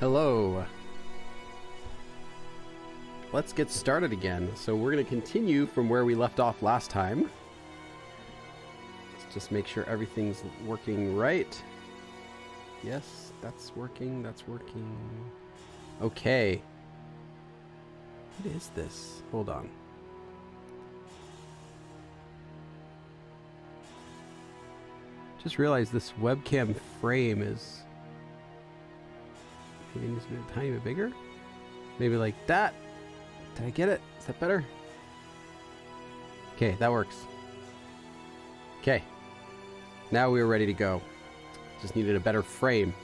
Hello. Let's get started again. So we're going to continue from where we left off last time. Let's just make sure everything's working right. Yes, that's working. That's working. Okay. What is this? Hold on. Just realized this webcam frame is maybe needs to be a tiny bit bigger. Maybe like that. Did I get it? Is that better? Okay, that works. Okay. Now we are ready to go. Just needed a better frame.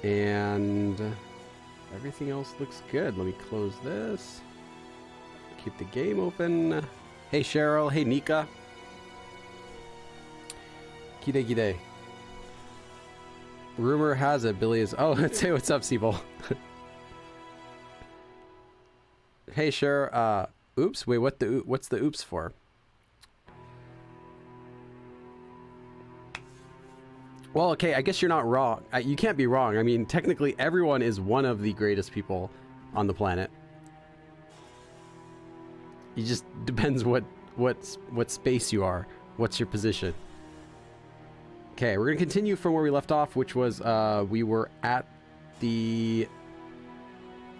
And everything else looks good. Let me close this. Keep the game open. Hey Cheryl. Hey Nika. Gide gide. Rumor has it Billy is... Oh, let's say what's up, Siebel. Hey, sure. Oops. Wait, what's the oops for? Well, okay, I guess you're not wrong. You can't be wrong. I mean, technically, everyone is one of the greatest people on the planet. It just depends what space you are. What's your position? Okay, we're gonna continue from where we left off, which was we were at the...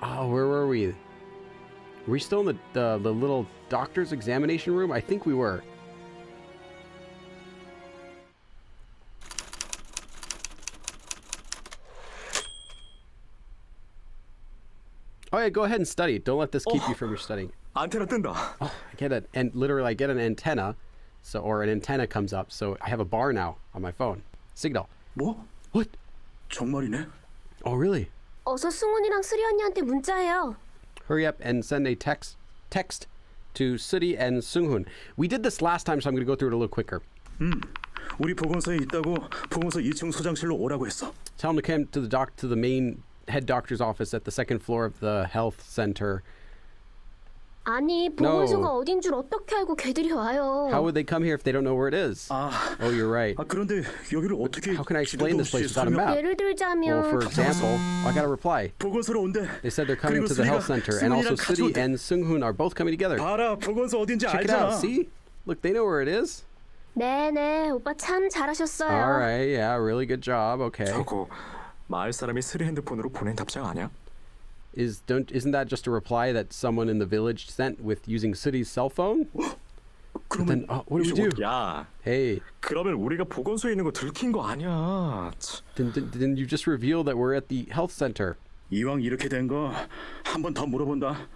Oh, where were we? Were we still in the little doctor's examination room? I think we were. Oh yeah, go ahead and study. Don't let this keep you from your studying. 안테나 뜬다. Oh, I get it. And literally, I get an antenna. So, or an antenna comes up. So I have a bar now on my phone. Signal. 뭐? What? 정말이네. Oh, really? 어서 승훈이랑 수리 언니한테 문자해요. Hurry up and send a text to Suri and Sunghun. We did this last time, so I'm going to go through it a little quicker. 우리 보건소에 있다고 보건소 2층 소장실로 오라고 했어. Tell them to come to the main head doctor's office at the second floor of the health center. 아니, 보건소가 어딘 줄 어떻게 알고 걔들이 와요. How would they come here if they don't know where it is? Oh, you're right. 그런데 여기를 어떻게 How can I explain this place without a map? 예를 들자면 Well, for example, I got a reply. 보건소로 온대. They said they're coming to the health center, and also Suri and Sunghun are both coming together. 봐라, 보건소 어딘지 Check it 알잖아. out. See? Look, they know where it is. 네네, 오빠 참 잘하셨어요. All right, yeah, really good job. Okay. 저거 마을 사람이 스리 핸드폰으로 보낸 답장 아니야? Isn't that just a reply that someone in the village sent with using Suri's cell phone? Then, what do we do? 야, Hey, 그러면 우리가 보건소에 있는 거 들킨 거 아니야. then you just reveal that we're at the health center. 이왕 이렇게 된 거 한 번 더 물어본다.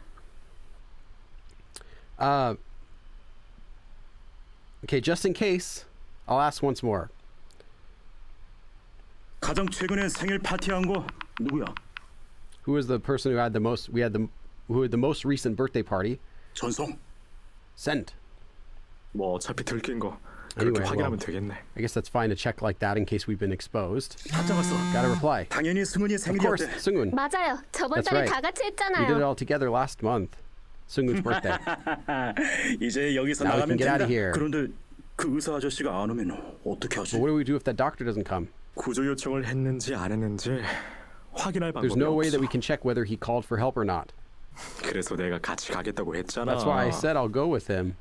Okay, just in case, I'll ask once more. 가장 최근에 생일 파티한 거 누구야? Who was the person who had the most? Who had the most recent birthday party? 전송. Sent. 뭐 어차피 들킨 거 그렇게 Anyway, 확인하면 well, 되겠네. I guess that's fine to check like that in case we've been exposed. 답장 왔어. Got a reply. 당연히 승훈이 Of course, 생일이었대. Sungun. 맞아요. 저번 That's 달에 right. 다 같이 We did it 했잖아요. all together last month. Sungun's birthday. 이제 여기서 Now we can 나가면 get out of 된다. here. 그런데 그 의사 아저씨가 안 오면 어떻게 하지? But what do we do if that doctor doesn't come? 구조 요청을 했는지 안 했는지 확인할 방법이 There's no way that 없어. we can check whether he called for help or not. 그래서 내가 같이 가겠다고 했잖아. That's why I said I'll go with him.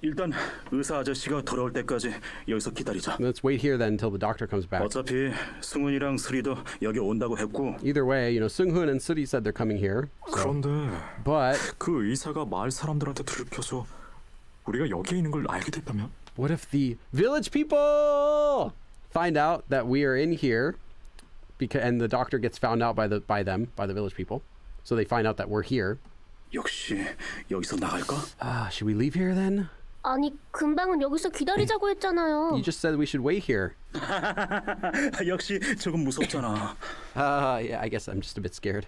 일단 의사 아저씨가 돌아올 때까지 여기서 기다리자. Let's wait here then until the doctor comes back. 어차피 승훈이랑 수리도 여기 온다고 했고. Either way, Sunghun and Suri said they're coming here. 그런데 But 그 의사가 마을 사람들한테 들켜서 우리가 여기에 있는 걸 알게 됐다면? what if the village people find out that we are in here, and the doctor gets found out by the village people, so they find out that we're here. 역시 여기서 나갈까? Should we leave here then? 아니, 금방은 여기서 기다리자고 했잖아요. You just said we should wait here. 역시 조금 무섭잖아. Yeah, I guess I'm just a bit scared.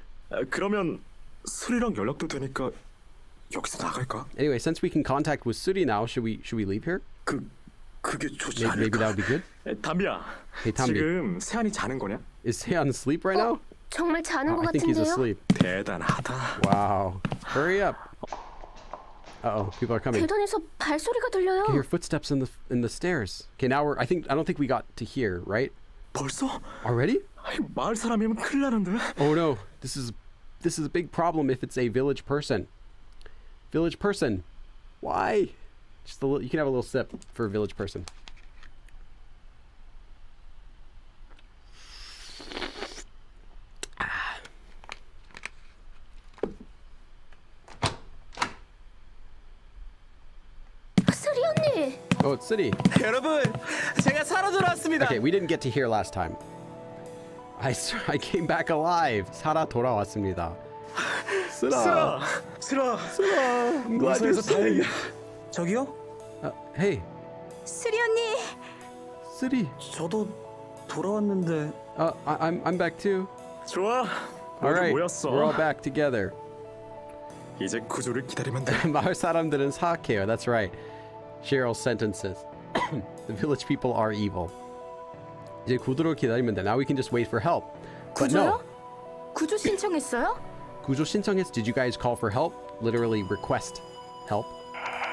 그러면 스리랑 연락도 되니까 여기서 나갈까? Anyway, since we can contact with Suri now, should we leave here? 그게 좋지 Maybe that 않을까? would be good. 담비야, Hey, 담비. 지금 세안이 자는 거냐? Is Seon asleep right now? 정말 자는 것 I think he's 같은데요? asleep. 대단하다. Wow. Hurry up. Uh-oh, people are coming. 계단에서 발소리가 들려요. I hear footsteps in the stairs. Okay, now I don't think we got to here, right? 벌써? Already? 아이, 마을 사람이면 큰일 나는데. Oh no, this is a big problem if it's a village person. Village person. Why? Just a little, you can have a little sip for a village person. 쓰리 언니. Oh, it's City. 여러분, 제가 살아 돌아왔습니다. Okay, we didn't get to hear last time. I came back alive. 살아 돌아왔습니다. 쓰라. 슬아, I'm glad you're 의사에서 다행이야. safe. 저기요? Hey, 쓰리 언니. City. 저도 돌아왔는데 I'm back too. 좋아. All 모두 right, 모였어. we're all back together. 이제 구조를 기다리면 돼. 마을 사람들은 사악해요. That's right. Cheryl's sentences. The village people are evil. 이제 구조를 기다리면 돼. Now we can just wait for help. But no. 구조 신청했어요? 구조 신청했어. Did you guys call for help? Literally request help.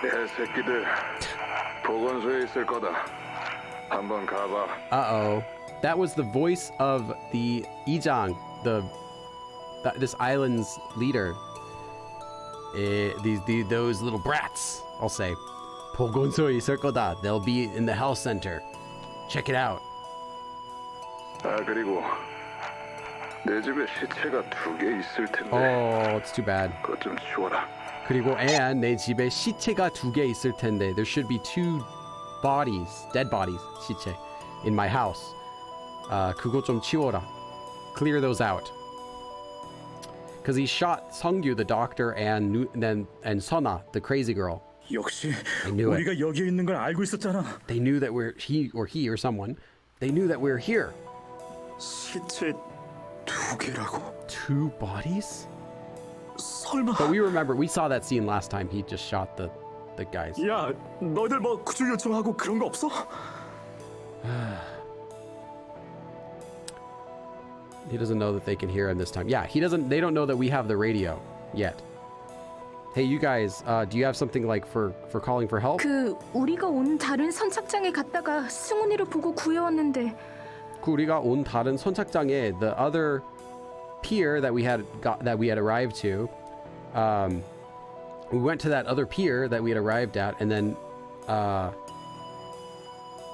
내 새끼들 보건소에 있을 거다. 한번 가봐. Uh-oh. That was the voice of the Ijang, this island's leader. Those little brats, I'll say. 보건소에 있을 거다. They'll be in the health center. Check it out. 아 그리고 내 집에 시체가 2개 있을 텐데 Oh, it's too bad. 그것 좀 치워라. 그리고 and 내 집에 시체가 2개 있을 텐데 there should be 2 bodies, dead bodies, 시체 in my house. 그거 좀 치워라. Clear those out. Because he shot Seongyu, the doctor, and Sona, the crazy girl. 역시 I knew it. 우리가 여기에 있는 걸 알고 있었잖아. They knew that he or someone. They knew that we're here. 시체 2개라고? 2 bodies? 설마. But we remember, we saw that scene last time. He just shot the guys. 야, 너희들 뭐 구조 요청하고 그런 거 없어? He doesn't know that they can hear him this time. Yeah, they don't know that we have the radio yet. Hey, you guys, do you have something like for calling for help? 우리가 온 다른 선착장에 갔다가 승훈이를 보고 구해왔는데 우리가 온 다른 선착장에 the other pier that we had arrived to, we went to that other pier that we had arrived at, and then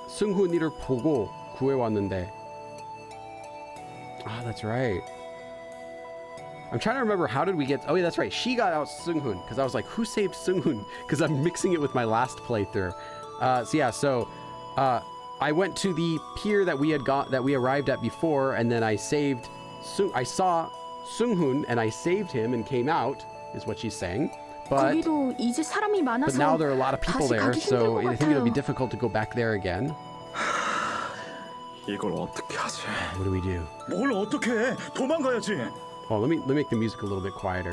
승훈이를 보고 구해왔는데. Ah, that's right. I'm trying to remember, how did we get... Oh, yeah, that's right. She got out Seunghun, because I was like, who saved Seunghun? Because I'm mixing it with my last playthrough. I went to the pier that we arrived at before, and then I saw Seunghun, and I saved him and came out, is what she's saying. But 거기도 이제 사람이 많아서 now there are a lot of people 다시 there, 가기 so 힘들 것 I think it'll be 같아요. difficult to go back there again. 이걸 어떻게 하지? What do we do? 뭘 어떻게 해? 도망가야지. Oh, let me make the music a little bit quieter.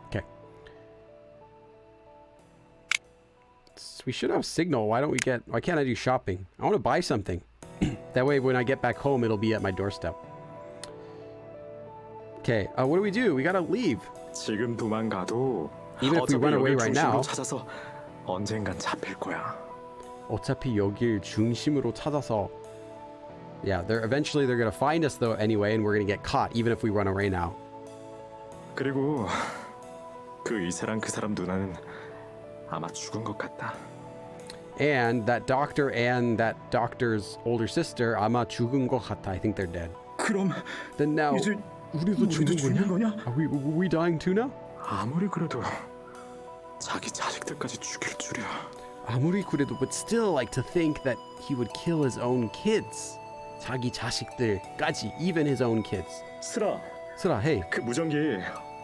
Okay. We should have signal. Why can't I do shopping? I want to buy something. That way when I get back home, it'll be at my doorstep. Okay, what do we do? We gotta leave. 지금 도망가도 Even if we 어차피 run away 여길 right 중심으로 now. 찾아서 언젠간 잡힐 거야. 어차피 여길 중심으로 찾아서. Yeah, eventually they're gonna find us though anyway, and we're gonna get caught even if we run away now. 그리고 그 의사랑 그 사람 누나는 아마 죽은 것 같다. And that doctor and that doctor's older sister 아마 죽은 것 같아. I think they're dead. 그럼 Then now 이제 우리도 우리도 죽는 거냐? Are we dying too now? 아무리 그래도 자기 자식들까지 죽일 줄이야. 아무리 그래도, but still, like, to think that he would kill his own kids. 자기 자식들까지, even his own kids. 슬아, 슬아, hey, 그 무전기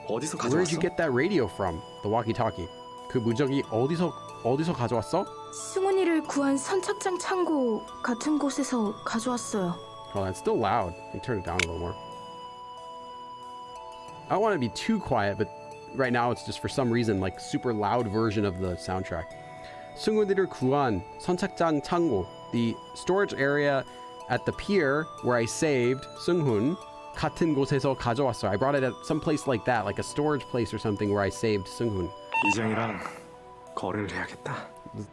어디서 where did you 가져왔어? get that radio from? The walkie-talkie. 그 무전기 어디서 가져왔어? 승훈이를 구한 선착장 창고 같은 곳에서 가져왔어요. Oh, that's still loud. You turn it down a little more. I don't want to be too quiet, but right now it's just for some reason like super loud version of the soundtrack. 승훈이를 구한 선착장 창고, the storage area at the pier where I saved 승훈, 같은 곳에서 가져왔어. I brought it at some place like that, like a storage place or something where I saved 승훈. 이정이랑 거래를 해야겠다.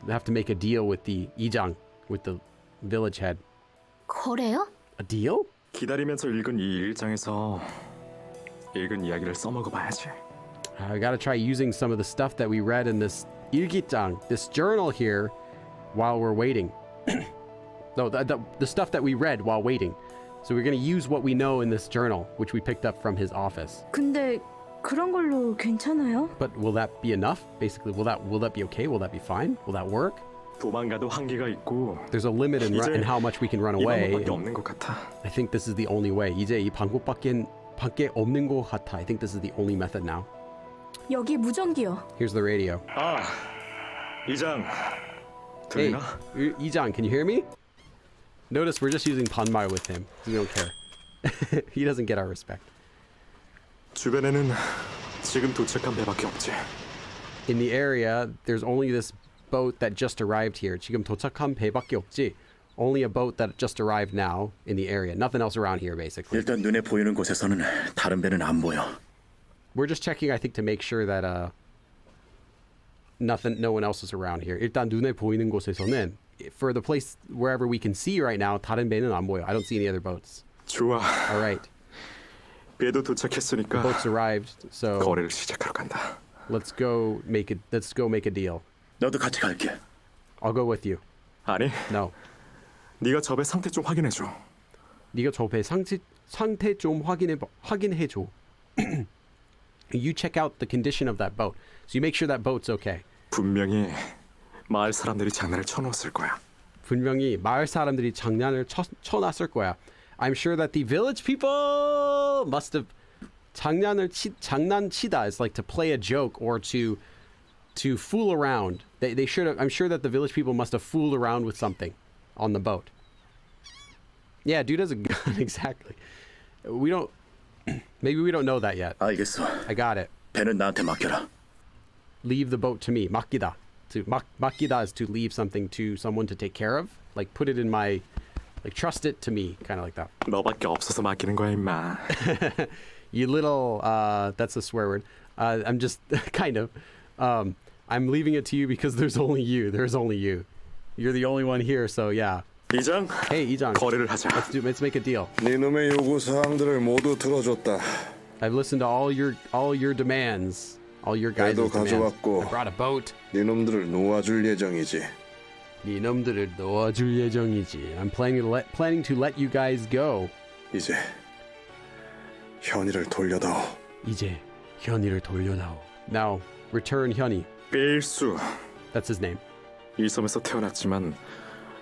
have to make a deal with the Ijang, with the village head. 거래요? A deal? 기다리면서 읽은 이 일장에서 읽은 이야기를 써먹어봐야지. I gotta try using some of the stuff that we read in this 일기장, this journal here, while we're waiting. No, the stuff that we read while waiting. So we're gonna use what we know in this journal, which we picked up from his office. 근데 그런 걸로 괜찮아요? But will that be enough? Basically, will that be okay? Will that be fine? Will that work? 도망가도 한계가 있고 There's a limit in how much we can run 이 away. 방법밖에 없는 것 같아. I think this is the only way. 이제 이 방법밖에 없는 것 같아. I think this is the only method now. 여기 무전기요. Here's the radio. 아, 이장 Hey, 들리나? Ijang, can you hear me? Notice we're just using Panmar with him. We don't care. He doesn't get our respect. 주변에는 지금 도착한 배밖에 없지. In the area, there's only this boat that just arrived here. 지금 도착한 배밖에 없지. Only a boat that just arrived now in the area. Nothing else around here, basically. 일단 눈에 보이는 곳에서는 다른 배는 안 보여. We're just checking, I think, to make sure that no one else is around here. 일단 눈에 보이는 곳에서는, for the place wherever we can see right now, 다른 배는 안 보여. I don't see any other boats. 좋아. All right, 배도 도착했으니까 boats arrived, so 거래를 시작하러 간다. let's go make a deal. 너도 같이 갈게. I'll go with you. 아니, No. 네가 저 배 상태 좀 확인해줘. 네가 저 배 상태 좀 확인해줘. You check out the condition of that boat. So you make sure that boat's okay. 분명히 마을 사람들이 장난을 쳐놓았을 거야. 분명히 마을 사람들이 장난을 쳐놨을 거야. I'm sure that the village people must have 장난치다 is like to play a joke or to fool around. They should have. I'm sure that the village people must have fooled around with something on the boat. Yeah, dude has a gun. Exactly. We don't. Maybe we don't know that yet. 알겠어. I got it. 배는 나한테 맡겨라. Leave the boat to me. 맡기다. 맡기다 is to leave something to someone to take care of. Like put it in my, like trust it to me, kind of like that. 너밖에 없어서 맡기는 거야, 임마. You little, that's a swear word. I'm just kind of, I'm leaving it to you because there's only you. There's only you. You're the only one here, so yeah. 이장, Hey, Ijang, 거래를 하자. let's make a deal. 네놈의 요구 사항들을 모두 들어줬다. I've listened to all your demands, all your guys' 배도 demands. 가져왔고. I brought a boat. 네놈들을 놓아줄 예정이지. 이놈들을 놓아줄 예정이지. I'm planning to let you guys go. 이제 현이를 돌려다오. 이제 현이를 돌려다오. Now return 현이. 일수. That's his name. 이 섬에서 태어났지만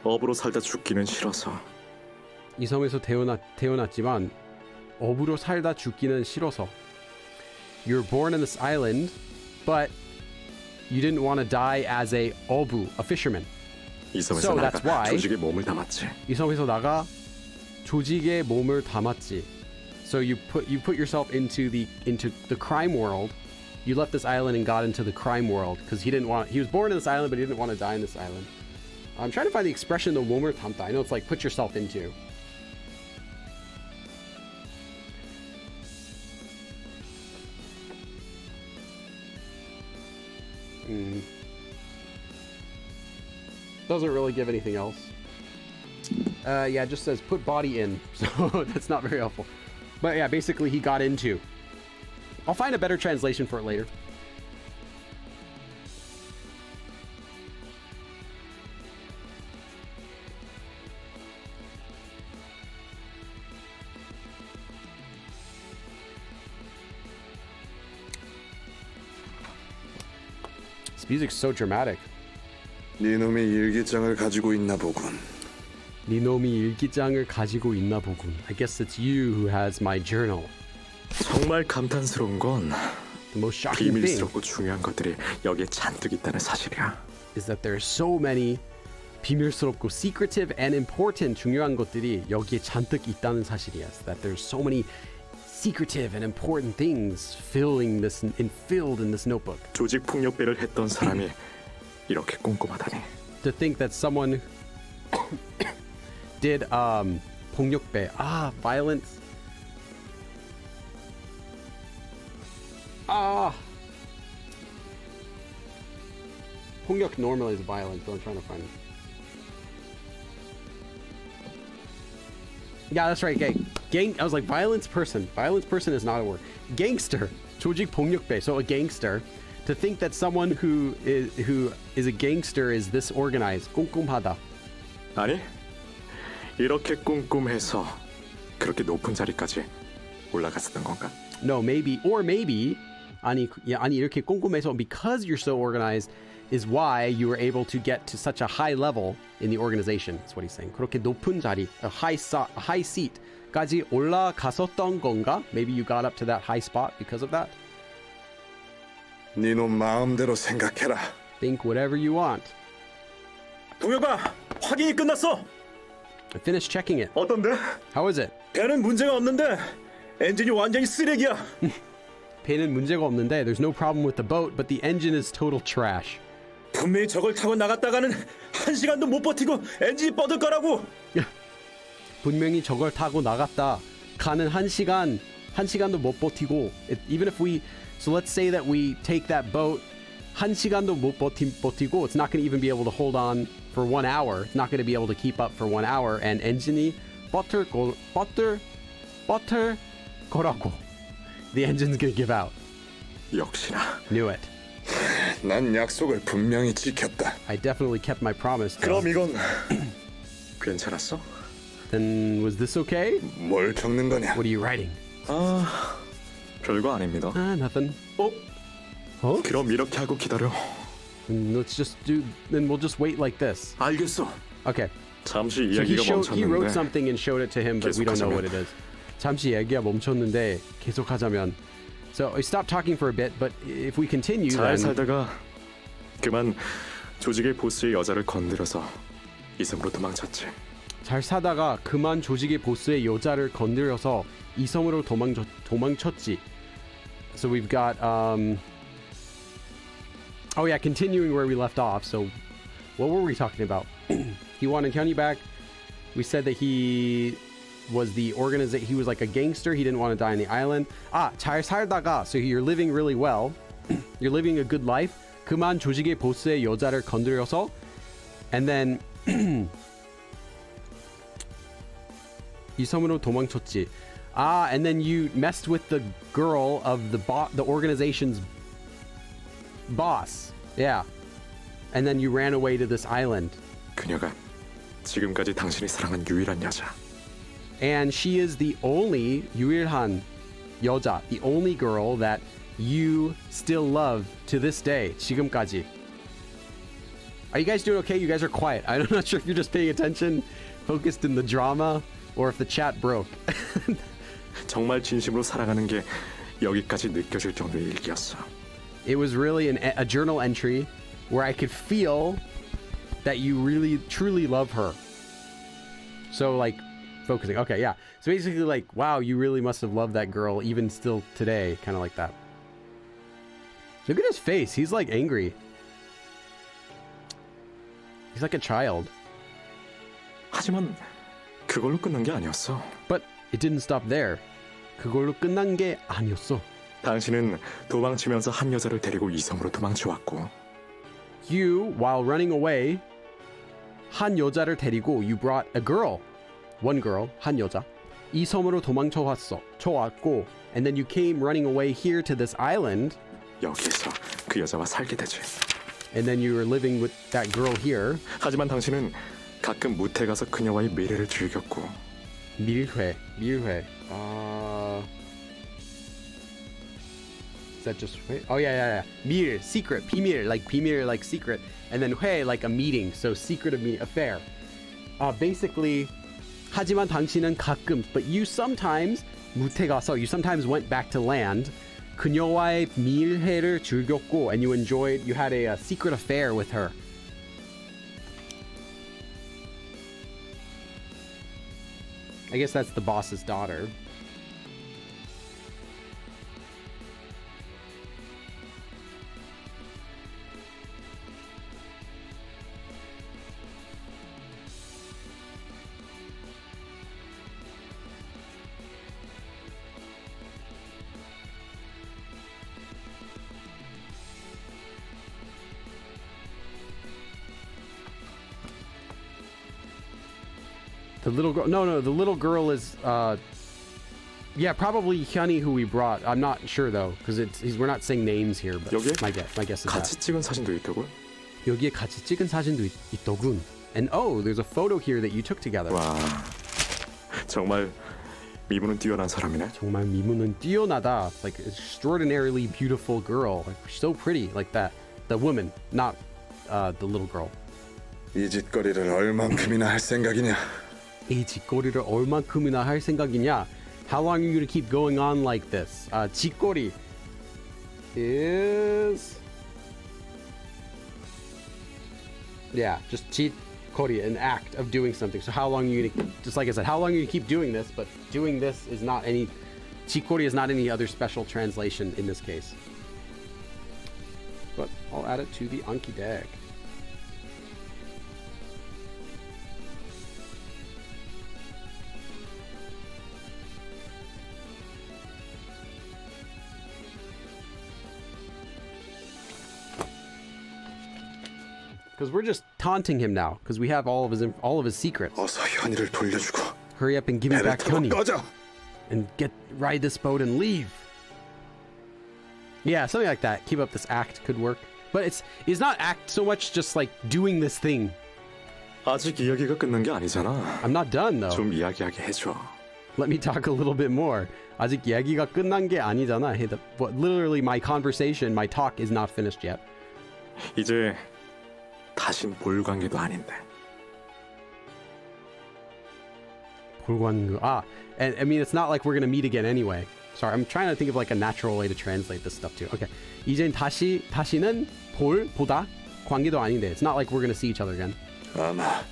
업으로 살다 죽기는 싫어서. 이 섬에서 태어났지만 업으로 살다 죽기는 싫어서. You're born in this island, but you didn't want to die as a 어부, a fisherman. 이 섬에서 So 나가 that's why- 조직에 몸을 담았지. 이 섬에서 나가 조직에 몸을 담았지. So you put yourself into the crime world. You left this island and got into the crime world because he was born in this island, but he didn't want to die in this island. I'm trying to find the expression the 몸을 담다. I know it's like put yourself into. Doesn't really give anything else. Yeah, it just says put body in, so that's not very helpful. But yeah, basically he got into. I'll find a better translation for it later. This music's so dramatic. 네놈이 일기장을 가지고 있나 보군. 니놈이 일기장을 가지고 있나 보군. I guess it's you who has my journal. 정말 감탄스러운 건 The most shocking thing 비밀스럽고 중요한 것들이 여기에 잔뜩 있다는 사실이야. is that there are so many 비밀스럽고 secretive and important 중요한 것들이 여기에 잔뜩 있다는 사실이야. So that there's so many secretive and important things filled in this notebook. 조직 폭력배를 했던 사람이 이렇게 꼼꼼하다니. To think that someone did 폭력배, violence. 폭력 normally is violence, but I'm trying to find it. Yeah, that's right. Gang. I was like violence person. Violence person is not a word. Gangster. 조직 폭력배. So a gangster. To think that someone who is a gangster is this organized. 꼼꼼하다. 아니, 이렇게 꼼꼼해서 그렇게 높은 자리까지 올라갔었던 건가? No, maybe 아니 이렇게 꼼꼼해서 because you're so organized is why you were able to get to such a high level in the organization. That's what he's saying. 그렇게 높은 자리, a high seat까지 올라갔었던 건가? Maybe you got up to that high spot because of that. 네놈 마음대로 생각해라. Think whatever you want. 동혁아, 확인이 끝났어. I finished checking it. 어떤데? How is it? 배는 문제가 없는데 엔진이 완전히 쓰레기야. 배는 문제가 없는데 there's no problem with the boat, but the engine is total trash. 분명히 저걸 타고 나갔다가는 1시간도 못 버티고 엔진이 뻗을 거라고. 분명히 저걸 타고 나갔다. 가는 1시간도 못 버티고. Even if we, so let's say that we take that boat, 1시간도 못 버티고, it's not going to even be able to hold on for 1 hour. It's not going to be able to keep up for 1 hour. And engine이 뻗을 거라고. The engine's going to give out. 역시나. Knew it. 난 약속을 분명히 지켰다. I definitely kept my promise. 그럼 이건 괜찮았어? Then was this okay? 뭘 적는 거냐? What are you writing? 아, 별거 아닙니다. Nothing. 어? 그럼 이렇게 하고 기다려. Let's just do. Then we'll just wait like this. 알겠어. Okay. 잠시 So 이야기가 he wrote 멈췄는데 something and showed it to him, but we don't know what it is. 잠시 얘기가 멈췄는데 계속하자면. So I stopped talking for a bit, but if we continue, 잘 then 살다가 그만 조직의 보스의 여자를 건드려서 이섬으로 도망쳤지. 잘 사다가 그만 조직의 보스의 여자를 건드려서 이 섬으로 도망쳤지. So we've got oh yeah, continuing where we left off. So what were we talking about? He wanted Hyunhee back. We said that he was the organization. He was like a gangster. He didn't want to die on the island. 잘 살다가. So you're living really well. You're living a good life. 그만 조직의 보스의 여자를 건드려서. And then 이 섬으로 도망쳤지. And then you messed with the girl of the organization's boss. Yeah. And then you ran away to this island. 그녀가 지금까지 당신이 사랑한 유일한 여자. And she is the only 유일한 여자, the only girl that you still love to this day. 지금까지. Are you guys doing okay? You guys are quiet. I'm not sure if you're just paying attention, focused in the drama, or if the chat broke. 정말 진심으로 사랑하는 게 여기까지 느껴질 정도의 일기였어. It was really a journal entry where I could feel that you really truly love her. So like focusing. Okay, yeah. So basically like, wow, you really must have loved that girl even still today, kind of like that. Look at his face. He's like angry. He's like a child. 하지만 그걸로 끝난 게 아니었어. But it didn't stop there. 그걸로 끝난 게 아니었어. 당신은 도망치면서 한 여자를 데리고 이 섬으로 도망쳐왔고. You, while running away, 한 여자를 데리고 you brought a girl. One girl, 한 여자. 이 섬으로 쳐왔고, and then you came running away here to this island. 여기에서 그 여자와 살게 되지. And then you were living with that girl here. 하지만 당신은 가끔 무태 가서 그녀와의 미래를 즐겼고. 밀회. Is that just wait? Oh yeah. 밀, secret, 비밀, like secret, and then 회, like a meeting. So secret of meeting, affair. Basically, 하지만 당신은 가끔, but you sometimes 무태 가서, you sometimes went back to land. 그녀와의 밀회를 즐겼고, and you had a secret affair with her. I guess that's the boss's daughter. The little girl. No, the little girl is. Yeah, probably Hyunhee, who we brought. I'm not sure though, because we're not saying names here. But 여기에 my guess is 같이 that. 찍은 사진도 있다고요? 여기에 같이 찍은 사진도 있더군. And oh, there's a photo here that you took together. 와, 정말 미모는 뛰어난 사람이네. 정말 미모는 뛰어나다. Like extraordinarily beautiful girl. Like so pretty, like that. The woman, not the little girl. 이 짓거리를 얼만큼이나 할 생각이냐? 이 짓거리를 얼만큼이나 할 생각이냐? How long are you gonna keep going on like this? 짓거리 is just 짓거리, an act of doing something. So how long are you gonna, just like I said, how long are you gonna keep doing this? But doing this is not any, 짓거리 is not any other special translation in this case. But I'll add it to the Anki deck. Because we're just taunting him now, because we have all of his secrets. 어서 현이를 돌려주고 Hurry up and give me 배를 back 타고 Hyunhee 꺼져. and ride this boat and leave. Yeah, something like that. Keep up this act could work, but it's not act so much, just like doing this thing. 아직 이야기가 끝난 게 아니잖아. I'm not done though. 좀 이야기하게 해줘. Let me talk a little bit more. 아직 이야기가 끝난 게 아니잖아. Hey, literally, my conversation, my talk is not finished yet. 이제 다신 볼 관계도 아닌데. And I mean, it's not like we're gonna meet again anyway. Sorry, I'm trying to think of like a natural way to translate this stuff too. Okay, 이젠 다시는 보다 관계도 아닌데. It's not like we're gonna see each other again. 아마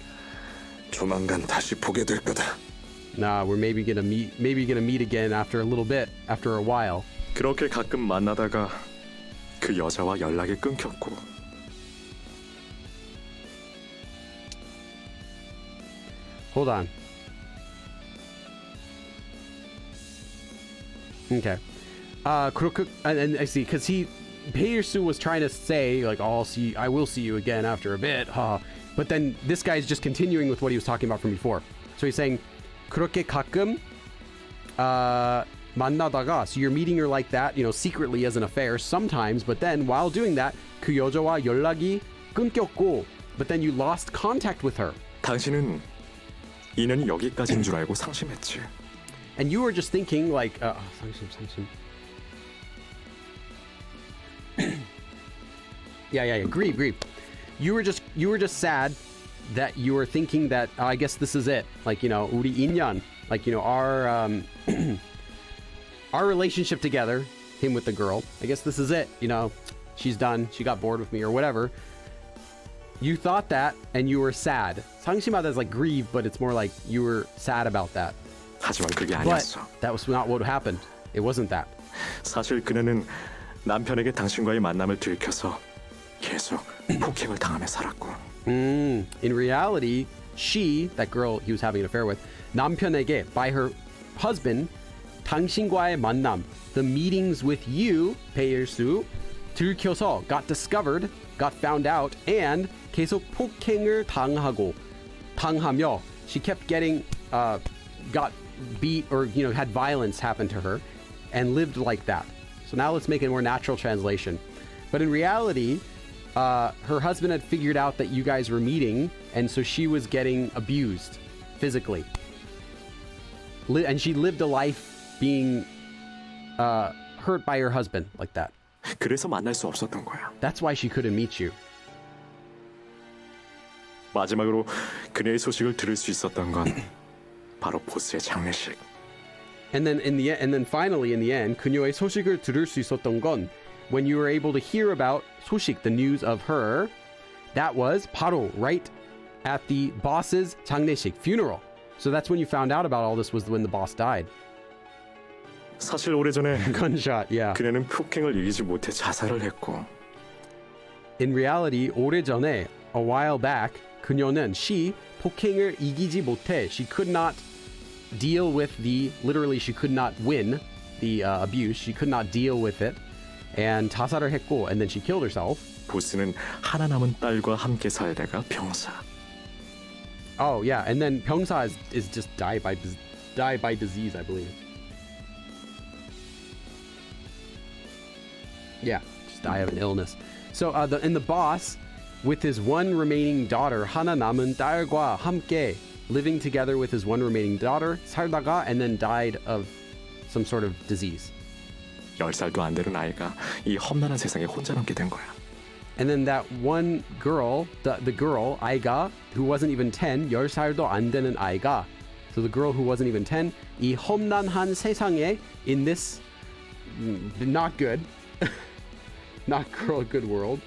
조만간 다시 보게 될 거다. Nah, we're maybe gonna meet again after a little bit, after a while. 그렇게 가끔 만나다가 그 여자와 연락이 끊겼고. Hold on. Okay. 그렇게, and I see, because Peirsoo was trying to say like, oh, I will see you again after a bit, but then this guy's just continuing with what he was talking about from before. So he's saying, 그렇게 가끔 만나다가, so you're meeting her like that, secretly as an affair sometimes, but then while doing that, 그 여자와 연락이 끊겼고, but then you lost contact with her. 당신은 인연이 여기까지인 줄 알고 상심했지. And you were just thinking like, 상심. Yeah. Grieve. You were just sad that you were thinking that I guess this is it. Like, 우리 인연, like, our our relationship together, him with the girl. I guess this is it. She's done. She got bored with me or whatever. You thought that, and you were sad. 상심하다 is like grieve, but it's more like you were sad about that. 하지만 그게 But 아니었어. that was not what happened. It wasn't that. 사실 그녀는 남편에게 당신과의 만남을 들켜서 계속 폭행을 당하며 살았고. In reality, she, that girl he was having an affair with, 남편에게, by her husband, 당신과의 만남, the meetings with you, Peirsoo, 들켜서, got discovered, got found out, and 계속 폭행을 당하며, she kept getting, got beat or, had violence happen to her, and lived like that. So now let's make a more natural translation. But in reality, her husband had figured out that you guys were meeting, and so she was getting abused physically. And she lived a life being hurt by her husband like that. 그래서 만날 수 없었던 거야. That's why she couldn't meet you. 마지막으로 그녀의 소식을 들을 수 있었던 건 바로 보스의 장례식. And then finally in the end, 그녀의 소식을 들을 수 있었던 건 when you were able to hear about 소식, the news of her, that was 바로 right at the boss's 장례식, funeral. So that's when you found out about all this, was when the boss died. 사실 오래전에 Gunshot, yeah. 그녀는 폭행을 이기지 못해 자살을 했고. In reality, 오래전에, a while back, 그녀는 she 폭행을 이기지 못해. She could not deal with literally she could not win the abuse. She could not deal with it. And 자살을 했고, and then she killed herself. 보스는 하나 남은 딸과 함께 살다가 병사. Oh yeah, and then 병사 is just die by disease, I believe. Yeah, just die of an illness. So the boss, with his one remaining daughter, 하나 남은 딸과 함께, living together with his one remaining daughter, 살다가, and then died of some sort of disease. 10살도 안 되는 아이가 이 험난한 세상에 혼자 남게 된 거야. And then that one girl, the girl, 아이가, who wasn't even 10, 10살도 안 되는 아이가, so the girl who wasn't even 10, 이 험난한 세상에, in this not good, not good world,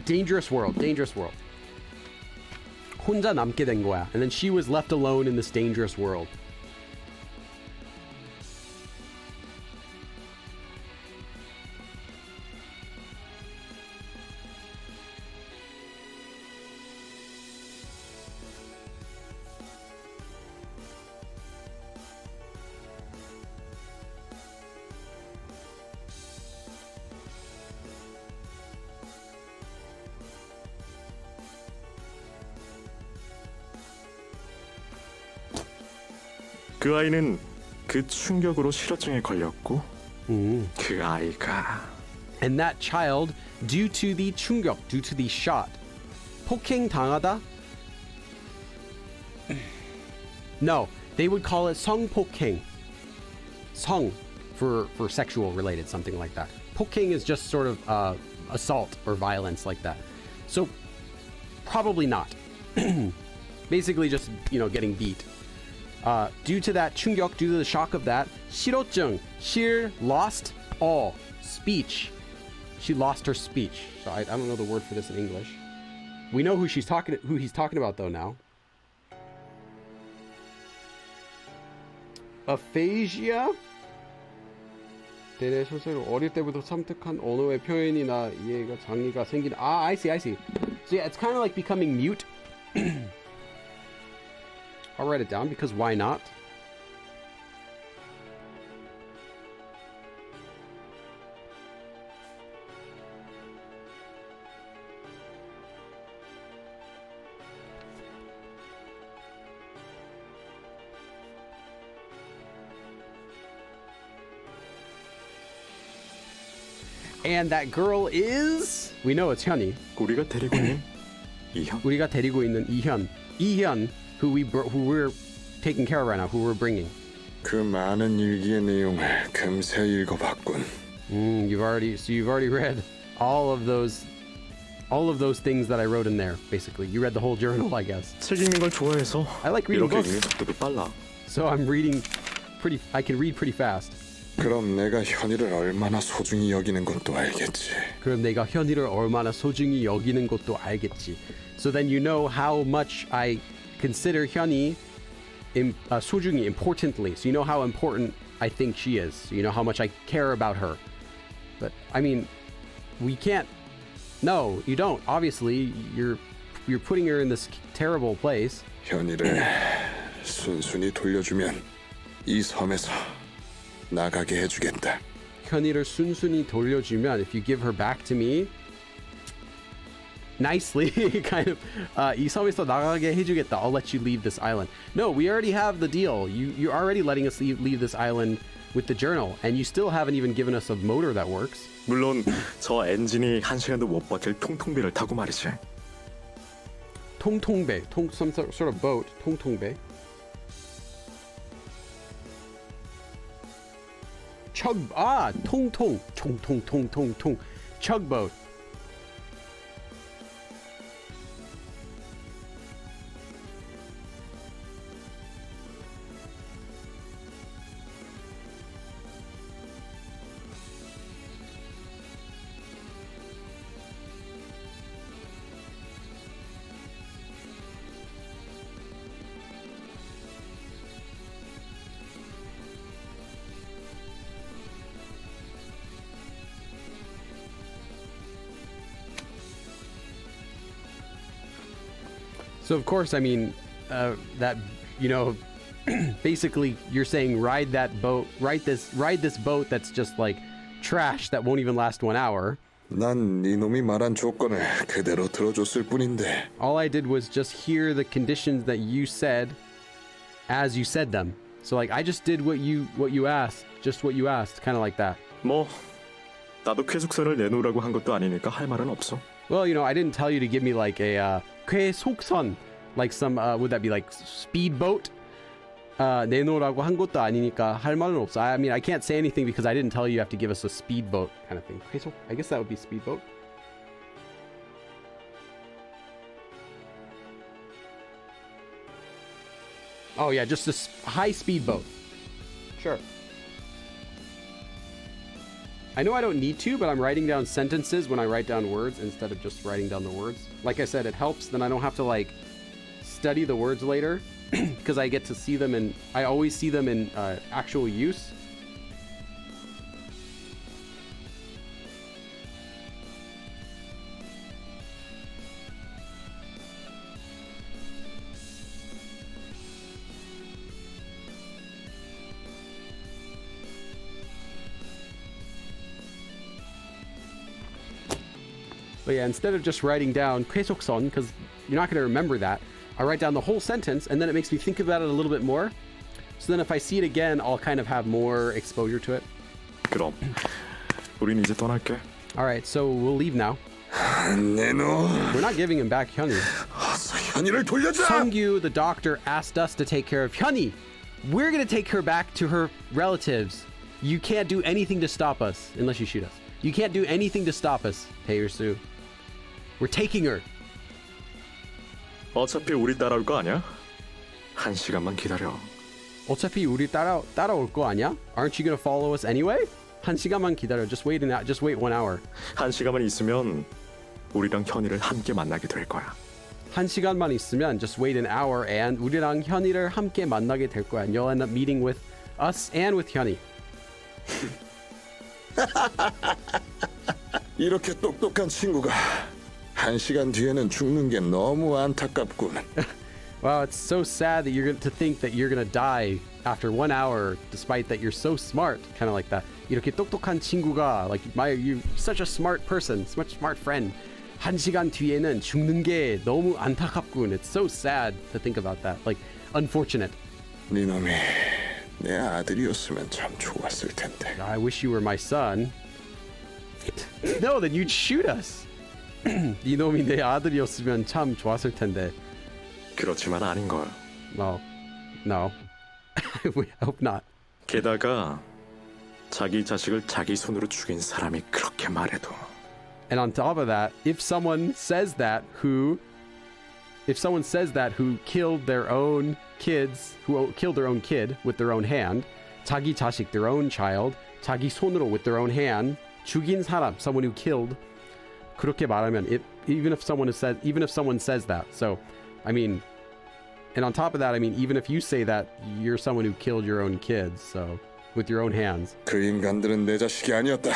dangerous world, 혼자 남게 된 거야. And then she was left alone in this dangerous world. 그 아이는 그 충격으로 실어증에 걸렸고 그 아이가 And that child, due to the 충격, due to the shot, 폭행 당하다? No, they would call it 성폭행. 성 for sexual related, something like that. 폭행 is just sort of assault or violence like that. So probably not. Basically just, getting beat. Due to that 충격, due to the shock of that, 실어증, she lost all speech. She lost her speech. So I don't know the word for this in English. We know who he's talking about though now. Aphasia? 대대 소설을 어릴 때부터 섬뜩한 언어의 표현이나 이해가 장애가 생긴. I see. So yeah, it's kind of like becoming mute. I'll write it down because why not? And that girl is, we know it's 현이. 우리가 데리고 있는 이형. 우리가 데리고 있는 이현, who we're taking care of right now, who we're bringing. 그 많은 일기의 내용을 금세 읽어봤군. You've already read all of those things that I wrote in there. Basically, you read the whole journal, I guess. 책 읽는 걸 좋아해서 I like reading 이렇게 books, 읽는 속도도 빨라. so I'm reading I can read pretty fast. 그럼 내가 현이를 얼마나 소중히 여기는 것도 알겠지. 그럼 내가 현이를 얼마나 소중히 여기는 것도 알겠지. So then you know how much I consider 현이 소중히, importantly. So you know how important I think she is. So you know how much I care about her. But I mean, we can't. No, you don't. Obviously, you're putting her in this terrible place. 현이를 순순히 돌려주면 이 섬에서 나가게 해주겠다. 현이를 순순히 돌려주면, if you give her back to me, nicely, kind of, 이 섬에서 나가게 해주겠다. I'll let you leave this island. No, we already have the deal. You're already letting us leave this island with the journal, and you still haven't even given us a motor that works. 물론 저 엔진이 1시간도 못 버틸 통통배를 타고 말이지. 통통배, some sort of boat, 통통배. 통통, chugboat. So of course, I mean, that, basically you're saying ride this boat that's just like trash that won't even last 1 hour. 난 네놈이 말한 조건을 그대로 들어줬을 뿐인데 All I did was just hear the conditions that you said as you said them. So like I just did what you asked, just what you asked, kind of like that. 뭐 나도 쾌속선을 내놓으라고 한 것도 아니니까 할 말은 없어. Well, you know, I didn't tell you to give me like a 쾌속선, like some would that be like speedboat? 내놓으라고 한 것도 아니니까 할 말은 없어. I mean, I can't say anything because I didn't tell you have to give us a speedboat kind of thing. 쾌속? I guess that would be speedboat. Oh yeah, just a high speedboat. Sure. I know I don't need to, but I'm writing down sentences when I write down words instead of just writing down the words. Like I said, it helps. Then I don't have to like study the words later because I get to see them and I always see them in actual use. But yeah, instead of just writing down 쾌속선, because you're not going to remember that, I write down the whole sentence, and then it makes me think about it a little bit more. So then if I see it again, I'll kind of have more exposure to it. 그럼 우린 이제 떠날게. All right, so we'll leave now. 내놈 We're not giving him back Hyunhee. 어서 현이를 돌려줘. Sungyu, the doctor, asked us to take care of Hyunhee. We're going to take her back to her relatives. You can't do anything to stop us, unless you shoot us. You can't do anything to stop us, Tae-Soo. We're taking her. 어차피 우리 따라올 거 아니야? 한 시간만 기다려. 어차피 우리 따라올 거 아니야? Aren't you gonna follow us anyway? 한 시간만 기다려. Just wait 1 hour. 한 시간만 있으면 우리랑 현이를 함께 만나게 될 거야. 한 시간만 있으면 just wait an hour and 우리랑 현이를 함께 만나게 될 거야. And you'll end up meeting with us and with Hyunhee. 이렇게 똑똑한 친구가 1시간 뒤에는 죽는 게 너무 안타깝군. Wow, it's so sad that to think that you're gonna die after 1 hour, despite that you're so smart, kind of like that. 이렇게 똑똑한 친구가, like you're such a smart person, such smart friend. 1시간 뒤에는 죽는 게 너무 안타깝군. It's so sad to think about that. Like, unfortunate. 네놈이 내 아들이었으면 참 좋았을 텐데. I wish you were my son. No, then you'd shoot us. 이놈이 내 아들이었으면 참 좋았을 텐데. 그렇지만 아닌 걸. Well, no. We hope not. 게다가 자기 자식을 자기 손으로 죽인 사람이 그렇게 말해도 And on top of that, if someone says that who killed their own kids, who killed their own kid with their own hand, 자기 자식, their own child, 자기 손으로 with their own hand, 죽인 사람, someone who killed, 그렇게 말하면, even if someone says that. So, I mean, and on top of that, I mean, even if you say that, you're someone who killed your own kids, so with your own hands. 그 인간들은 내 자식이 아니었다.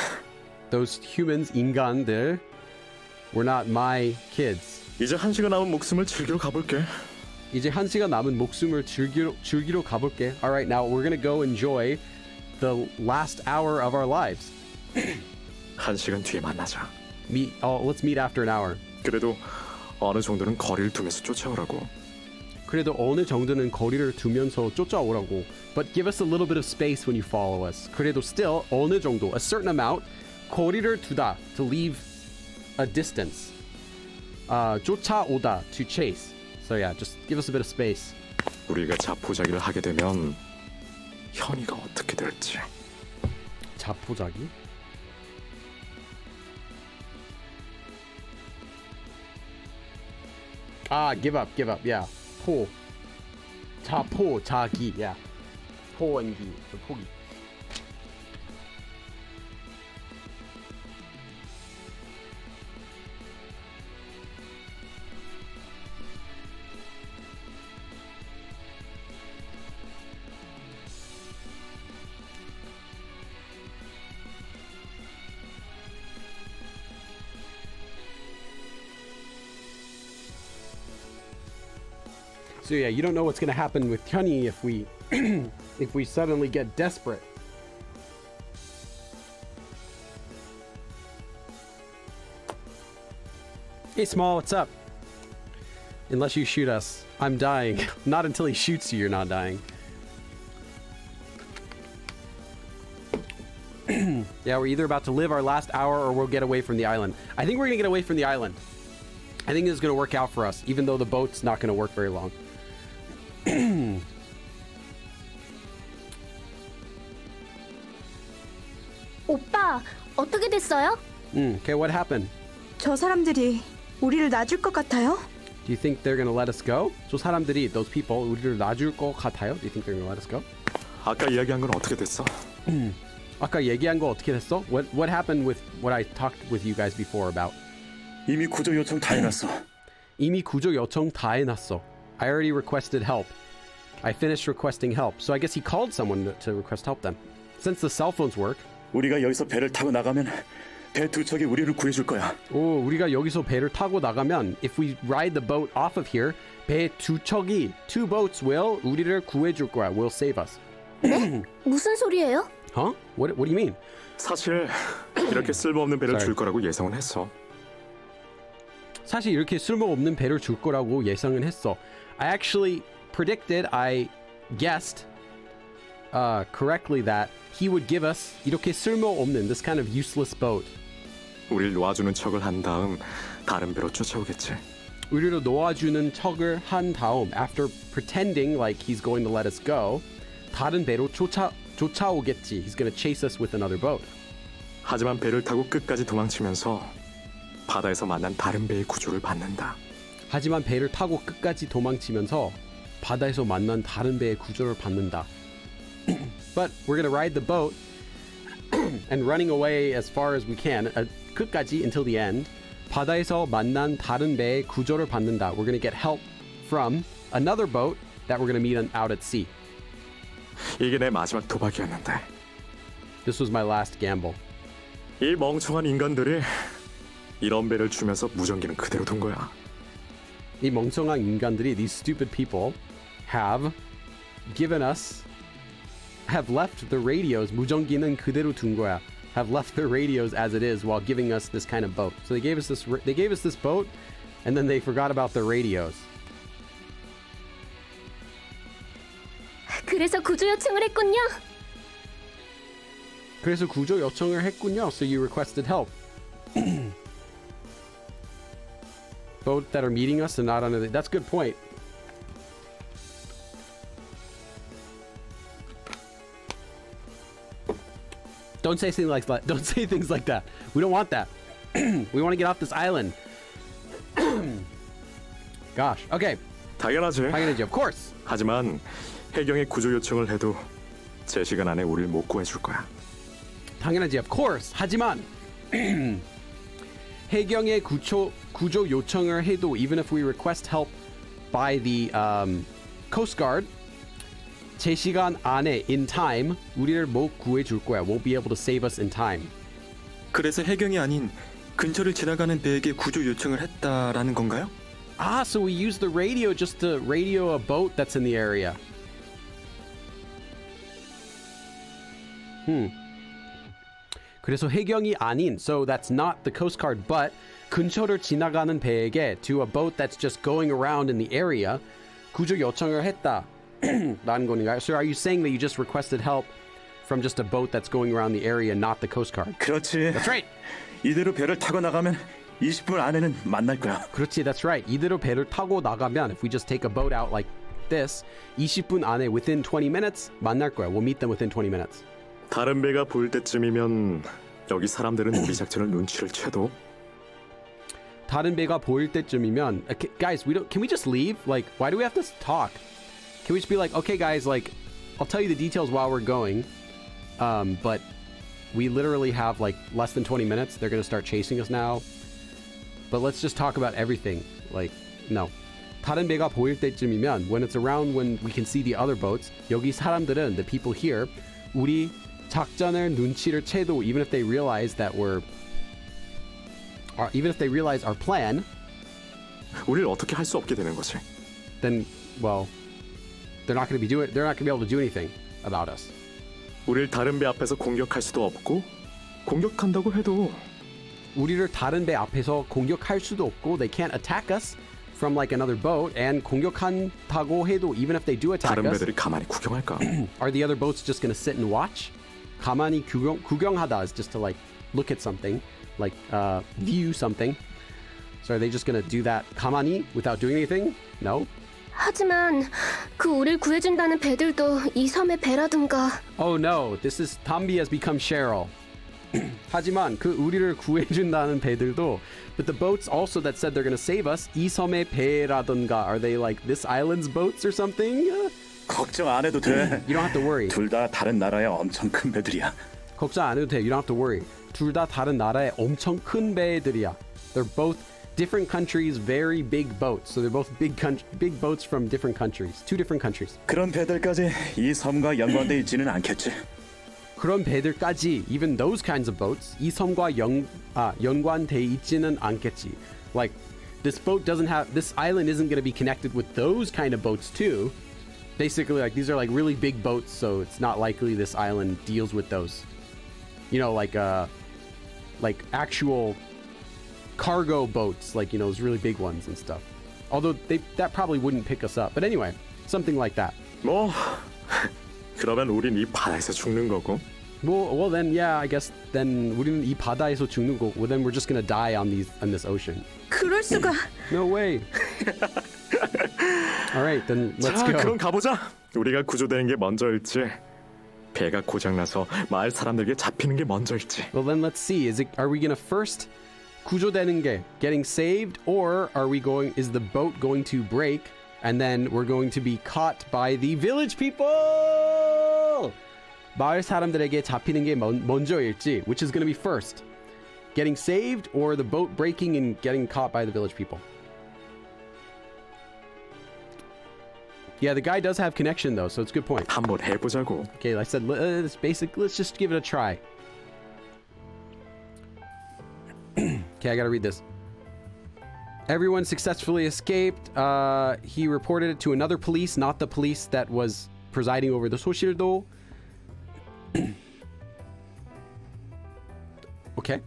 Those humans, 인간들, were not my kids. 이제 1시간 남은 목숨을 즐기러 가볼게. 이제 1시간 남은 목숨을 즐기러 가볼게. All right, now we're gonna go enjoy the last hour of our lives. 1시간 뒤에 만나자. Let's meet after an hour. 그래도 어느 정도는 거리를 두면서 쫓아오라고. 그래도 어느 정도는 거리를 두면서 쫓아오라고. But give us a little bit of space when you follow us. 그래도 still 어느 정도, a certain amount, 거리를 두다, to leave a distance. 쫓아오다, to chase. So yeah, just give us a bit of space. 우리가 자포자기를 하게 되면 현이가 어떻게 될지. 자포자기? give up, yeah. 포. 자포자기, yeah. 포원기, 포기. So yeah, you don't know what's going to happen with Hyunhee if we if we suddenly get desperate. Hey, Small, what's up? Unless you shoot us, I'm dying. Not until he shoots you, you're not dying. Yeah, we're either about to live our last hour or we'll get away from the island. I think we're gonna get away from the island. I think this is gonna work out for us, even though the boat's not gonna work very long. 오빠, 어떻게 됐어요? Okay, what happened? 저 사람들이 우리를 놔줄 것 같아요? Do you think they're gonna let us go? 저 사람들이, those people, 우리를 놔줄 것 같아요? Do you think they're gonna let us go? 아까 이야기한 건 어떻게 됐어? 아까 얘기한 거 어떻게 됐어? What happened with what I talked with you guys before about? 이미 구조 요청 다 해놨어. 이미 구조 요청 다 해놨어. I already requested help. I finished requesting help. So I guess he called someone to request help then. Since the cell phones work. 우리가 여기서 배를 타고 나가면 배 두 척이 우리를 구해줄 거야. 오, 우리가 여기서 배를 타고 나가면 if we ride the boat off of here, 배 두 척이 two boats will 우리를 구해줄 거야. Will save us. 무슨 소리예요? Huh? What do you mean? 사실 이렇게 쓸모없는 배를 Sorry. 줄 거라고 예상은 했어. 사실 이렇게 쓸모없는 배를 줄 거라고 예상은 했어. I actually predicted, I guessed correctly that he would give us 이렇게 쓸모없는 this kind of useless boat. 우릴 놓아주는 척을 한 다음 다른 배로 쫓아오겠지. 우리로 놓아주는 척을 한 다음 after pretending like he's going to let us go, 다른 배로 쫓아오겠지. He's going to chase us with another boat. 하지만 배를 타고 끝까지 도망치면서 바다에서 만난 다른 배의 구조를 받는다. 하지만 배를 타고 끝까지 도망치면서 바다에서 만난 다른 배의 구조를 받는다. But we're going to ride the boat and running away as far as we can, 끝까지 until the end. 바다에서 만난 다른 배의 구조를 받는다. We're going to get help from another boat that we're going to meet out at sea. 이게 내 마지막 도박이었는데 This was my last gamble. 이 멍청한 인간들이 이런 배를 주면서 무전기는 그대로 둔 거야. 이 멍청한 인간들이, these stupid people, have left the radios, 무전기는 그대로 둔 거야. Have left the radios as it is while giving us this kind of boat. So they gave us this boat, and then they forgot about the radios. 그래서 구조 요청을 했군요. 그래서 구조 요청을 했군요. So you requested help. Boat that are meeting us and not under the... That's a good point. Don't say things like that. Don't say things like that. We don't want that. We want to get off this island. Gosh. Okay. 당연하지. 당연하지. Of course. 하지만 해경에 구조 요청을 해도 제 시간 안에 우릴 못 구해줄 거야. 당연하지. Of course. 하지만 해경에 구조 요청을 해도 even if we request help by the Coast Guard, 제 시간 안에 in time 우리를 못 구해줄 거야. Won't be able to save us in time. 그래서 해경이 아닌 근처를 지나가는 배에게 구조 요청을 했다라는 건가요? Ah, so we use the radio just to radio a boat that's in the area. 그래서 해경이 아닌, so that's not the Coast Guard, but 근처를 지나가는 배에게 to a boat that's just going around in the area 구조 요청을 했다. 라는 건가요? So are you saying that you just requested help from just a boat that's going around the area, not the Coast Guard? 그렇지. That's right. 이대로 배를 타고 나가면 20분 안에는 만날 거야. 그렇지, that's right. 이대로 배를 타고 나가면 if we just take a boat out like this, 20분 안에 within 20 minutes 만날 거야. We'll meet them within 20 minutes. 다른 배가 보일 때쯤이면 여기 사람들은 우리 작전을 눈치를 채도 다른 배가 보일 때쯤이면 guys, can we just leave? Like, why do we have to talk? Can we just be like, okay guys, like I'll tell you the details while we're going. But we literally have like less than 20 minutes. They're going to start chasing us now. But let's just talk about everything. Like, no. 다른 배가 보일 때쯤이면 when it's around when we can see the other boats, 여기 사람들은, the people here, 우리 작전을 눈치를 채도 even if they realize our plan, 우릴 어떻게 할 수 없게 되는 거지. then well, they're not going to be able to do anything about us. 우릴 다른 배 앞에서 공격할 수도 없고 공격한다고 해도 우리를 다른 배 앞에서 공격할 수도 없고 they can't attack us from like another boat and 공격한다고 해도 even if they do attack 다른 us 배들이 가만히 구경할까? are the other boats just gonna sit and watch? 가만히 구경하다 is just to like look at something like view something. So are they just gonna do that 가만히 without doing anything? No? 하지만 그 우릴 구해준다는 배들도 이 섬의 배라든가. Oh no, this is Tambi has become Cheryl. 하지만 그 우리를 구해준다는 배들도 but the boats also that said they're gonna save us 이 섬의 배라던가 are they like this island's boats or something? 걱정 안 해도 돼. You don't have to worry. 둘 다 다른 나라의 엄청 큰 배들이야. 걱정 안 해도 돼. You don't have to worry. 둘 다 다른 나라의 엄청 큰 배들이야. They're both different countries, very big boats. So they're both big boats from different countries. Two different countries. 그런 배들까지 이 섬과 연관돼 있지는 않겠지. 그런 배들까지 even those kinds of boats 이 섬과 연관돼 있지는 않겠지. Like this boat doesn't have this island isn't going to be connected with those kind of boats too. Basically like these are like really big boats so it's not likely this island deals with those. You know like actual cargo boats like you know those really big ones and stuff. Although that probably wouldn't pick us up. But anyway, something like that. 뭐 그러면 우린 이 바다에서 죽는 거고. Well then yeah, I guess then 우리는 이 바다에서 죽는 거고. Well then we're just gonna die on this ocean. 그럴 수가. No way. All right, then let's 자, go. 그럼 가보자. 우리가 구조되는 게 먼저일지, 배가 고장나서 마을 사람들에게 잡히는 게 먼저일지. Well then let's see. Are we gonna first 구조되는 게 getting saved, or is the boat going to break and then we're going to be caught by the village people? 마을 사람들에게 잡히는 게 먼저일지, which is going to be first? Getting saved or the boat breaking and getting caught by the village people? Yeah, the guy does have connection though, so it's a good point. 한번 해보자고. Okay, I said it's basic. Let's just give it a try. Okay, I gotta read this. Everyone successfully escaped. He reported it to another police, not the police that was presiding over the 소실도. Okay.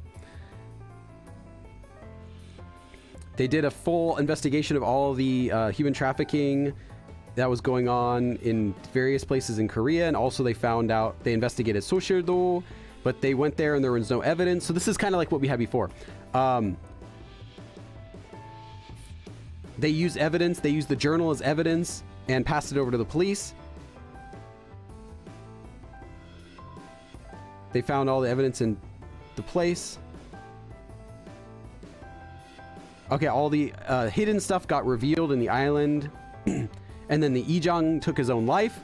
They did a full investigation of all the human trafficking that was going on in various places in Korea, and also they investigated 소실도, but they went there and there was no evidence. So this is kind of like what we had before. They used evidence, they used the journal as evidence and passed it over to the police. They found all the evidence in the place. Okay, all the hidden stuff got revealed in the island. And then the Ijang took his own life.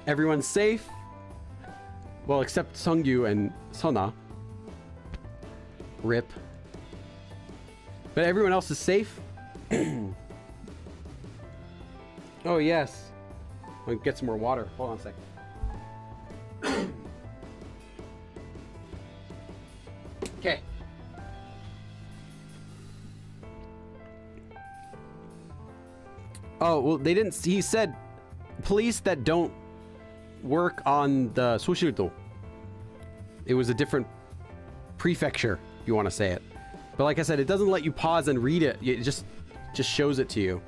Everyone's safe. Well, except Seongyu and Sona. RIP. But everyone else is safe. Oh, yes. I'll get some more water. Hold on a second. Okay. Oh, well, they didn't. He said police that don't work on the 소실도. It was a different prefecture, if you want to say it. But like I said, it doesn't let you pause and read it. It just shows it to you.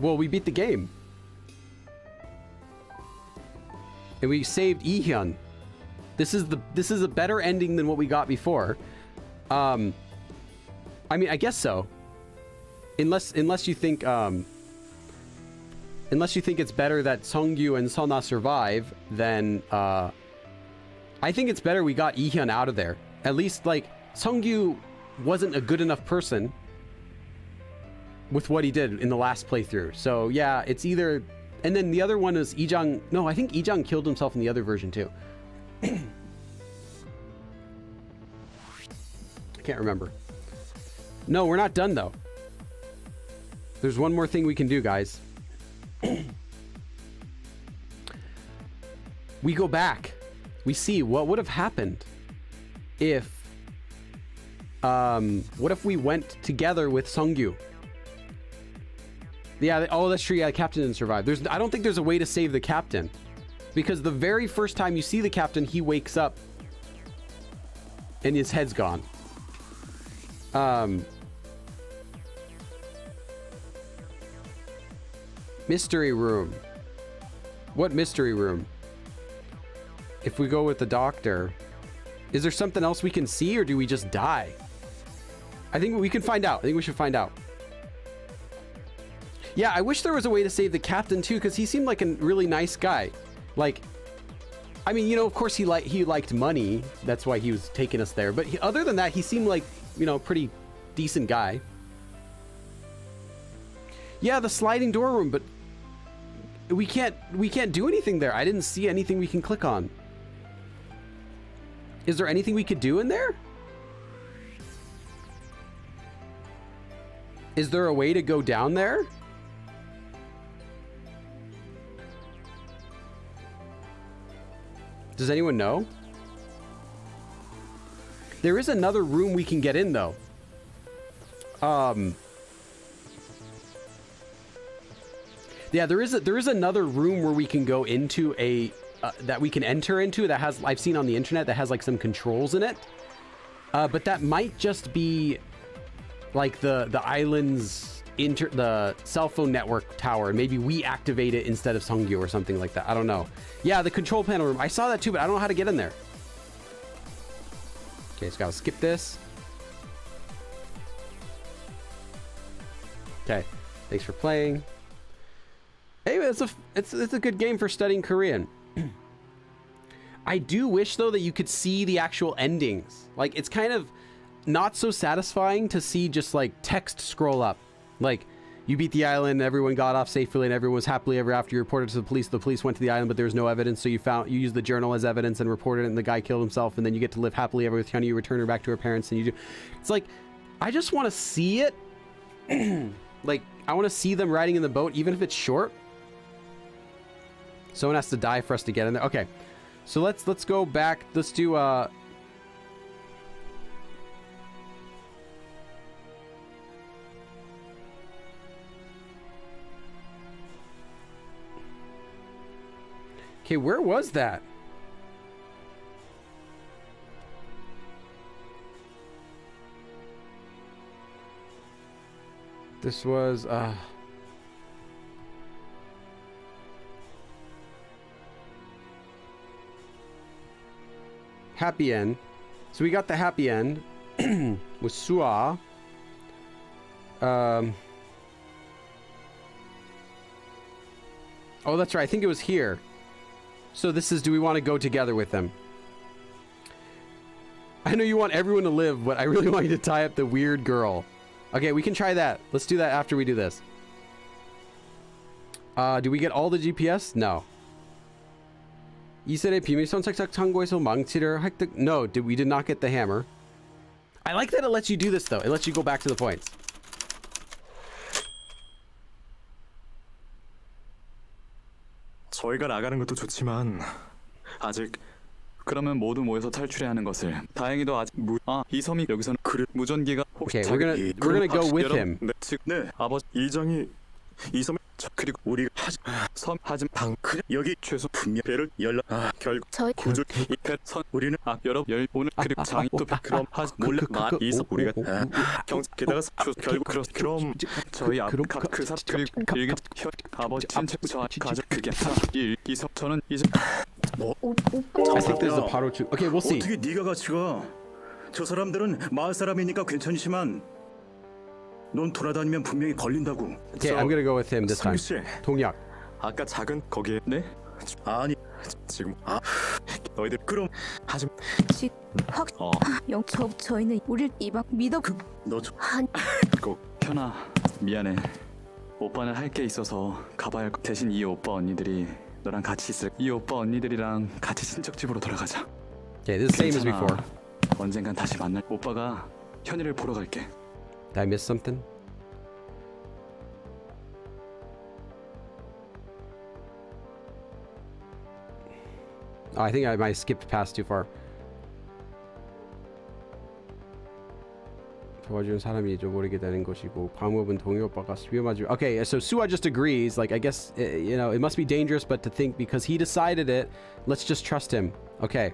Well, we beat the game. And we saved Ihyun. This is a better ending than what we got before. I mean, I guess so. Unless you think it's better that Seongyu and Sona survive, then I think it's better we got Ihyun out of there. At least like Seongyu wasn't a good enough person with what he did in the last playthrough. So yeah, it's either, and then the other one is Ijang. No, I think Ijang killed himself in the other version too. I can't remember. No, we're not done though. There's one more thing we can do, guys. We go back. We see what would have happened if what if we went together with Seongyu? Yeah. Oh, that's true. Yeah, the captain didn't survive. I don't think there's a way to save the captain, because the very first time you see the captain, he wakes up and his head's gone. Mystery room. What mystery room? If we go with the doctor, is there something else we can see, or do we just die? I think we can find out. I think we should find out. Yeah, I wish there was a way to save the captain too, because he seemed like a really nice guy. Like, I mean, you know, of course he liked money. That's why he was taking us there. But other than that, he seemed like, you know, a pretty decent guy. Yeah, the sliding door room, but we can't do anything there. I didn't see anything we can click on. Is there anything we could do in there? Is there a way to go down there? Does anyone know? There is another room we can get in, though. Yeah, there is another room where we can go into that we can enter into that has, I've seen on the internet, that has like some controls in it. But that might just be like the island's the cell phone network tower, and maybe we activate it instead of Seonggyu or something like that. I don't know. Yeah, the control panel room. I saw that too, but I don't know how to get in there. Okay, just gotta skip this. Okay, thanks for playing. Hey, it's a good game for studying Korean. I do wish though that you could see the actual endings. Like, it's kind of not so satisfying to see just like text scroll up. Like, you beat the island, everyone got off safely, and everyone was happily ever after. You reported to the police. The police went to the island, but there was no evidence. So you used the journal as evidence and reported it, and the guy killed himself. And then you get to live happily ever with Hyunee. You return her back to her parents, and you do. It's like, I just want to see it. Like, I want to see them riding in the boat, even if it's short. Someone has to die for us to get in there. Okay, so let's go back. Let's do okay, where was that? This was happy end. So we got the happy end with Sua. Oh, that's right. I think it was here. So this is, do we want to go together with them? I know you want everyone to live, but I really want you to tie up the weird girl. Okay, we can try that. Let's do that after we do this. Do we get all the GPS? No. 이셀의 비밀 선착착 창고에서 망치를 획득. No, we did not get the hammer. I like that it lets you do this though. It lets you go back to the points. 저희가 나가는 것도 좋지만 아직 그러면 모두 모여서 탈출해야 하는 것을. 다행히도 아직 이 섬이 여기서는 무전기가 Okay, we're gonna go with him. 네, 네, 아버지 이장이 이 섬에 그리고 우리 하지만 방 여기 최소 분명 배를 열라 결국 저희 구조 이선 우리는 여러분 오늘 그리고 장이 또 그럼 몰래 이서 우리가 경 게다가 결국 그럼 저희 그 사람 그리고 일기 아버지 친척 저 가족 그게 이서 저는 이제 I think there's a Paro too. Okay, we'll see. 어떻게 네가 같이 가? 저 사람들은 마을 사람이니까 괜찮지만 넌 돌아다니면 분명히 걸린다고. Okay, I'm gonna go with him this time. 씨 동약. 아까 작은 거기에 네 아니 지금 너희들 그럼 하지 저희는 우릴 이방 믿어. 너 저... 현아 미안해. 오빠는 할 게 있어서 가봐야 할 대신 이 오빠 언니들이 너랑 같이 있을. 이 오빠 언니들이랑 같이 친척 집으로 돌아가자. Okay, this is the same as before. 언젠간 다시 만날. 오빠가 현이를 보러 갈게. Did I miss something? Oh, I think I might have skipped past too far. 도와주는 사람이 잊어버리게 되는 것이고 방법은 동희 오빠가 위험하지. Okay, so Suwa just agrees. Like I guess you know it must be dangerous, but to think because he decided it, let's just trust him. Okay.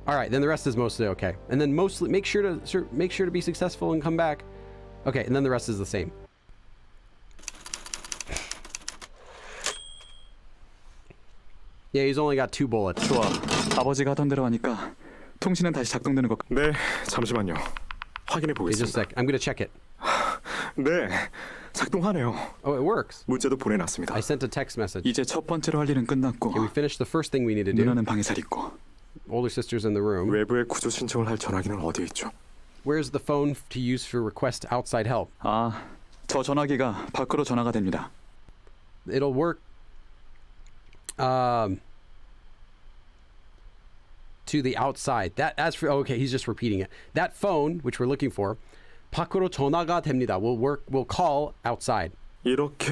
All right, then the rest is mostly okay. And then mostly make sure to be successful and come back. Okay, and then the rest is the same. Yeah, he's only got 2 bullets. 좋아. 아버지가 하던 대로 하니까 통신은 다시 작동되는 것. 네, 잠시만요. 확인해 Wait just a 보겠습니다. sec. I'm gonna check it. 네, 작동하네요. Oh, it works. 문자도 보내놨습니다. I sent a text message. 이제 첫 번째로 할 일은 끝났고 Okay, we finished the first thing we need to do. 누나는 방에 잘 있고. Older sister's in the room. 외부에 구조 신청을 할 전화기는 어디에 있죠? Where's the phone to use for request outside help? 아, 저 전화기가 밖으로 전화가 됩니다. It'll work to the outside. That as for okay, he's just repeating it. That phone which we're looking for 밖으로 전화가 됩니다. Will call outside. 이렇게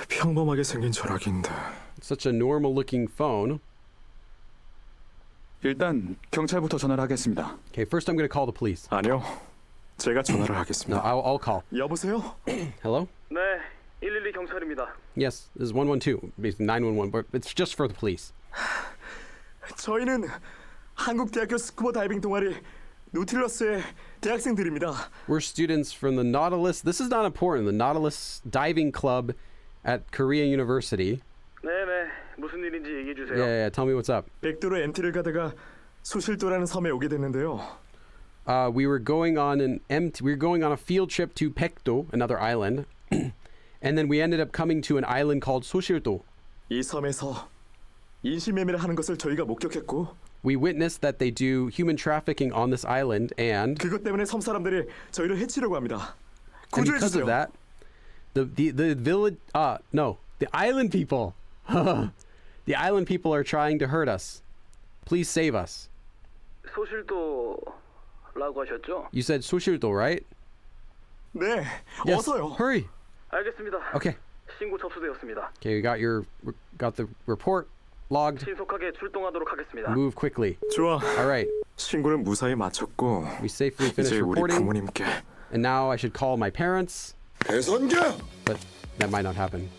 평범하게 생긴 전화기인데 Such a normal looking phone. 일단 경찰부터 전화를 하겠습니다. Okay, first I'm going to call the police. 아니요, 제가 전화를 No, 하겠습니다. I'll call. 여보세요? Hello? 네, 112 경찰입니다. Yes, this is 112, basically 911, but it's just for the police. 저희는 한국대학교 스쿠버 다이빙 동아리 노틸러스의 대학생들입니다. We're students from the Nautilus. This is not important. The Nautilus Diving Club at Korea University. 네네, 무슨 일인지 얘기해 주세요. Yeah, tell me what's up. 백도로 MT를 가다가 소실도라는 섬에 오게 됐는데요. We were going on a field trip to Paekdo, another island, and then we ended up coming to an island called Sosildo. 이 섬에서 인신매매를 하는 것을 저희가 목격했고 We witnessed that they do human trafficking on this island, and 그것 때문에 섬 사람들이 저희를 해치려고 합니다. because 구조해 of 주세요. that, the village no, the island people, the island people are trying to hurt us. Please save us. 소실도라고 하셨죠? You said Sosildo, right? 네, Yes. 어서요. Hurry. 알겠습니다. Okay. 신고 접수되었습니다. Okay, we got the report logged. 신속하게 출동하도록 하겠습니다. Move quickly. 좋아. All right. 신고를 무사히 마쳤고 We safely finished 이제 우리 reporting, 부모님께 and now I should call my parents, 배선규! but that might not happen.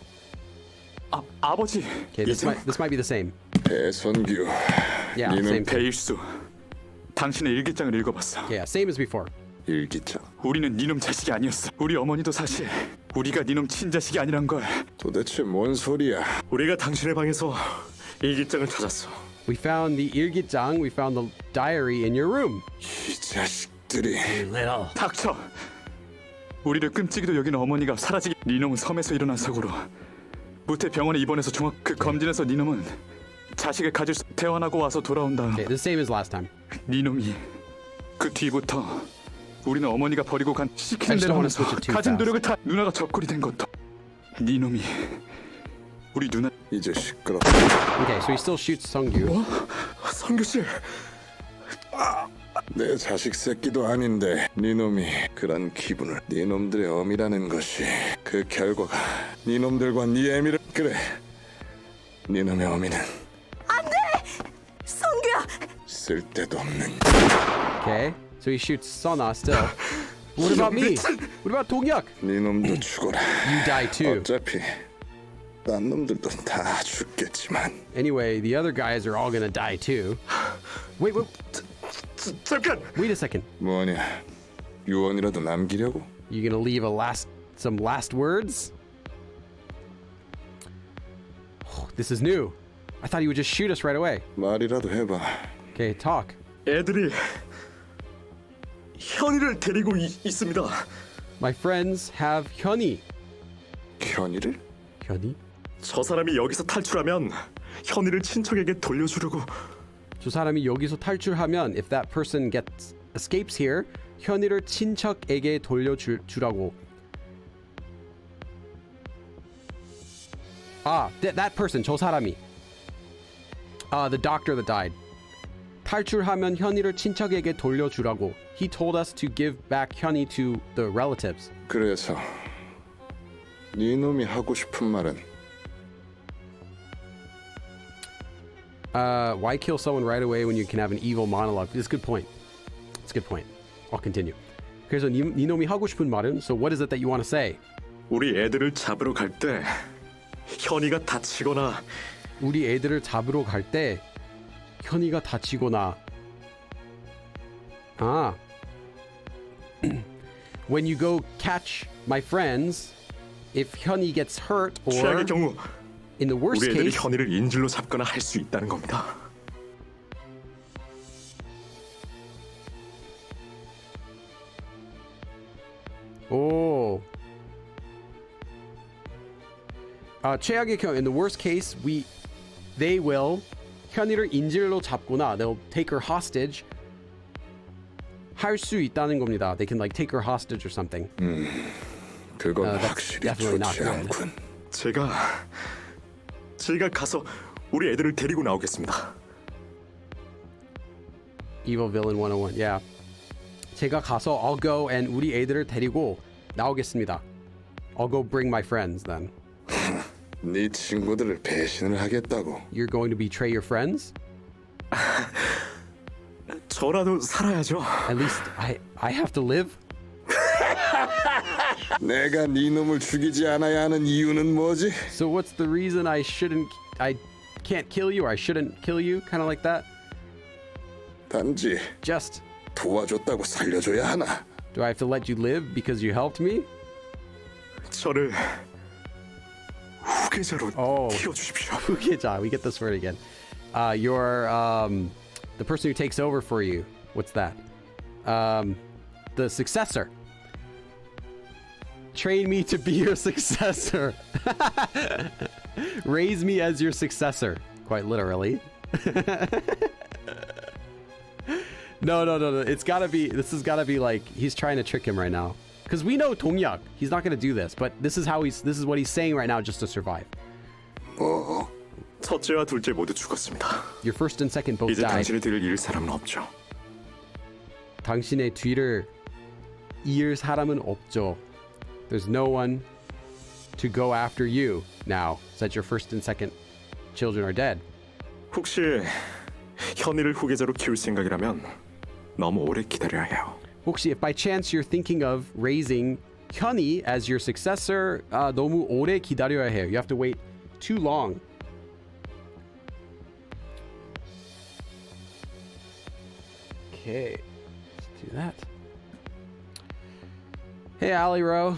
아버지. Okay, this might be the same. 배선규. Yeah, 니는 same. 배일수. 당신의 일기장을 읽어봤어. Yeah, same as before. 일기장. 우리는 니놈 자식이 아니었어. 우리 어머니도 사실 우리가 니놈 친자식이 아니란 걸. 도대체 뭔 소리야? 우리가 당신의 방에서 일기장을 찾았어. We found the 일기장. We found the diary in your room. 이 자식들이 닥쳐. 우리를 끔찍이도 여기는 어머니가 사라지기. 니놈은 섬에서 일어난 사고로 무태 병원에 입원해서 종합 검진에서 니놈은 자식을 가질 수 태어나고 와서 돌아온 다음 Okay, the same as last time. 니놈이 그 뒤부터 우리는 어머니가 버리고 간 I 시키는 just 대로 don't wanna 하면서 switch it too 가진 fast. 노력을 다 누나가 적골이 된 것도 니놈이 우리 누나 이제 시끄러. Okay, so he still shoots Sungyu. 성규 씨. 내 자식 새끼도 아닌데 니놈이 그런 기분을 니놈들의 어미라는 것이 그 결과가 니놈들과 니 애미를 그래 니놈의 어미는 성규야! 쓸데도 없는 Okay, so he shoots Sona still. What about me? What about Donghyuk? 니놈도 죽어라. You die too. 어차피 딴 놈들도 다 죽겠지만 Anyway, the other guys are all gonna die too. Wait, 잠깐 wait a second. 뭐냐 유언이라도 남기려고? You gonna leave some last words? This is new. I thought he would just shoot us right away. 말이라도 해봐. Okay, talk. 애들이 현이를 데리고 있습니다. My friends have 현이. 현이를? 현이? 저 사람이 여기서 탈출하면 현이를 친척에게 돌려주려고. 저 사람이 여기서 탈출하면 if that person escapes here, 현이를 친척에게 돌려주라고. That person, 저 사람이. The doctor that died. 탈출하면 현이를 친척에게 돌려주라고. He told us to give back 현이 to the relatives. 그래서 네 놈이 하고 싶은 말은 Why kill someone right away when you can have an evil monologue? It's a good point. It's a good point. I'll continue. 그래서 니놈이 하고 싶은 말은 So what is it that you want to say? 우리 애들을 잡으러 갈 때 현이가 다치거나 우리 애들을 잡으러 갈 때 현이가 다치거나 아 When you go catch my friends if 현이 gets hurt or 최악의 경우 in the worst 우리 애들이 case 현이를 인질로 잡거나 할 수 있다는 겁니다. 오 최악의 경우 in the worst case they will 현이를 인질로 잡거나 they'll take her hostage 할 수 있다는 겁니다. They can like take her hostage or something. 그건 that's 확실히 definitely not 좋지 good. 않군. 제가 가서 우리 애들을 데리고 나오겠습니다. Evil Villain 101. Yeah. 제가 가서 I'll go and 우리 애들을 데리고 나오겠습니다. I'll go bring my friends then. 네 친구들을 배신을 하겠다고. You're going to betray your friends? 저라도 살아야죠. At least I have to live? 내가 네 놈을 죽이지 않아야 하는 이유는 뭐지? So what's the reason I can't kill you or I shouldn't kill you? Kind of like that? 단지 Just 도와줬다고 살려줘야 하나? do I have to let you live because you helped me? 저를 후계자로 키워주십시오. 후계자. We get this word again. You're the person who takes over for you. What's that? The successor. Train me to be your successor. Raise me as your successor. Quite literally. No. It's gotta be. This has gotta be like he's trying to trick him right now. Because we know Dongyak. He's not gonna do this. But this is what he's saying right now just to survive. 첫째와 둘째 모두 죽었습니다. Your first and second both 이제 died. 당신의 뒤를 이을 사람은 없죠. 당신의 뒤를 이을 사람은 없죠. There's no one to go after you now, since your first and second children are dead. 혹시 현이를 후계자로 키울 생각이라면 너무 오래 기다려야 해요. 혹시 if by chance you're thinking of raising 현이 as your successor, 너무 오래 기다려야 해요. You have to wait too long. Okay, let's do that. Hey, Ali Rowe.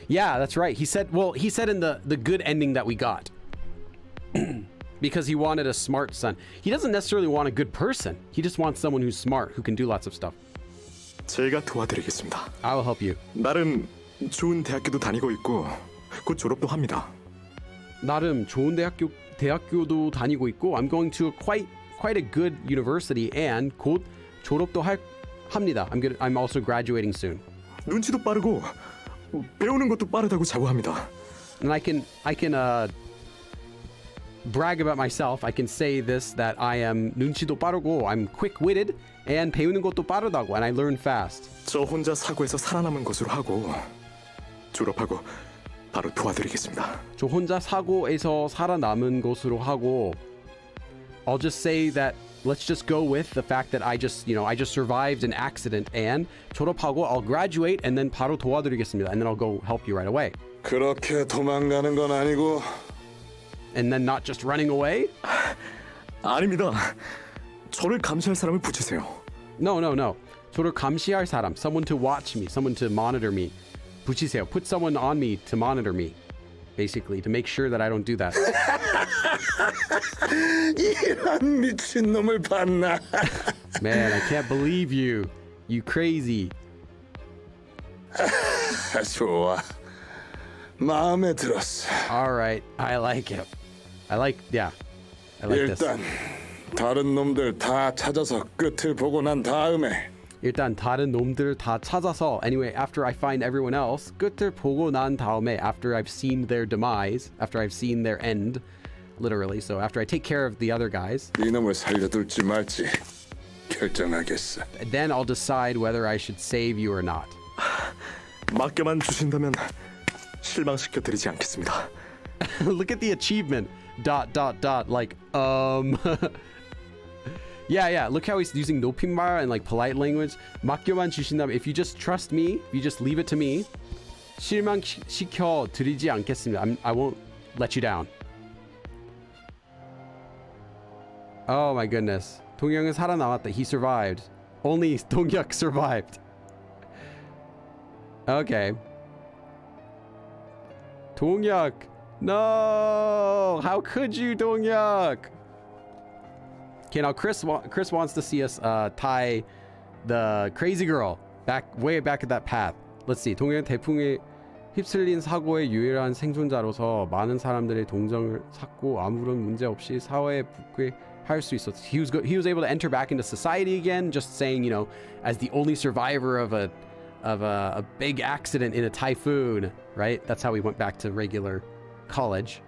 Yeah, that's right. He said in the good ending that we got. Because he wanted a smart son. He doesn't necessarily want a good person. He just wants someone who's smart, who can do lots of stuff. 제가 도와드리겠습니다. I will help you. 나름 좋은 대학교도 다니고 있고 곧 졸업도 합니다. 나름 좋은 대학교도 다니고 있고 I'm going to quite a good university and 곧 졸업도 합니다. I'm also graduating soon. 눈치도 빠르고 배우는 것도 빠르다고 자부합니다. And I can brag about myself. I can say this that I am 눈치도 빠르고 I'm quick-witted and 배우는 것도 빠르다고 and I learn fast. 저 혼자 사고에서 살아남은 것으로 하고 졸업하고 바로 도와드리겠습니다. 저 혼자 사고에서 살아남은 것으로 하고 I'll just say that let's just go with the fact that I just survived an accident and 졸업하고 I'll graduate and then 바로 도와드리겠습니다. And then I'll go help you right away. 그렇게 도망가는 건 아니고 And then not just running away? 아닙니다. 저를 감시할 사람을 붙이세요. No. 저를 감시할 사람, someone to watch me, someone to monitor me. 붙이세요. Put someone on me to monitor me. Basically, to make sure that I don't do that. 이런 미친 놈을 봤나? Man, I can't believe you. You crazy. 좋아. 마음에 들었어. All right, I like it. I like this. 일단 다른 놈들 다 찾아서 끝을 보고 난 다음에 일단 다른 놈들 다 찾아서 anyway after I find everyone else 끝을 보고 난 다음에 after I've seen their demise, after I've seen their end, literally. So after I take care of the other guys, 이 놈을 살려둘지 말지 결정하겠어. then I'll decide whether I should save you or not. 맡겨만 주신다면 실망시켜 드리지 않겠습니다. Look at the achievement. ... Like Yeah. Look how he's using 높임말 and like polite language. 맡겨만 주신다면, if you just trust me, if you just leave it to me, 실망시켜 드리지 않겠습니다. I won't let you down. Oh my goodness. 동혁은 살아남았다. He survived. Only 동혁 survived. Okay. 동혁. No. How could you, 동혁? Okay, now Chris wants to see us tie the crazy girl way back at that path. Let's see. 동혁은 태풍에 휩쓸린 사고의 유일한 생존자로서 많은 사람들의 동정을 샀고 아무런 문제 없이 사회에 복귀할 수 있었어. He was able to enter back into society again, just saying, you know, as the only survivor of a big accident in a typhoon, right? That's how he went back to regular college.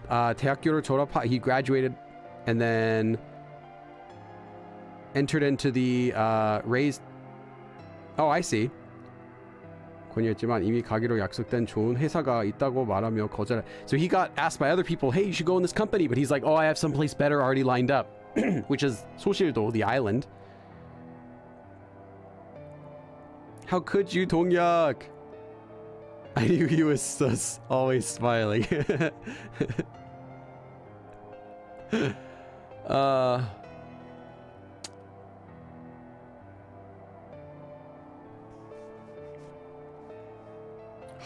대학교를 he graduated and then entered into the raised. Oh, I see. 권유했지만 이미 가기로 약속된 좋은 회사가 있다고 말하며 거절. So he got asked by other people, hey, you should go in this company, but he's like, oh, I have someplace better already lined up, which is 소실도, the island. How could you, 동혁? I knew he was always smiling.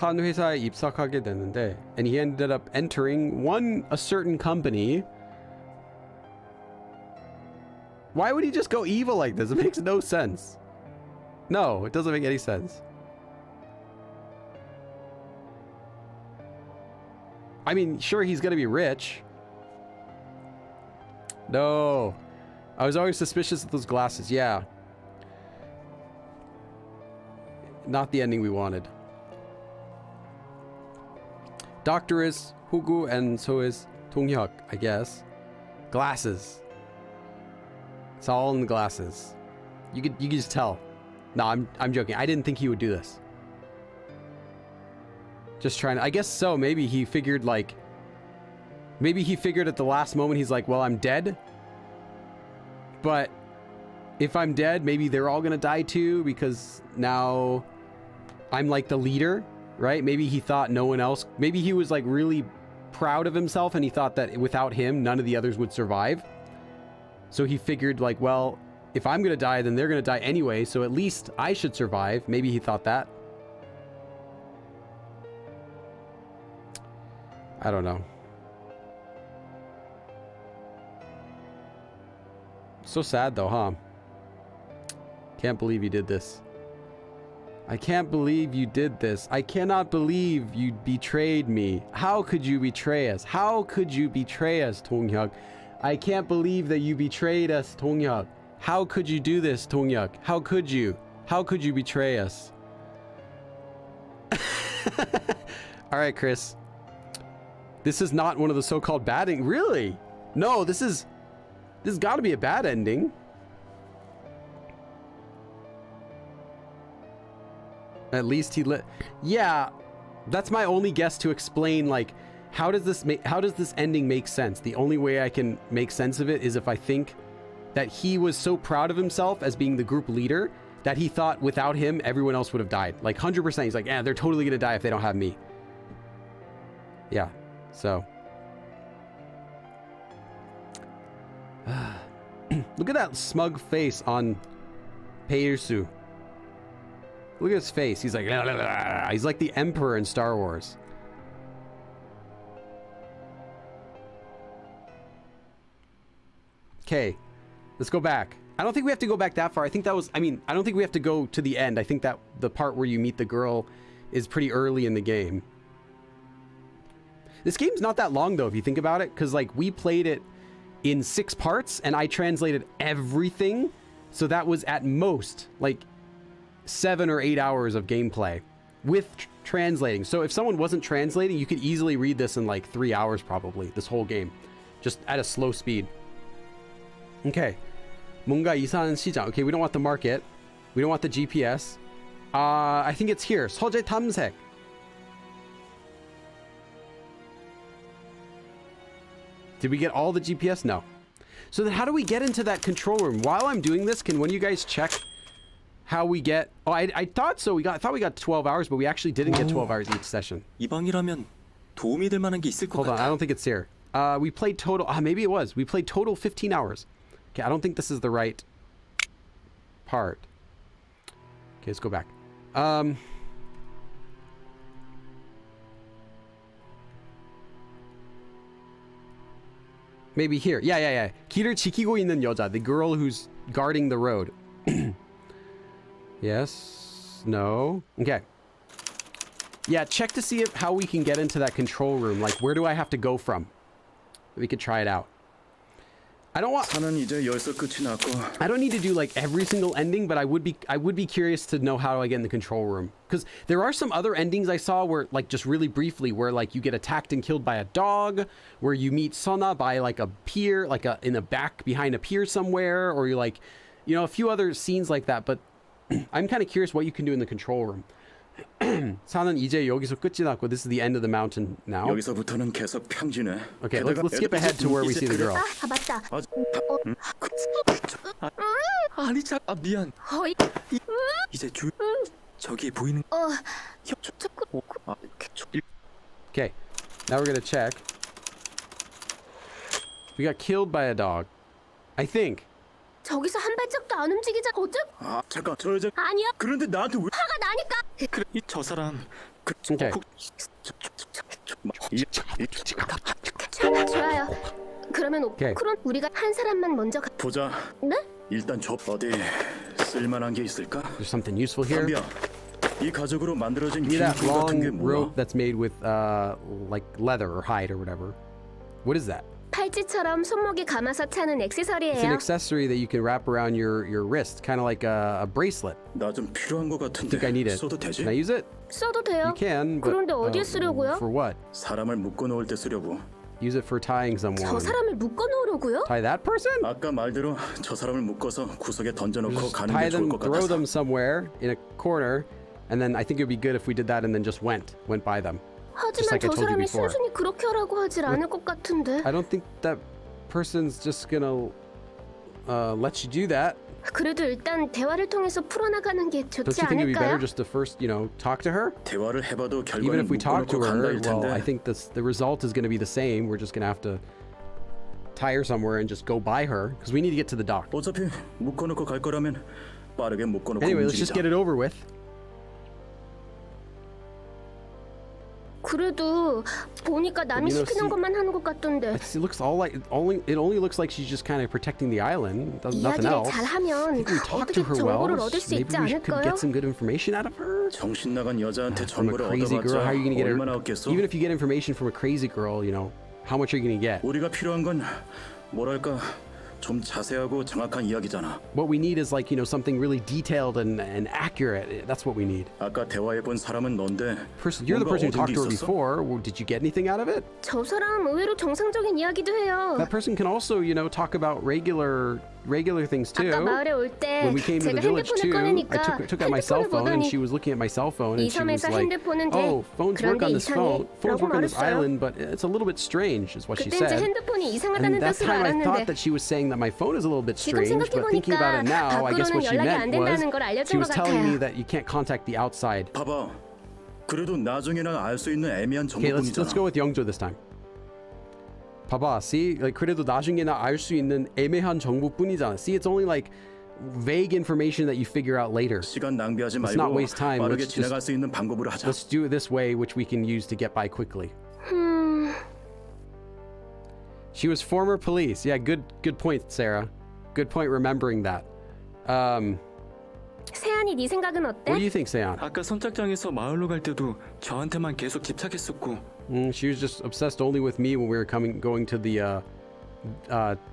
한 회사에 입사하게 됐는데, and he ended up entering a certain company. Why would he just go evil like this? It makes no sense. No, it doesn't make any sense. I mean, sure, he's gonna be rich. No. I was always suspicious of those glasses. Yeah. Not the ending we wanted. Doctor is Hugu and so is Donghyuk, I guess. Glasses. It's all in the glasses. You could just tell. No, I'm joking. I didn't think he would do this. Just trying to, I guess so. Maybe he figured at the last moment, he's like, well, I'm dead. But if I'm dead, maybe they're all gonna die too, because now I'm like the leader, right? Maybe he thought no one else, maybe he was like really proud of himself and he thought that without him, none of the others would survive. So he figured like, well, if I'm gonna die, then they're gonna die anyway, so at least I should survive. Maybe he thought that. I don't know. So sad though, huh? Can't believe you did this. I can't believe you did this. I cannot believe you betrayed me. How could you betray us? How could you betray us, Donghyuk? I can't believe that you betrayed us, Donghyuk. How could you do this, Donghyuk? How could you? How could you betray us? All right, Chris. This is not one of the so-called bad endings. Really? No, this has got to be a bad ending. At least he yeah, that's my only guess to explain, like, how does this ending make sense? The only way I can make sense of it is if I think that he was so proud of himself as being the group leader that he thought without him everyone else would have died. Like 100%. He's like, yeah, they're totally gonna die if they don't have me. Yeah. So look at that smug face on Peirsu. Look at his face. He's like, la, la, la. He's like the Emperor in Star Wars. Okay, let's go back. I don't think we have to go back that far. I think that was, I don't think we have to go to the end. I think that the part where you meet the girl is pretty early in the game. This game's not that long though, if you think about it, because like we played it in 6 parts and I translated everything. So that was at most like 7 or 8 hours of gameplay with translating. So if someone wasn't translating, you could easily read this in like 3 hours probably, this whole game, just at a slow speed. Okay. 뭔가 이상한 시장. Okay, we don't want the market. We don't want the GPS. I think it's here. 서재 탐색. Did we get all the GPS? No. So then how do we get into that control room? While I'm doing this, can one of you guys check how we get... Oh, I thought so. I thought we got 12 hours, but we actually didn't get 12 hours each session. 이 방이라면 도움이 될 만한 게 있을 것 Hold on, 같아. I don't think it's here. We played total... maybe it was. We played total 15 hours. Okay, I don't think this is the right part. Okay, let's go back. Maybe here. Yeah. 길을 지키고 있는 여자. The girl who's guarding the road. Yes. No. Okay. Yeah, check to see how we can get into that control room. Like, where do I have to go from? We could try it out. I don't want... 나는 이제 열서 끝이 났고 I don't need to do like every single ending, but I would be curious to know how I get in the control room. Because there are some other endings I saw where, like, just really briefly, where like you get attacked and killed by a dog, where you meet Sona by like a pier, like in the back behind a pier somewhere, or you like, you know, a few other scenes like that. But I'm kind of curious what you can do in the control room. 산은 이제 여기서 끝이 났고, this is the end of the mountain now. 여기서부터는 계속 평지네. Okay, let's skip ahead to where we see the girl. 아 맞다. 아니 미안. 어이. 이제 저기 보이는 Okay, now we're gonna check. We got killed by a dog, I think. 저기서 한 발짝도 안 움직이자. 어째? 아 잠깐 저 여자 아니야. 그런데 나한테 왜 화가 나니까. 저 사람 Okay. 좋아요. 그러면 오케이. 그럼 우리가 한 사람만 먼저 가. 보자. 네? 일단 저 어디 쓸만한 게 있을까? There's something useful here. 담비야, 이 가죽으로 만들어진 Give me that 기구 같은 게 long 뭐야? rope that's made with like leather or hide or whatever. What is that? 팔찌처럼 손목에 감아서 차는 It's an 액세서리예요. accessory that you can wrap around your wrist, kind of like a bracelet. 나 좀 필요한 거 I 같은데 think I need it. 써도 되지? Can I use it? 써도 돼요. You can, but 그런데 어디에 쓰려고요? for what? 사람을 묶어 놓을 때 쓰려고. Use it for tying 저 someone. 사람을 묶어 놓으려고요? Tie that person? 아까 말대로 저 사람을 묶어서 구석에 던져놓고 Just 가는 tie 게 좋을 them, 것 throw 같아서. them somewhere in a corner, and then I think it would be good if we did that and then just went by them. 하지만 like I 저 told you 사람이 before. 순순히 그렇게 하라고 하질 않을 것 같은데. I don't think that person's just gonna let you do that. 그래도 일단 대화를 통해서 풀어나가는 게 Don't 좋지 you think it'd be better 않을까요? just to first, talk to her? 대화를 해봐도 Even 결과는 if we talk to 묶어놓고 간다 her, 일 well, 텐데. I think the result is going to be the same. We're just going to have to tie her somewhere and just go by her because we need to get to the dock. 어차피 묶어놓고 갈 거라면 빠르게 묶어놓고 Anyway, let's just 움직이자. get it over with. 그래도 보니까 남이 시키는 see- 것만 하는 것 같던데. It looks it only looks like she's just kind of protecting the island. Nothing 이야기를 else. 잘하면 I think we talk 어떻게 to her well. 정보를 얻을 수 Maybe 있지 we could 않을까요? get some good information out of her. 정신 나간 여자한테 From a 정보를 crazy girl, how are you going to get 얻어봤자 얼마나 her? 얻겠어? Even if you get information from a crazy girl, how much are you going to get? 우리가 필요한 건 뭐랄까 좀 자세하고 정확한 이야기잖아. What we need is like, something really detailed and accurate. That's what we need. 아까 대화해본 사람은 넌데 You're the 뭔가 person who 얻은 talked 게 to her 있었어? before. Well, did you get anything out of it? 저 사람 의외로 정상적인 이야기도 해요. That person can also, talk about regular things too. 아까 마을에 올 때 When we came to 제가 the village 핸드폰을 too, 꺼내니까 I took out my cell 핸드폰을 phone and 보더니 she was looking at my cell phone and 이 she was 섬에서 like, 핸드폰은 돼. "Oh, phones work 그런데 on this phone. 이상해. Phones 라고 work on this 말했어요. island, but it's a little bit strange," is what she 그때 이제 said. 핸드폰이 And 이상하다는 that 뜻으로 time I thought 알았는데 that she was saying that my phone is a little bit 지금 strange, but thinking about it 생각해보니까 now, I guess what she 밖으로는 연락이 안 meant 된다는 걸 was 알려준 she was 것 telling me 같아요. that you can't contact the outside. 봐봐. 그래도 나중에나 알 수 있는 애매한 Okay, let's 정보뿐이잖아. go with 영조 this time. 봐봐, see, like 그래도 나중에나 알 수 있는 애매한 정보뿐이잖아. See, it's only like vague information that you figure out later. 시간 낭비하지 Let's not 말고 waste time. 빠르게 Let's just- 지나갈 수 있는 방법으로 하자. Let's do it this way, which we can use to get by quickly. She was former police. Yeah, good point, Sarah. Good point remembering that. 세안이 네 생각은 What 어때? do you think, Seon? 아까 선착장에서 마을로 갈 때도 저한테만 계속 집착했었고 She was just obsessed only with me when we were going to the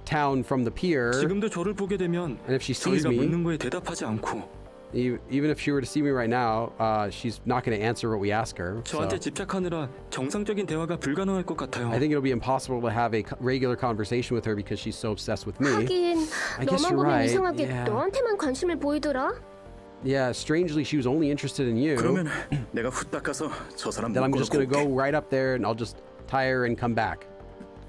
town from the pier. 지금도 저를 보게 되면 And if she sees 저희가 me, 묻는 거에 대답하지 않고 even if she were to see me right now, she's not going to answer what we ask her. So 저한테 집착하느라 정상적인 대화가 불가능할 것 같아요. I think it'll be impossible to have a regular conversation with her because she's so obsessed with me. 하긴 I guess 너만 you're 보면 right. 이상하게 Yeah. 너한테만 관심을 보이더라. Yeah, strangely, she was only interested in you. 그러면 내가 후딱 가서 저 사람 Then I'm just 묶어놓고 going to go 올게. right up there and I'll just tie her and come back.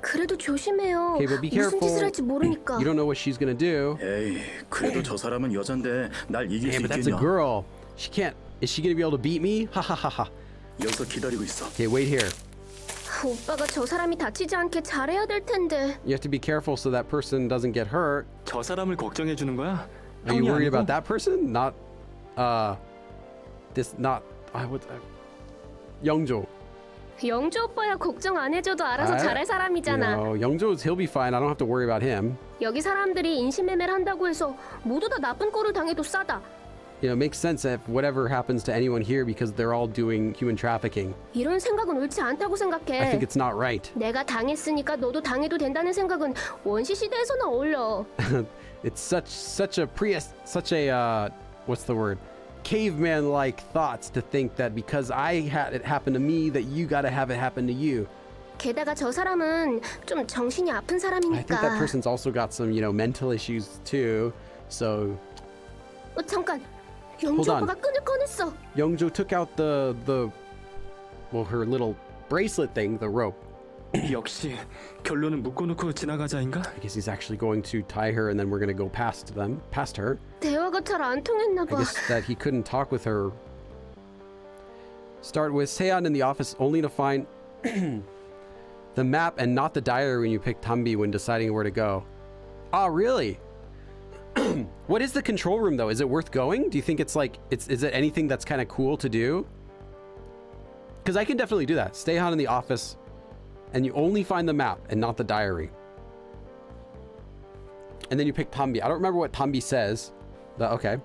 그래도 조심해요. Okay, but be 무슨 careful. 짓을 할지 모르니까. You don't know what she's gonna do. 에이, 그래도 저 사람은 여잔데 날 이길 Yeah, 수 but that's a 있겠냐? girl. She can't. Is she gonna be able to beat me? Ha ha ha ha. 여기서 기다리고 있어. Okay, wait here. 오빠가 저 사람이 다치지 않게 잘해야 될 텐데. You have to be careful so that person doesn't get hurt. 저 사람을 걱정해 주는 거야? Are you 형이 worried 아니고? about that person? Not, this not. What? 영조. 영주 오빠야 걱정 안 해줘도 알아서 잘할 You 사람이잖아. know, 영조's he'll be fine. I don't have to worry about him. 여기 사람들이 인신매매를 한다고 해서 모두 다 나쁜 꼴을 당해도 싸다. You know, it makes sense if whatever happens to anyone here because they're all doing human trafficking. 이런 생각은 옳지 않다고 I 생각해. think it's not right. 내가 당했으니까 너도 당해도 된다는 생각은 원시 시대에서나 어울려. It's such a what's the word? Caveman-like thoughts to think that because I had it happen to me that you gotta have it happen to you. 게다가 저 사람은 좀 정신이 아픈 I think that 사람이니까. person's also got some, you know, mental issues too. So 잠깐. 영주 on. 오빠가 끈을 꺼냈어. Youngjo took out well, her little bracelet thing, the rope. 역시 결론은 묶어놓고 지나가자인가? I guess he's actually going to tie her and then we're gonna go past her. 대화가 잘 안 통했나 I 봐. guess that he couldn't talk with her. Start with Seon in the office only to find the map and not the diary when you pick Tambi when deciding where to go. Ah, really? What is the control room though? Is it worth going? Do you think it's like is it anything that's kind of cool to do? Because I can definitely do that. Stay on in the office and you only find the map and not the diary. And then you pick Tambi. I don't remember what Tambi says. But okay.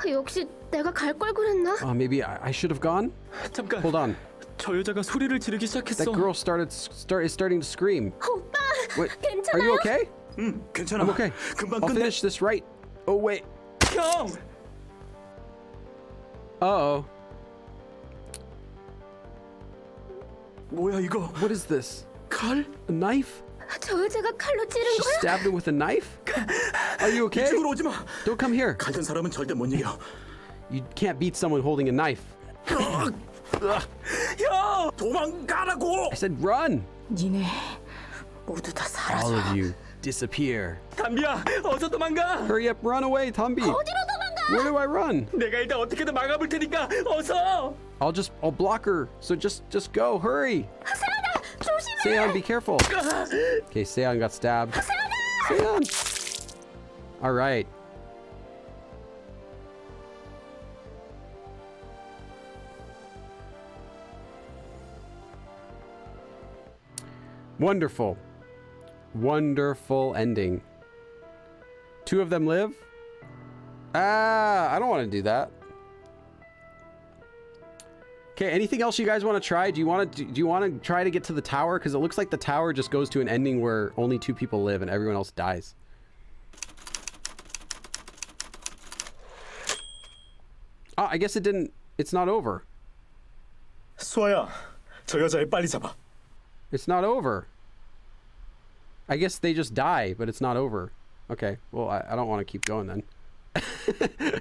역시 내가 갈 걸 그랬나? Maybe I should have gone. 잠깐. Hold on. 저 여자가 소리를 지르기 시작했어. That girl is starting to scream. 오빠, Wait, are 괜찮아요? you okay? 응, 괜찮아. I'm okay. 금방 I'll 끝내. finish this right. Oh wait. 형! Uh-oh. 뭐야 이거? What is this? 칼? A knife? 저 여자가 칼로 찌른 She 거야? stabbed him with a knife? Are you okay? 이쪽으로 오지 마. Don't come here. 같은 사람은 절대 못 이겨. You can't beat someone holding a knife. 야, 도망가라고. I said run. 니네 모두 다 사라져. All of you disappear. 담비야, 어서 도망가. Hurry up, run away, Tambi. 어디로 도망가? Where do I run? 내가 일단 어떻게든 막아볼 테니까 어서. I'll block her. So just go. Hurry. 세연아, 조심해. Seon, be careful. Okay, Seon got stabbed. Seon. All right. Wonderful. Wonderful ending. Two of them live? I don't want to do that. Okay, anything else you guys want to try? Do you want to try to get to the tower? Because it looks like the tower just goes to an ending where only two people live and everyone else dies. Oh, I guess it's not over. 수아야, 저 여자애 빨리 잡아. It's not over. I guess they just die, but it's not over. Okay, well, I don't want to keep going then.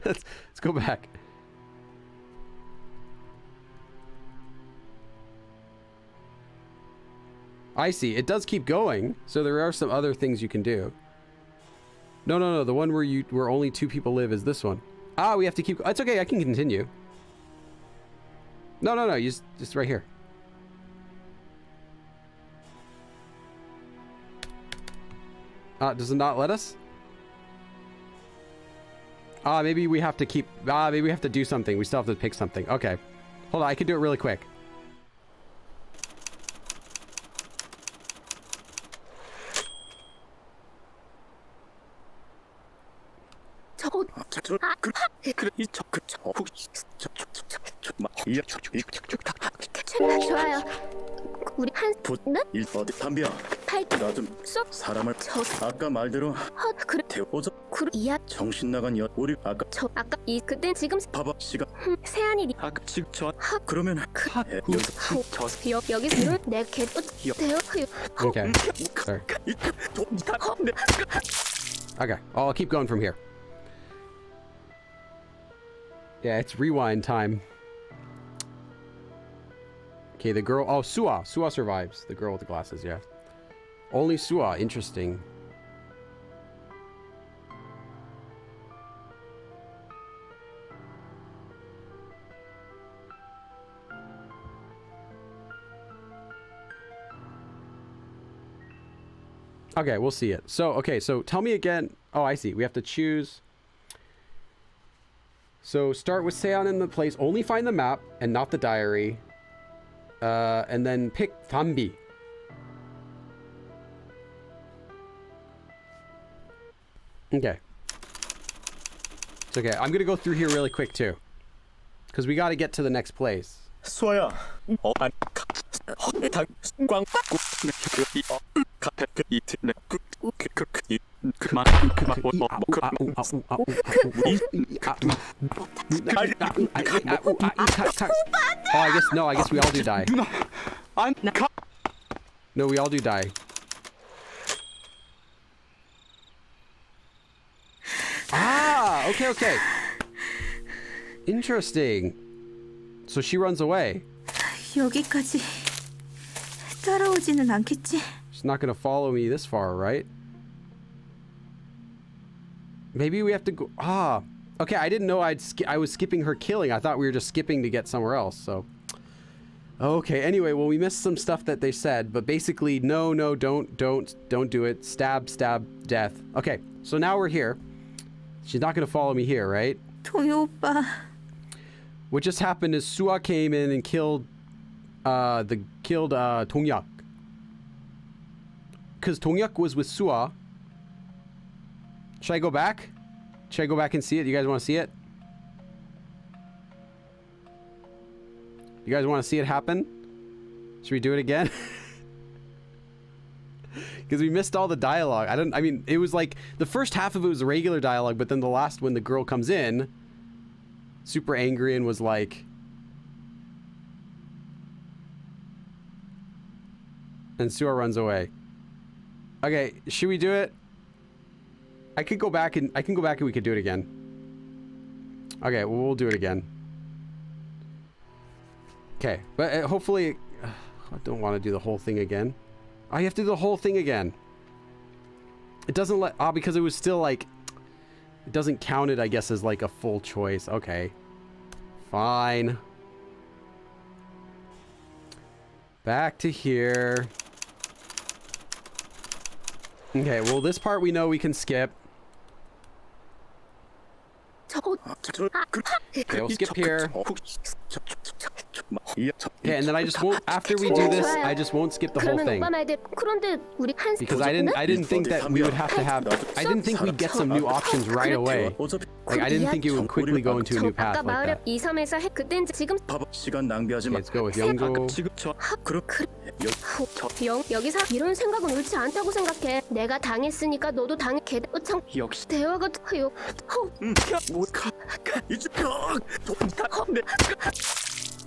let's go back. I see. It does keep going, so there are some other things you can do. No. The one where only two people live is this one. Ah, we have to keep. It's okay. I can continue. No. You just right here. Does it not let us? Maybe we have to keep. Maybe we have to do something. We still have to pick something. Okay, hold on. I can do it really quick. 좋아요. 우리 한 네? 어디 담비야. 나 좀 쏙 사람을 저 아까 말대로 그래 태워줘. 이야 정신 나간 우리 아까 아까 그때 지금 봐봐 시간. 세안이 아까 지금 저 그러면 여기서 내개 대요 Okay. Sorry. Okay. I'll keep going from here. Yeah, it's rewind time. Okay, the girl. Oh, Suwa. Suwa survives. The girl with the glasses. Yeah. Only Sua. Interesting. Okay, we'll see it. So, okay, so tell me again. Oh, I see. We have to choose. So start with Seon in the place. Only find the map and not the diary. And then pick Fambi. Okay. It's okay. I'm gonna go through here really quick too, because we got to get to the next place. 수아야. Oh, I guess no. I guess we all do die. No, we all do die. Ah, okay. Interesting. So she runs away. 여기까지 따라오지는 않겠지? She's not gonna follow me this far, right? Maybe we have to go. Ah, okay. I didn't know I was skipping her killing. I thought we were just skipping to get somewhere else. So, okay. Anyway, well, we missed some stuff that they said, but basically, no, don't do it. Stab, death. Okay. So now we're here. She's not gonna follow me here, right? 동요 오빠. What just happened is Sua came in and killed Dongyak. Because Dongyak was with Sua. Should I go back? Should I go back and see it? You guys want to see it? You guys want to see it happen? Should we do it again? Because we missed all the dialogue. I mean, it was like the first half of it was regular dialogue, but then the last, when the girl comes in, super angry and was like, and Sua runs away. Okay, should we do it? I can go back and we could do it again. Okay, well, we'll do it again. Okay, but hopefully, I don't want to do the whole thing again. Oh, you have to do the whole thing again. It doesn't let, because it was still like, it doesn't count it, I guess, as like a full choice. Okay. Fine. Back to here. Okay, well, this part we know we can skip. Okay, we'll skip here. Okay, and then I just won't, after we do this, I just won't skip the whole 그러면 thing. 오빠 말대 그런데 우리 한 Because I didn't think that we would have to have, I didn't think we'd get some new options right away. Like, I didn't think it would quickly go into a new path 아까 like 마을에 that. 2, 3에서 그땐 지금 봐봐, 시간 낭비하지 마. Let's go with Youngo. 지금 그럼 여기서 이런 생각은 옳지 않다고 생각해. 내가 당했으니까 너도 당해. 참 역시 대화가 요.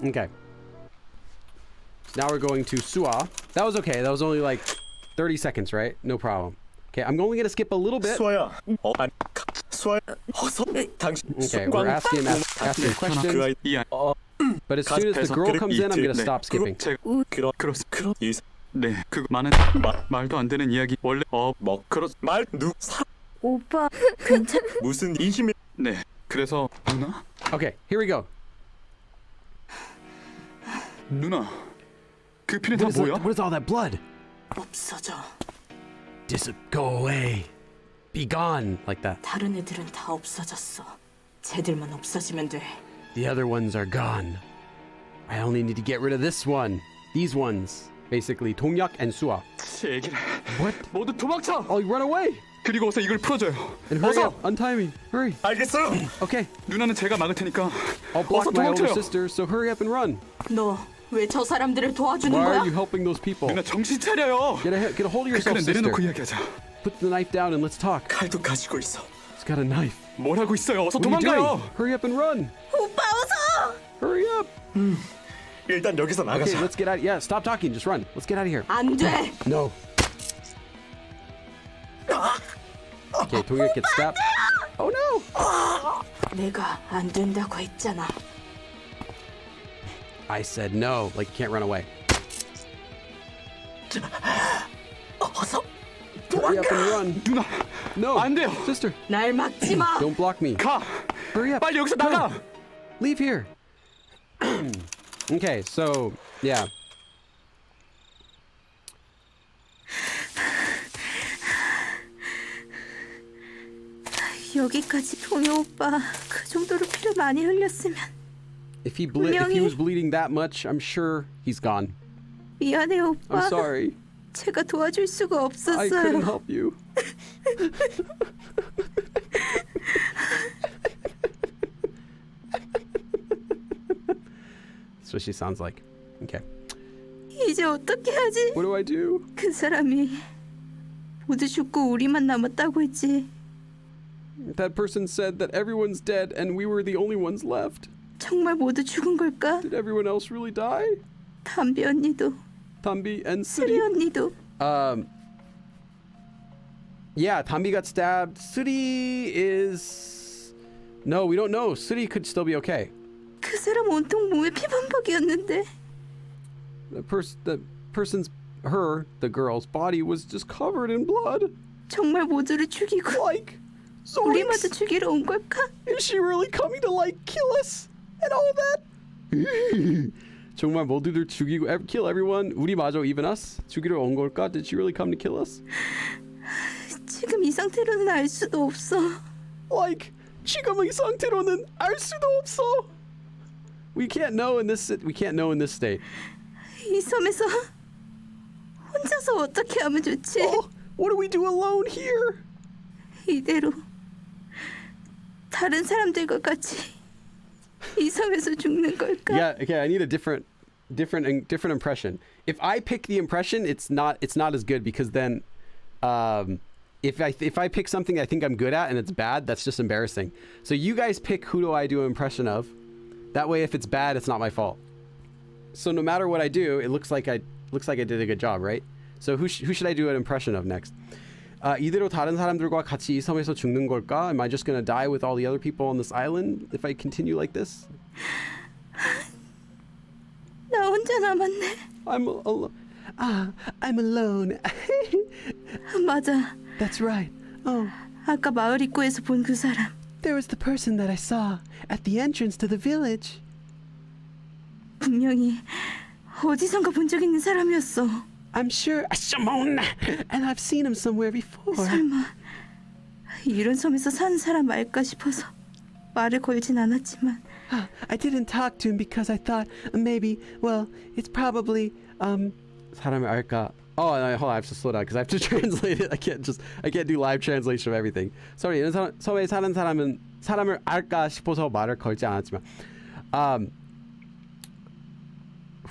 Okay. Now we're going to Sua. That was okay. That was only like 30 seconds, right? No problem. Okay, I'm only gonna skip a little bit. 수아야. 수아. Okay, we're asking questions. But as soon as the girl comes in, I'm gonna stop skipping. 네, 그 많은 말도 안 되는 이야기 원래 오빠 괜찮? 무슨 인심이? 네, 그래서 누나? Okay, here we go. 누나, 그 피는 다 What is, 뭐야? what is all that blood? 없어져. Go away. Be gone. Like that. 다른 애들은 다 없어졌어. 쟤들만 없어지면 돼. The other ones are gone. I only need to get rid of this one. These ones. Basically, Dongyak and Sua. 제 얘기를 What? 모두 도망쳐. Oh, you run away. 그리고 어서 이걸 풀어줘요. And hurry 어서. up. Untie me. Hurry. 알겠어요. Okay. 누나는 제가 막을 테니까 I'll block 어서 my older 도망쳐요. sister, so hurry up and run. 너 왜 저 사람들을 도와주는 Why 거야? are you helping those people? 누나 정신 차려요. Get a hold of yourself, 그는 sister. 내려놓고 이야기하자. Put the knife down and let's talk. 칼도 가지고 있어. He's got a knife. 뭐라고 있어요? 어서 What are you doing? 도망가요. Hurry up and run. 오빠 어서! Hurry up. 일단 여기서 Okay, 나가자. let's get out. Yeah, stop talking. Just run. Let's get out of here. 안 돼. No. Okay, Dongyak gets stabbed. Oh no. 내가 안 된다고 했잖아. I said no. Like, you can't run away. 어서 Hurry up and run. 누나, No, 안 돼요. sister, 날 막지 마. don't block me. 가. Hurry up. 빨리 여기서 Go. 나가. Leave here. Okay, so yeah. 여기까지 동요 오빠 그 정도로 피를 많이 흘렸으면 If he 분명히- was bleeding that much, I'm sure he's gone. 미안해 I'm 오빠. sorry. 제가 도와줄 수가 I couldn't 없었어요. help you. That's what she sounds like. Okay. 이제 어떻게 하지? What do I do? 그 사람이 모두 죽고 우리만 남았다고 했지. That person said that everyone's dead and we were the only ones left. 정말 모두 죽은 걸까? Did everyone else really die? 담비 언니도 Tambi and 수리 Suri. 언니도. Yeah, Tambi got stabbed. Suri is... No, we don't know. Suri could still be okay. 그 사람 온통 몸에 피범벅이었는데. The person's, the girl's body was just covered in blood. 정말 모두를 죽이고 Like, 우리마저 zoinks! 죽이러 온 걸까? Is she really coming to, like, kill us? And all that? 정말 모두들 죽이고, kill everyone? 우리마저, even us? 죽이러 온 걸까? Did she really come to kill us? 지금 이 상태로는 알 수도 없어. Like, 지금 이 상태로는 알 수도 없어. We can't know in this state. 이 섬에서 혼자서 어떻게 하면 좋지? Oh, what do we do alone here? 이대로 다른 사람들과 같이 이 섬에서 죽는 걸까? Yeah, okay, I need a different impression. If I pick the impression, it's not as good because then if I pick something I think I'm good at and it's bad, that's just embarrassing. So you guys pick who do I do an impression of. That way if it's bad, it's not my fault. So no matter what I do, it looks like I did a good job, right? So who should I do an impression of next? 이대로 다른 사람들과 같이 이 섬에서 죽는 걸까? Am I just gonna die with all the other people on this island if I continue like this? 나 혼자 남았네. I'm alone. 맞아. That's right. Oh, 아까 마을 입구에서 본 그 사람. there was the person that I saw at the entrance to the village. 분명히 어디선가 본 적 있는 사람이었어. I'm sure, Shimon, and I've seen him somewhere before. 설마 이런 섬에서 사는 사람 말까 싶어서 말을 걸진 않았지만 I didn't talk to him because I thought maybe, well, it's probably 사람을 알까? Oh, no, hold on, I have to slow down because I have to translate it. I can't do live translation of everything. Sorry, 이런 섬에 사는 사람은 사람을 알까 싶어서 말을 걸지 않았지만,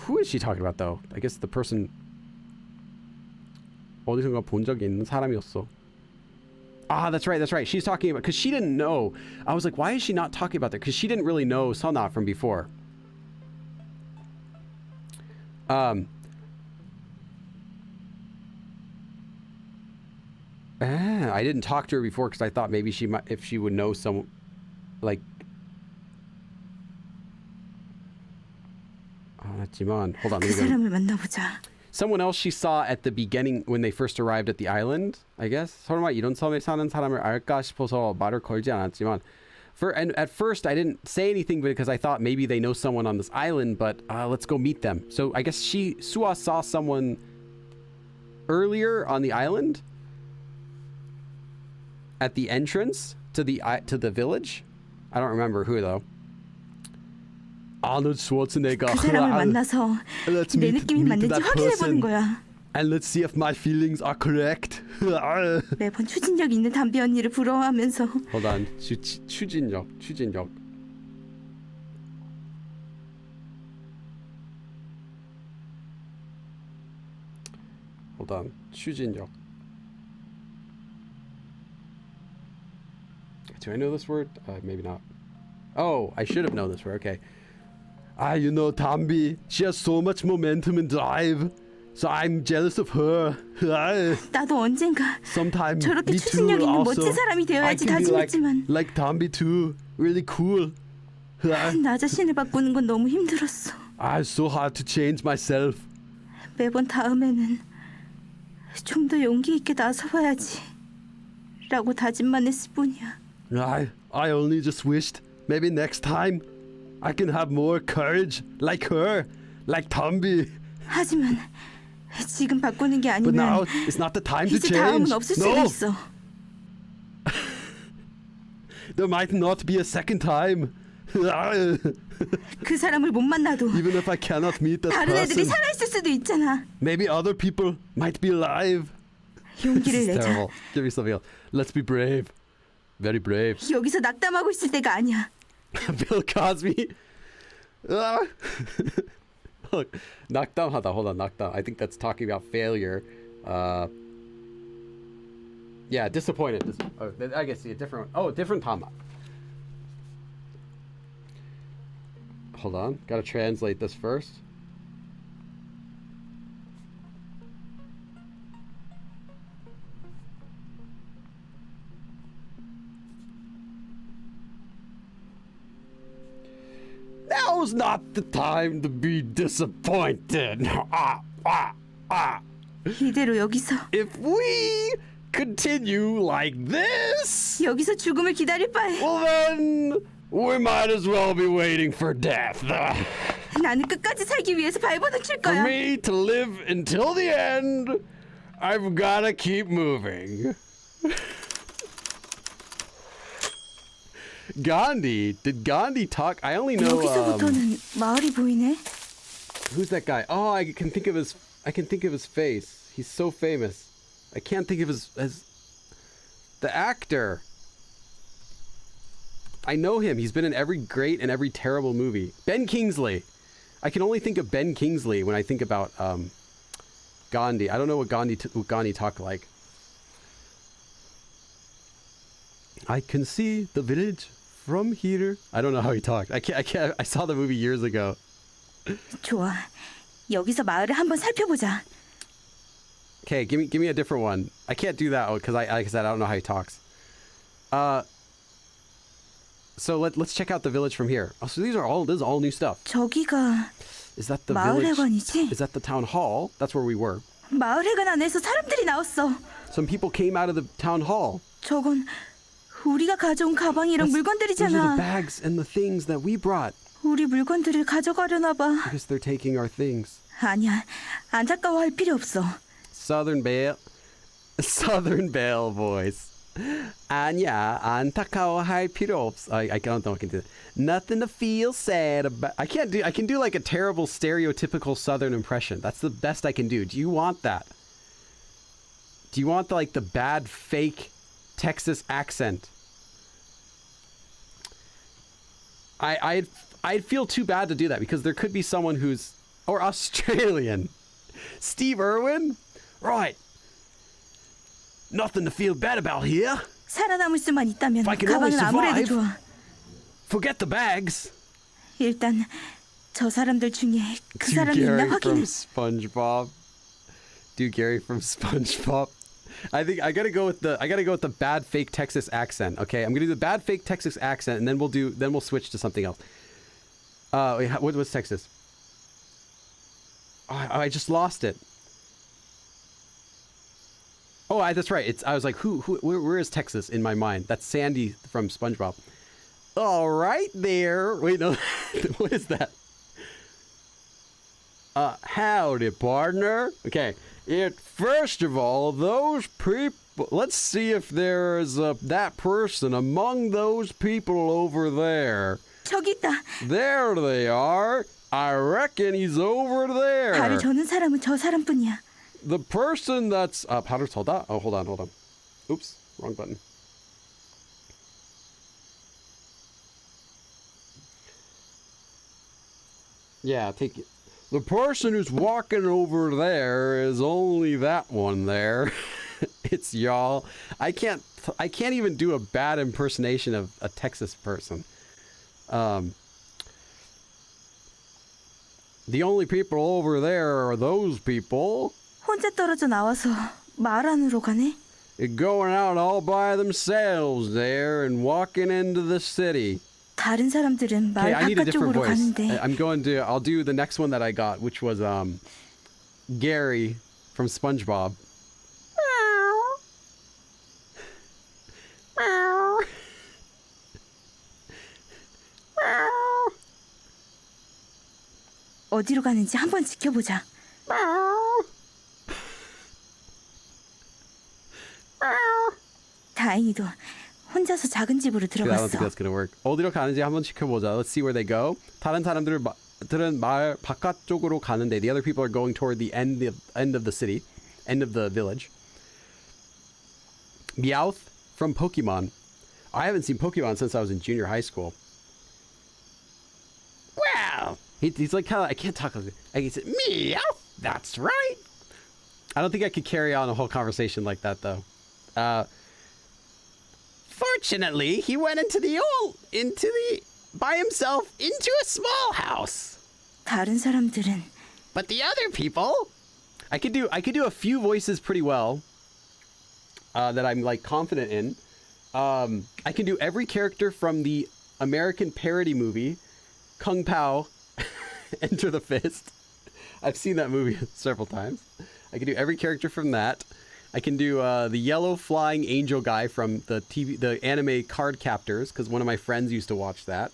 who is she talking about though? I guess the person 어디선가 본 적이 있는 사람이었어. Ah, that's right. She's talking about, because she didn't know. I was like, why is she not talking about that? Because she didn't really know Sana from before. I didn't talk to her before because I thought maybe she might, if she would know some, like. 하지만, hold on. 그 사람을 만나보자. Someone else she saw at the beginning when they first arrived at the island, I guess. 설마 이런 섬에 사는 사람을 알까 싶어서 말을 걸지 않았지만, and at first I didn't say anything because I thought maybe they know someone on this island, but let's go meet them. So I guess Sua saw someone earlier on the island at the entrance to the village. I don't remember who though. Arnold Schwarzenegger. 그 사람을 만나서 Let's 내 meet 느낌이 맞는지 that 확인해보는 person. 거야. And let's see if my feelings are correct. 매번 추진력 있는 담비 언니를 부러워하면서 Hold on. 추진력. Hold on. 추진력. Do I know this word? Maybe not. Oh, I should have known this word. Okay. You know, Tambi, she has so much momentum and drive. So I'm jealous of her. 나도 언젠가 Sometimes 저렇게 me too. 추진력 있는 Also, 멋진 사람이 I 되어야지 can be 다짐했지만 like Tambi too. Really cool. 나 자신을 바꾸는 건 너무 힘들었어. It's so hard to change myself. 매번 다음에는 좀 더 용기 있게 나서봐야지. 라고 다짐만 했을 뿐이야. I only just wished maybe next time I can have more courage like her, like Tombi. 하지만 지금 바꾸는 게 But now 아니면 it's not the time to 이제 change. 다음은 없을 수도 No, 있어. there might not be a second time. 그 사람을 못 만나도 Even if I cannot meet that 다른 애들이 person, 살아있을 수도 있잖아. maybe other people might be alive. This 용기를 is 내자. terrible. Give me something else. Let's be brave. Very brave. 여기서 낙담하고 있을 때가 아니야. Bill Cosby. Look, 낙담하다. Hold on, 낙담. I think that's talking about failure. Yeah, disappointed. I guess a different one. Oh, different Tama. Hold on, gotta translate this first. Now's not the time to be disappointed. 이대로 여기서 If we continue like this, 여기서 죽음을 기다릴 바에 well then we might as well be waiting for death. 나는 끝까지 살기 위해서 발버둥 칠 For 거야. me to live until the end, I've gotta keep moving. Gandhi, did Gandhi talk? I only know 여기서부터는 마을이 보이네. who's that guy? Oh, I can think of his face. He's so famous. I can't think of his the actor. I know him. He's been in every great and every terrible movie. Ben Kingsley. I can only think of Ben Kingsley when I think about Gandhi. I don't know what Gandhi talked like. I can see the village from here. I don't know how he talked. I can't. I saw the movie years ago. 좋아. 여기서 마을을 한번 살펴보자. Okay, give me a different one. I can't do that because like I said, I don't know how he talks. So let's check out the village from here. Oh, so this is all new stuff. 저기가 Is that the village? 마을회관이지? Is that the town hall? That's where we were. 마을회관 안에서 사람들이 나왔어. Some people came out of the town hall. 저건 우리가 가져온 가방이랑 Those are the 물건들이잖아. bags and the things that we brought 우리 물건들을 가져가려나 봐. because they're taking our things. 아니야. 안타까워할 필요 없어. Southern Belle voice. 아니야, 안타까워할 필요 없어. I don't know. I can do that. Nothing to feel sad about. I can do like a terrible stereotypical Southern impression. That's the best I can do. Do you want that? Do you want the bad fake Texas accent? I'd feel too bad to do that because there could be someone who's or Australian. Steve Irwin? Right. Nothing to feel bad about here. 살아남을 수만 있다면 If I can only 가방은 아무래도 survive. 좋아. Forget the bags. 일단 저 사람들 중에 그 Do 사람이 Gary 있나 from 확인해. SpongeBob. Do Gary from SpongeBob. I think I gotta go with the bad fake Texas accent. Okay, I'm gonna do the bad fake Texas accent, and then we'll switch to something else. Wait, what's Texas? Oh, I just lost it. Oh, that's right. I was like, where is Texas in my mind? That's Sandy from SpongeBob. All right there. Wait, no, what is that? Howdy, partner. Okay. First of all, those people. Let's see if there's that person among those people over there. 저기 있다. There they are. I reckon he's over 발을 there. 저는 사람은 저 사람뿐이야. The person that's 발을 서다. Oh, hold on. Oops, wrong button. Yeah, take it. The person who's walking over there is only that one there. It's y'all. I can't even do a bad impersonation of a Texas person. The only people over there are those people 혼자 떨어져 나와서 마을 안으로 가네. going out all by themselves there and walking into the city. 다른 사람들은 Okay, 마을 I need a different 바깥쪽으로 voice. 가는데 I'll do the next one that I got, which was Gary from SpongeBob. 어디로 가는지 한번 지켜보자. 다행히도 혼자서 작은 집으로 I don't think 들어갔어. that's gonna work. 어디로 가는지 한번 지켜보자. Let's see where they go. 다른 사람들은 마을 바깥쪽으로 가는데 the other people are going toward the end of the city, end of the village. Meowth from Pokemon. I haven't seen Pokemon since I was in junior high school. Wow. He's like kind of, I can't talk like he said, Meowth. That's right. I don't think I could carry on a whole conversation like that though. Fortunately, he went by himself into a small house. 다른 사람들은 But the other people, I could do a few voices pretty well. That I'm like confident in. I can do every character from the American parody movie, Kung Pao, Enter the Fist. I've seen that movie several times. I can do every character from that. I can do the yellow flying angel guy from the anime Card Captors, because one of my friends used to watch that.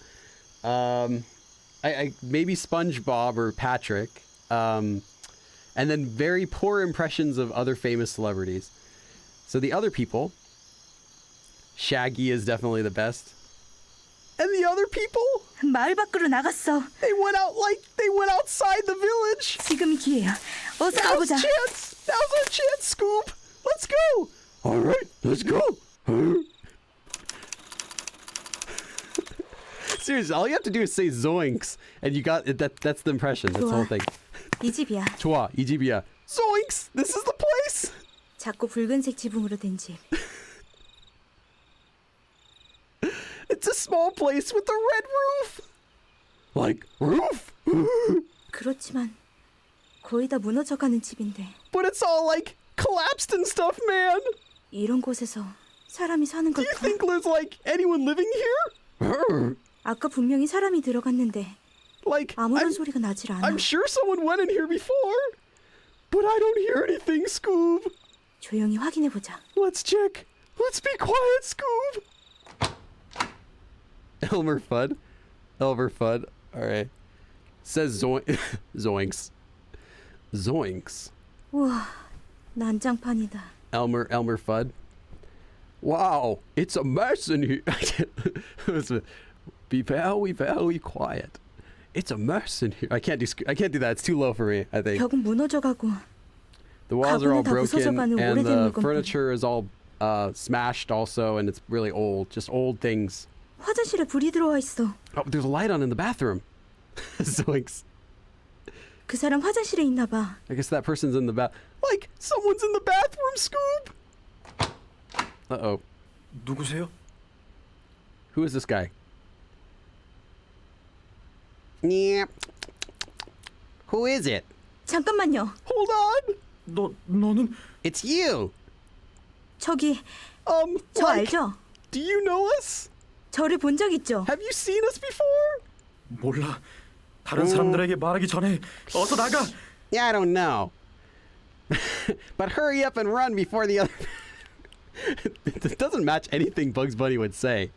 I maybe SpongeBob or Patrick, and then very poor impressions of other famous celebrities. So the other people, Shaggy is definitely the best. And the other people, 마을 밖으로 나갔어. they went outside the village. 지금이 기회야. 어서 가보자. Now's our chance, Scoop. Let's go. All right, let's go. Seriously, all you have to do is say Zoinks, and you got it. That's the impression. That's the whole thing. 이 집이야. 좋아, 이 집이야. Zoinks! This is the place. 작고 붉은색 지붕으로 된 집. It's a small place with a red roof. Like roof? 그렇지만 거의 다 무너져가는 집인데 But it's all like collapsed and stuff, man. 이런 곳에서 사람이 사는 Do 걸 you 봐. think there's like anyone living here? 아까 분명히 사람이 들어갔는데 Like 아무런 소리가 나질 않아. I'm sure someone went in here before, but I don't hear anything, Scoob. 조용히 확인해 보자. Let's check. Let's be quiet, Scoob. Elmer Fudd. All right. Says Zoinks. Zoinks. 우와, 난장판이다. Elmer Fudd. Wow, it's a mess in here. Be very quiet. It's a mess in here. I can't do that. It's too low for me, I think. 벽은 무너져가고 The walls are all 가구는 다 broken 부서져가는 and 오래된 the 물건뿐. furniture is all smashed also, and it's really old. Just old things. 화장실에 불이 들어와 있어. Oh, there's a light on in the bathroom. Zoinks. 그 사람 화장실에 있나 봐. I guess that person's in the bath. Like, someone's in the bathroom, Scoob! Uh-oh. 누구세요? Who is this guy? Yeah. Who is it? 잠깐만요. Hold on! 너는 It's you! 저기 저 Like, 알죠? do you know us? 저를 본 적 있죠? Have you seen us before? 몰라. 다른 사람들에게 말하기 전에 어서 나가. Yeah, I don't know. But hurry up and run before the other... It doesn't match anything Bugs Bunny would say.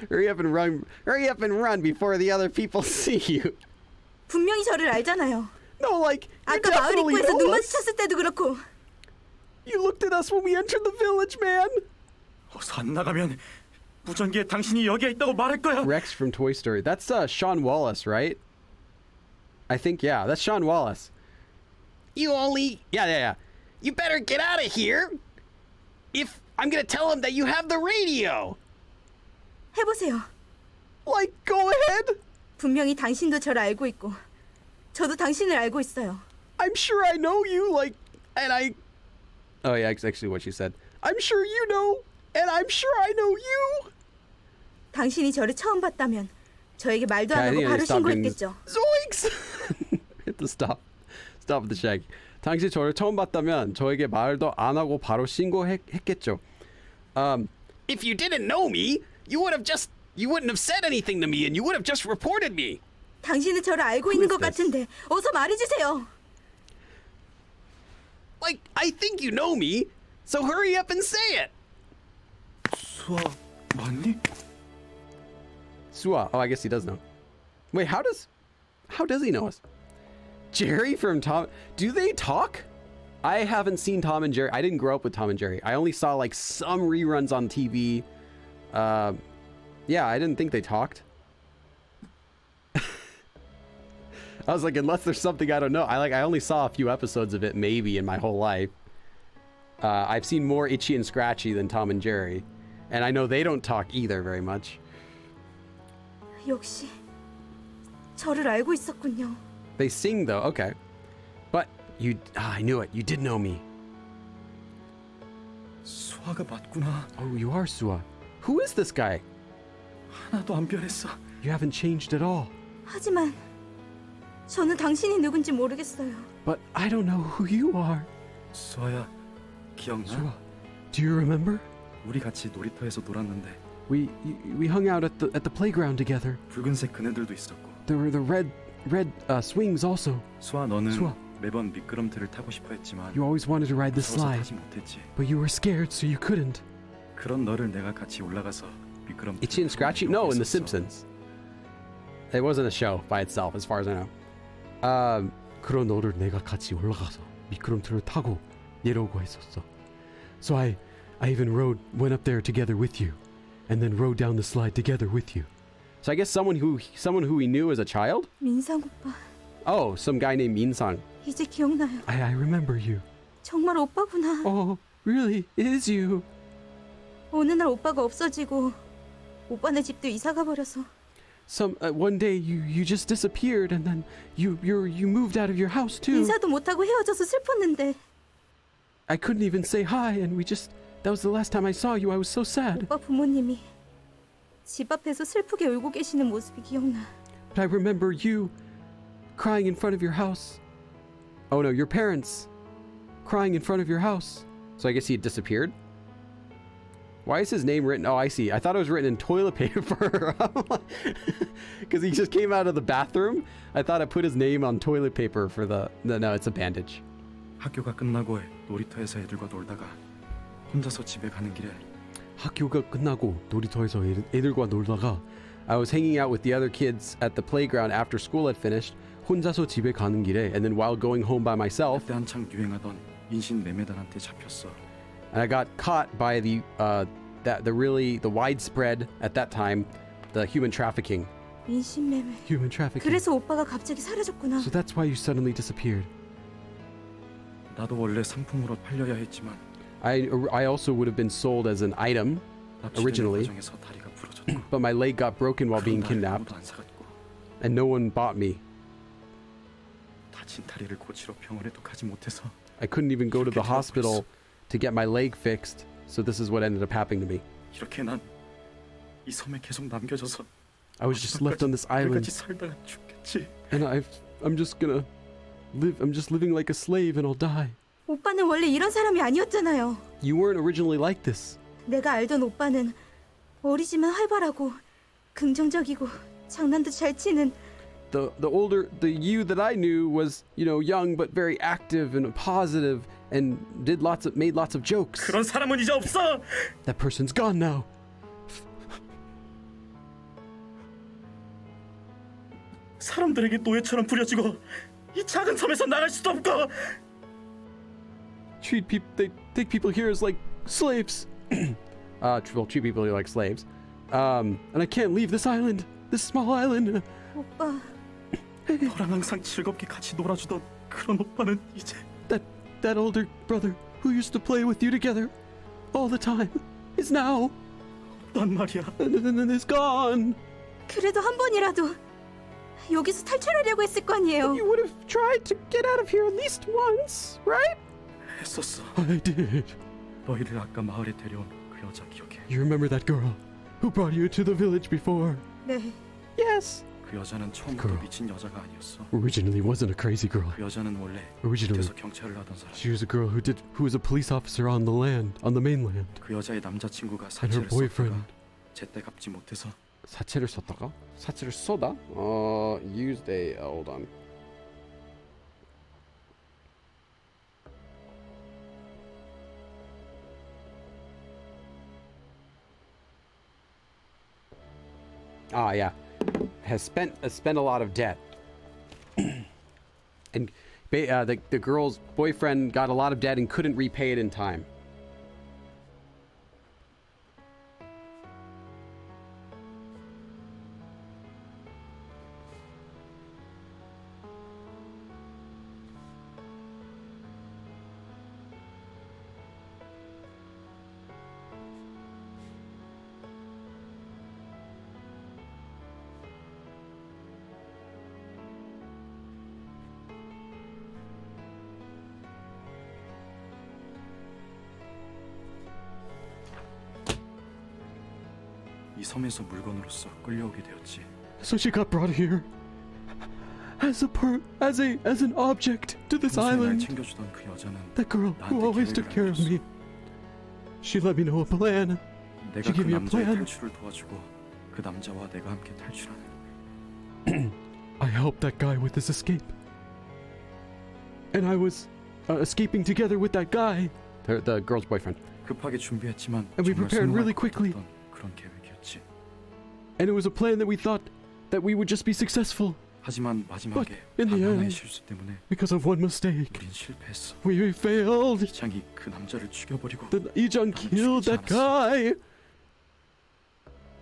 Hurry up and run before the other people see you. 분명히 저를 알잖아요. No, like, you 아까 마을 definitely 입구에서 know 눈 us. 마주쳤을 때도 그렇고. You looked at us when we entered the village, man. 어서 안 나가면 무전기에 당신이 여기에 있다고 말할 거야. Rex from Toy Story. That's Sean Wallace, right? I think, yeah, that's Sean Wallace. Yeah. You better get out of here. If I'm gonna tell him that you have the radio. 해보세요. Like, go ahead. 분명히 당신도 저를 알고 있고 저도 당신을 알고 있어요. I'm sure I know you, like, and I... Oh, yeah, it's actually what she said. I'm sure you know, and I'm sure I know you. 당신이 저를 처음 봤다면 저에게 말도 Okay, I 안 think 하고 I 바로 stopped getting... 신고했겠죠. Zoinks! Hit the stop. Stop the shag. 당신이 저를 처음 봤다면 저에게 말도 안 하고 바로 신고했겠죠. If you didn't know me, you wouldn't have said anything to me, and you would have just reported me. 당신은 저를 알고 Who 있는 is 것 this? 같은데 어서 말해주세요. Like, I think you know me, so hurry up and say it. 수아 맞니? Sua. Oh, I guess he does know. Wait, how does he know us? Jerry from Tom. Do they talk? I haven't seen Tom and Jerry. I didn't grow up with Tom and Jerry. I only saw like some reruns on TV. Yeah, I didn't think they talked. I was like, unless there's something I don't know. I only saw a few episodes of it maybe in my whole life. I've seen more Itchy and Scratchy than Tom and Jerry. And I know they don't talk either very much. 역시 저를 알고 있었군요. They sing though, okay. But you, I knew it. You did know me. 수아가 맞구나. Oh, you are Sua. Who is this guy? 하나도 안 변했어. You haven't changed at all. 하지만 저는 당신이 누군지 모르겠어요. But I don't know who you are. 수아야, 기억나? Sua, do you remember? 우리 같이 놀이터에서 놀았는데 We hung out at the playground together. 붉은색 그네들도 있었고. There were the red swings also. 수아, 너는 수아. 매번 미끄럼틀을 타고 싶어 했지만 You always wanted to ride the 무서워서 slide, 타지 못했지. but you were scared, so you couldn't. 그런 너를 내가 같이 올라가서 미끄럼틀. Itchy and Scratchy? No, in The Simpsons. It wasn't a show by itself, as far as I know. 그런 너를 내가 같이 올라가서 미끄럼틀을 타고 내려오고 했었어. So I even went up there together with you, and then rode down the slide together with you. So I guess someone who we knew as a child? 민상 오빠, Oh, some guy named Minsang. 이제 기억나요. I remember you. 정말 오빠구나. Oh, really? It is you. 어느 날 오빠가 없어지고 오빠네 집도 이사가 버려서 One day you just disappeared, and then you moved out of your house too. 인사도 못하고 헤어져서 슬펐는데 I couldn't even say hi, and that was the last time I saw you. I was so sad. 오빠 부모님이 집 앞에서 슬프게 울고 계시는 모습이 기억나. But I remember you crying in front of your house. Oh no, your parents crying in front of your house. So I guess he had disappeared? Why is his name written? Oh, I see. I thought it was written in toilet paper. Because he just came out of the bathroom. I thought I put his name on toilet paper for No, it's a bandage. 학교가 끝나고 놀이터에서 애들과 놀다가 혼자서 집에 가는 길에 학교가 끝나고 놀이터에서 애들과 놀다가 I was hanging out with the other kids at the playground after school had finished. 혼자서 집에 가는 길에, and then while going home by myself, 그때 한창 유행하던 인신 매매단한테 잡혔어. and I got caught by the widespread at that time, the human trafficking. 인신매매. Human trafficking. 그래서 오빠가 갑자기 사라졌구나. So that's why you suddenly disappeared. 나도 원래 상품으로 팔려야 했지만 I also would have been sold as an item, originally. 과정에서 다리가 부러졌고 but my leg got broken while being kidnapped, 아무도 안 사갔고 and no one bought me. 다친 다리를 고치러 병원에도 가지 못해서 I couldn't even go to the hospital to get my leg fixed. So this is what ended up happening to me. 이렇게 난 이 섬에 계속 남겨져서 I was just left on this island, 끝까지 살다가 죽겠지. and I'm just gonna live. I'm just living like a slave, and I'll die. 오빠는 원래 이런 사람이 아니었잖아요. You weren't originally like this. 내가 알던 오빠는 어리지만 활발하고 긍정적이고 장난도 잘 치는 The you that I knew was, young but very active and positive and made lots of jokes. 그런 사람은 이제 없어. That person's gone now. 사람들에게 노예처럼 부려지고 이 작은 섬에서 나갈 수도 없고 They take people here as like slaves. Treat people here like slaves. And I can't leave this island, this small island. 오빠. 너랑 항상 즐겁게 같이 놀아주던 그런 오빠는 이제 That older brother who used to play with you together all the time is now. 없단 말이야. And is gone. 그래도 한 번이라도 여기서 탈출하려고 했을 거 아니에요. You would have tried to get out of here at least once, right? 했었어. I did. 너희를 아까 마을에 데려온 그 여자 기억해? You remember that girl who brought you to the village before? 네. Yes. 그 여자는 처음부터 Girl. 미친 여자가 아니었어. Originally wasn't a crazy girl. 그 여자는 원래 Originally, 밑에서 경찰을 하던 사람. she was a girl who was a police officer on the mainland. 그 여자의 남자친구가 And her 사체를 boyfriend. 썼다가 제때 갚지 못해서 사체를 썼다가? 사체를 쏘다? Used a hold on. Yeah. Has spent a lot of debt. And the girl's boyfriend got a lot of debt and couldn't repay it in time. 이 섬에서 물건으로서 끌려오게 되었지. So she got brought here as an object to this 평소에 날 island. 챙겨주던 그 여자는 That girl who always took care of me. She let me know a plan. 내가 She 그 gave me a 남자의 plan. 탈출을 도와주고 그 남자와 내가 함께 탈출하는. I helped that guy with his escape. And I was escaping together with that guy. The girl's boyfriend. 급하게 준비했지만 And we 정말 prepared 성공할 really 것 quickly. 같았던 그런 계획이었지. And it was a plan that we thought that we would just be successful. 하지만 마지막에 in the 단 하나의 end- 실수 때문에 Because of one mistake. 우린 실패했어. We failed. 이장이 그 남자를 죽여버리고 Then Ijun killed that guy.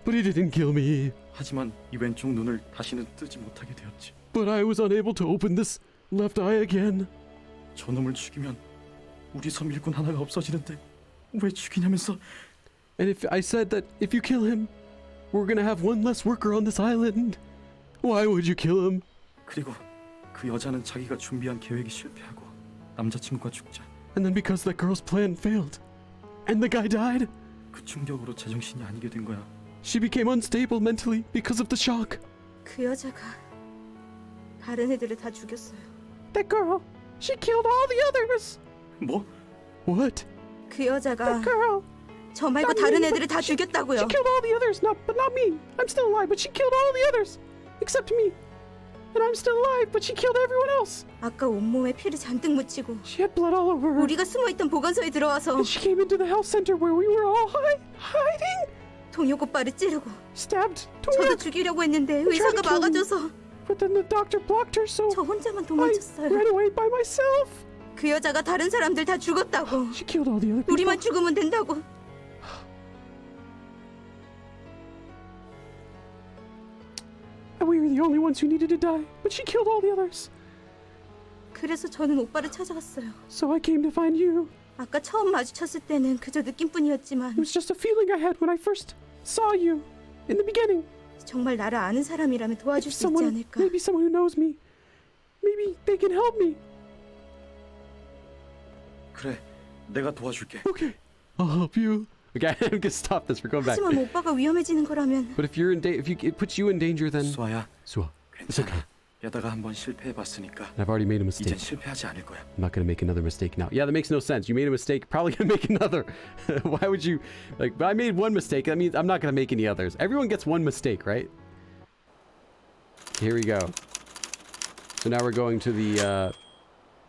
But he didn't kill me. 하지만 이 왼쪽 눈을 다시는 뜨지 못하게 되었지. But I was unable to open this left eye again. 저놈을 죽이면 우리 섬 일꾼 하나가 없어지는데 왜 죽이냐면서. And if I said that if you kill him, we're gonna have one less worker on this island. Why would you kill him? 그리고 그 여자는 자기가 준비한 계획이 실패하고 남자친구가 죽자 And then because that girl's plan failed, and the guy died, 그 충격으로 제정신이 아니게 된 거야. she became unstable mentally because of the shock. 그 여자가 다른 애들을 다 죽였어요. That girl, she killed all the others. 뭐? What? 그 여자가 Girl, 저 말고 다른 애들을 다 죽였다고요. she killed all the others, but not me. I'm still alive, but she killed all the others, except me. And I'm still alive, but she killed everyone else. 아까 온몸에 피를 잔뜩 묻히고 She had blood all over her. 우리가 숨어있던 보건소에 들어와서 And she came into the health center where we were all hiding. 동혁 오빠를 찌르고 Stabbed. 저도 Torn. 죽이려고 했는데 의사가 kill me. 막아줘서 But then the doctor blocked her, so 저 혼자만 I 도망쳤어요. ran away by myself. 그 여자가 다른 사람들 다 죽었다고. She killed all the other people. 우리만 죽으면 된다고. And we were the only ones who needed to die, but she killed all the others. 그래서 저는 오빠를 찾아왔어요. So I came to find you. 아까 처음 마주쳤을 때는 그저 느낌뿐이었지만 It was just a feeling I had when I first saw you in the beginning. 정말 나를 아는 사람이라면 도와줄 If 수 있지 someone, 않을까. maybe someone who knows me, maybe they can help me. 그래, 내가 도와줄게. Okay, I'll help you. Okay, I'm gonna stop this. We're going back. 하지만 오빠가 위험해지는 거라면 But if you're in if it puts you in danger, then 수아야, Sua, it's 괜찮아. okay. 야다가 한번 실패해봤으니까 I've already made a 이젠 mistake. 실패하지 않을 거야. I'm not gonna make another mistake now. Yeah, that makes no sense. You made a mistake, probably gonna make another. Why would you like? I made one mistake. That means I'm not gonna make any others. Everyone gets one mistake, right? Here we go. So now we're going to the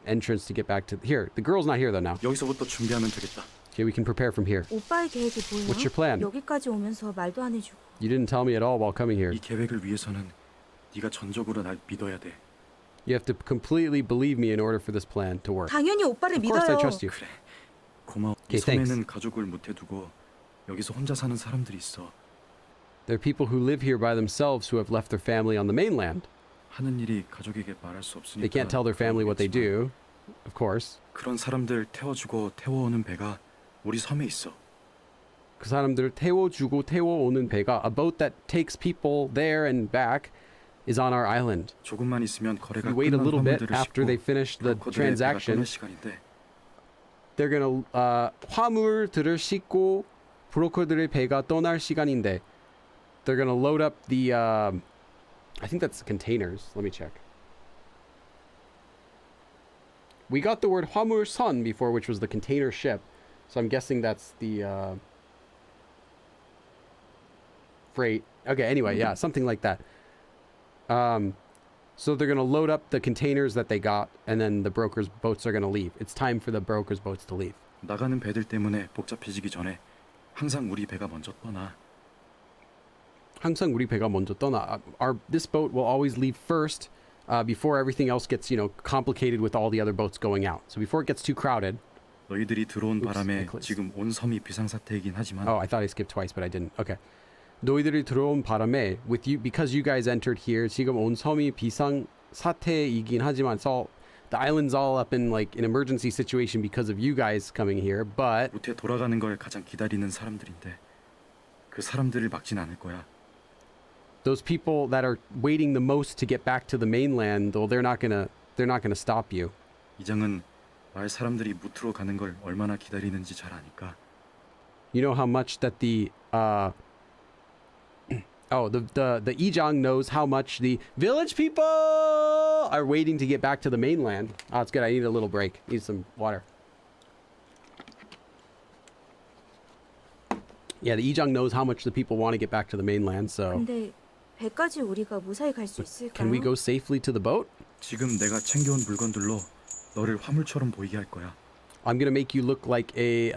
entrance to get back to here. The girl's not here though now. 여기서부터 준비하면 되겠다. Okay, we can prepare from here. 오빠의 계획이 뭐예요? What's your plan? 여기까지 오면서 말도 안 해주고 You didn't tell me at all while coming here. 이 계획을 위해서는 네가 전적으로 날 믿어야 돼. You have to completely believe me in order for this plan to work. 당연히 오빠를 Of course I 믿어요. trust you. 그래, 고마워. Okay, 이 섬에는 thanks. 가족을 못해 두고 여기서 혼자 사는 사람들이 있어. There are people who live here by themselves who have left their family on the mainland. 하는 일이 가족에게 말할 수 없으니까. They can't tell their family what they do, of course. 그런 사람들 태워주고 태워오는 배가 우리 섬에 있어. 그 사람들 태워주고 태워오는 배가, a boat that takes people there and back, is on our island. 조금만 있으면 거래가 We wait a 끝난 little bit 화물들을 after 싣고 they finish the 브로커들의 배가 transaction. 떠날 시간인데 They're gonna 화물들을 싣고 브로커들의 배가 떠날 시간인데, they're gonna load up the I think that's the containers. Let me check. We got the word 화물선 before, which was the container ship, so I'm guessing that's the freight. Okay, anyway, yeah, something like that. So they're gonna load up the containers that they got, and then the brokers' boats are gonna leave. It's time for the brokers' boats to leave. 나가는 배들 때문에 복잡해지기 전에 항상 우리 배가 먼저 떠나. 항상 우리 배가 먼저 떠나. This boat will always leave first, before everything else gets, you know, complicated with all the other boats going out. So before it gets too crowded. 너희들이 들어온 Oops, 바람에 necklace. 지금 온 섬이 비상사태이긴 하지만 Oh, I thought I skipped twice, but I didn't. Okay. 너희들이 들어온 바람에 with you because you guys entered here. 지금 온 섬이 비상 사태이긴 하지만 so the island's all up in like an emergency situation because of you guys coming here. But 무태 돌아가는 걸 가장 기다리는 사람들인데 그 사람들을 막진 않을 거야. those people that are waiting the most to get back to the mainland, well, they're not gonna stop you. 이장은 마을 사람들이 무트로 가는 걸 얼마나 기다리는지 잘 아니까. You know how much that the the Ijang knows how much the village people are waiting to get back to the mainland. Oh, it's good. I need a little break. Need some water. Yeah, the Ijang knows how much the people want to get back to the mainland, so 근데 배까지 우리가 무사히 갈 수 있을까요? can we go safely to the boat? 지금 내가 챙겨온 물건들로 너를 화물처럼 보이게 할 거야. I'm gonna make you look like a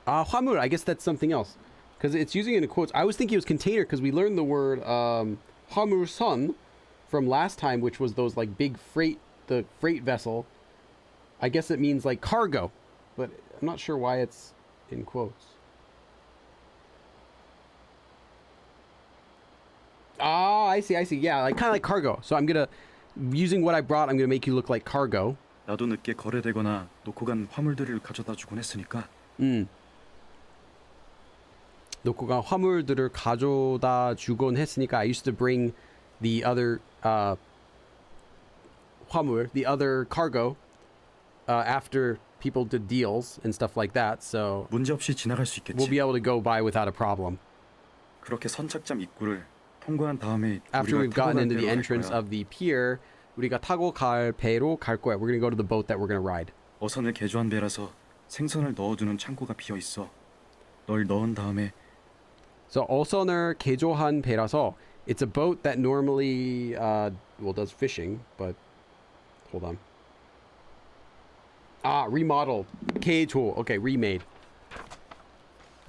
화물. I guess that's something else, because it's using it in quotes. I was thinking it was container because we learned the word 화물선 from last time, which was those like big freight vessel. I guess it means like cargo, but I'm not sure why it's in quotes. Oh, I see. Yeah, like kind of like cargo. So I'm gonna, using what I brought, I'm gonna make you look like cargo. 나도 늦게 거래되거나 놓고 간 화물들을 가져다 주곤 했으니까. 놓고 간 화물들을 가져다 주곤 했으니까 I used to bring the other 화물, the other cargo after people did deals and stuff like that. So 문제 없이 지나갈 수 있겠지. we'll be able to go by without a problem. 그렇게 선착장 입구를 통과한 다음에 After 우리가 we've gotten 타고 갈 into the 배로 갈 entrance 거야. of the pier, 우리가 타고 갈 배로 갈 거야. We're gonna go to the boat that we're gonna ride. 어선을 개조한 배라서 생선을 넣어두는 창고가 비어 있어. 널 넣은 다음에 So 어선을 개조한 배라서 it's a boat that normally does fishing, but hold on. Remodeled. 개조. Okay, remade.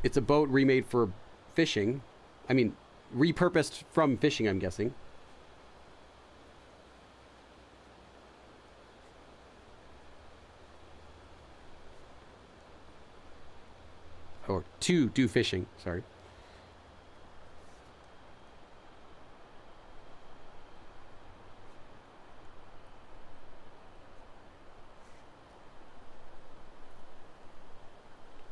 It's a boat remade for fishing. I mean, repurposed from fishing, I'm guessing. Or to do fishing, sorry.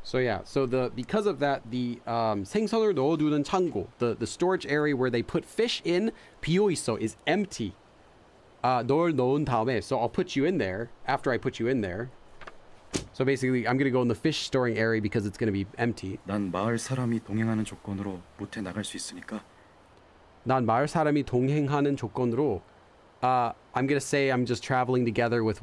So yeah, so because of that, the 생선을 넣어두는 창고, the storage area where they put fish in, 비어 있어, is empty. 널 넣은 다음에, so I'll put you in there after I put you in there. So basically, I'm gonna go in the fish storing area because it's gonna be empty. 난 마을 사람이 동행하는 조건으로 못해 나갈 수 있으니까 난 마을 사람이 동행하는 조건으로, I'm gonna say I'm just traveling together with